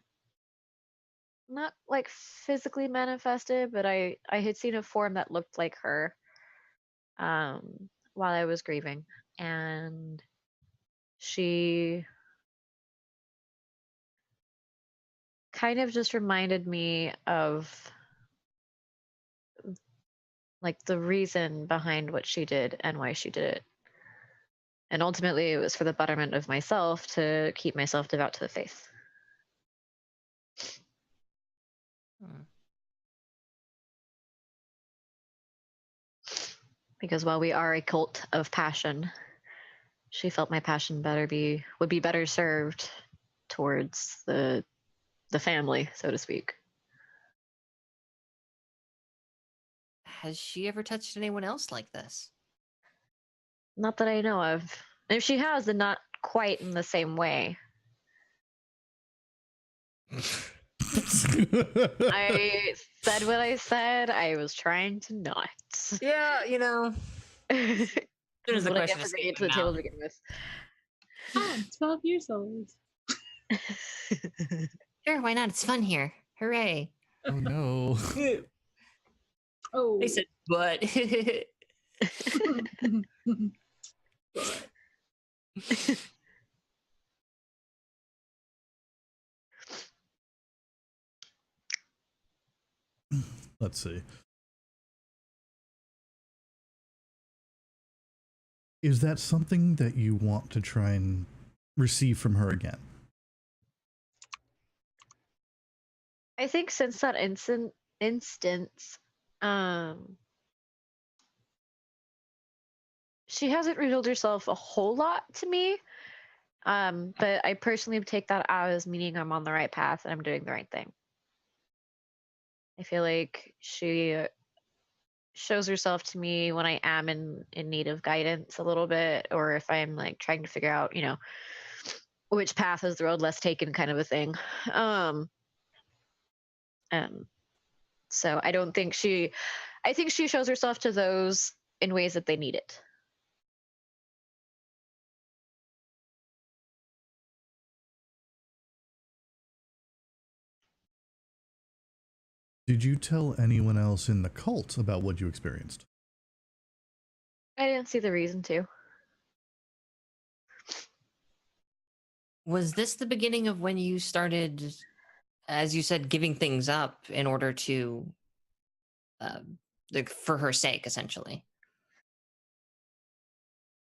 not like physically manifested, but I had seen a form that looked like her while I was grieving, and she kind of just reminded me of like the reason behind what she did and why she did it. And ultimately, it was for the betterment of myself to keep myself devout to the faith. Hmm. because while we are a cult of passion, she felt my passion would be better served towards the family, so to speak. Has she ever touched anyone else like this? Not that I know of. And if she has, then not quite in the same way. I said what I said. I was trying to not. Yeah, you know. As soon as the What I question get for bringing it escaped to the my table mouth. to begin with. I'm 12 years old. Sure, why not? It's fun here. Hooray. Oh no. Oh. They said, but. But Let's see. Is that something that you want to try and receive from her again? I think since that instance, she hasn't revealed herself a whole lot to me. But I personally take that as meaning I'm on the right path and I'm doing the right thing. I feel like she shows herself to me when I am in need of guidance a little bit, or if I'm like trying to figure out, which path is the road less taken, kind of a thing. So I don't think I think she shows herself to those in ways that they need it. Did you tell anyone else in the cult about what you experienced? I didn't see the reason to. Was this the beginning of when you started, as you said, giving things up in order to, for her sake, essentially?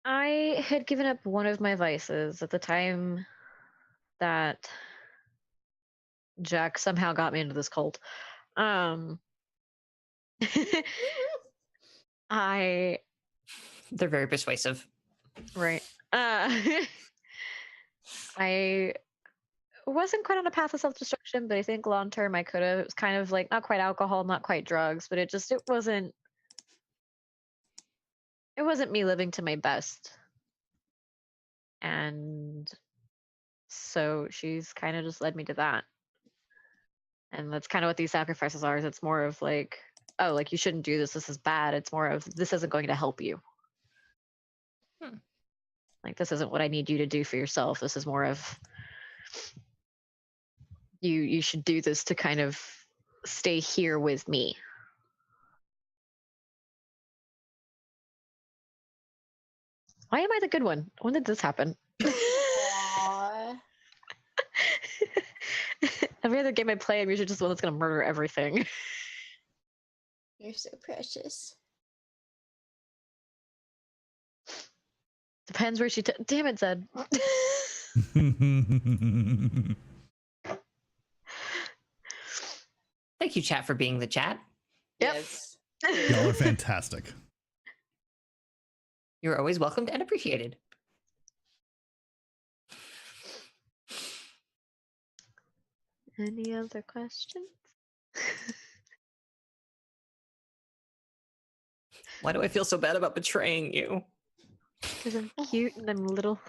I had given up one of my vices at the time that Jack somehow got me into this cult. They're very persuasive. Right. I wasn't quite on a path of self-destruction, but I think long term I could have. It was kind of like not quite alcohol, not quite drugs, but it wasn't me living to my best. And so she's kind of just led me to that. And that's kind of what these sacrifices are. Is it's more of like, oh, like you shouldn't do this. This is bad. It's more of this isn't going to help you. Like this isn't what I need you to do for yourself. This is more of you should do this to kind of stay here with me. Why am I the good one? When did this happen? Aww. Every other game I play, I'm usually just the one that's gonna murder everything. You're so precious. Depends where she. Damn it, Zed. Thank you, chat, for being the chat. Yep. Yes. Y'all are fantastic. You're always welcomed and appreciated. Any other questions? Why do I feel so bad about betraying you? Because I'm cute and I'm little.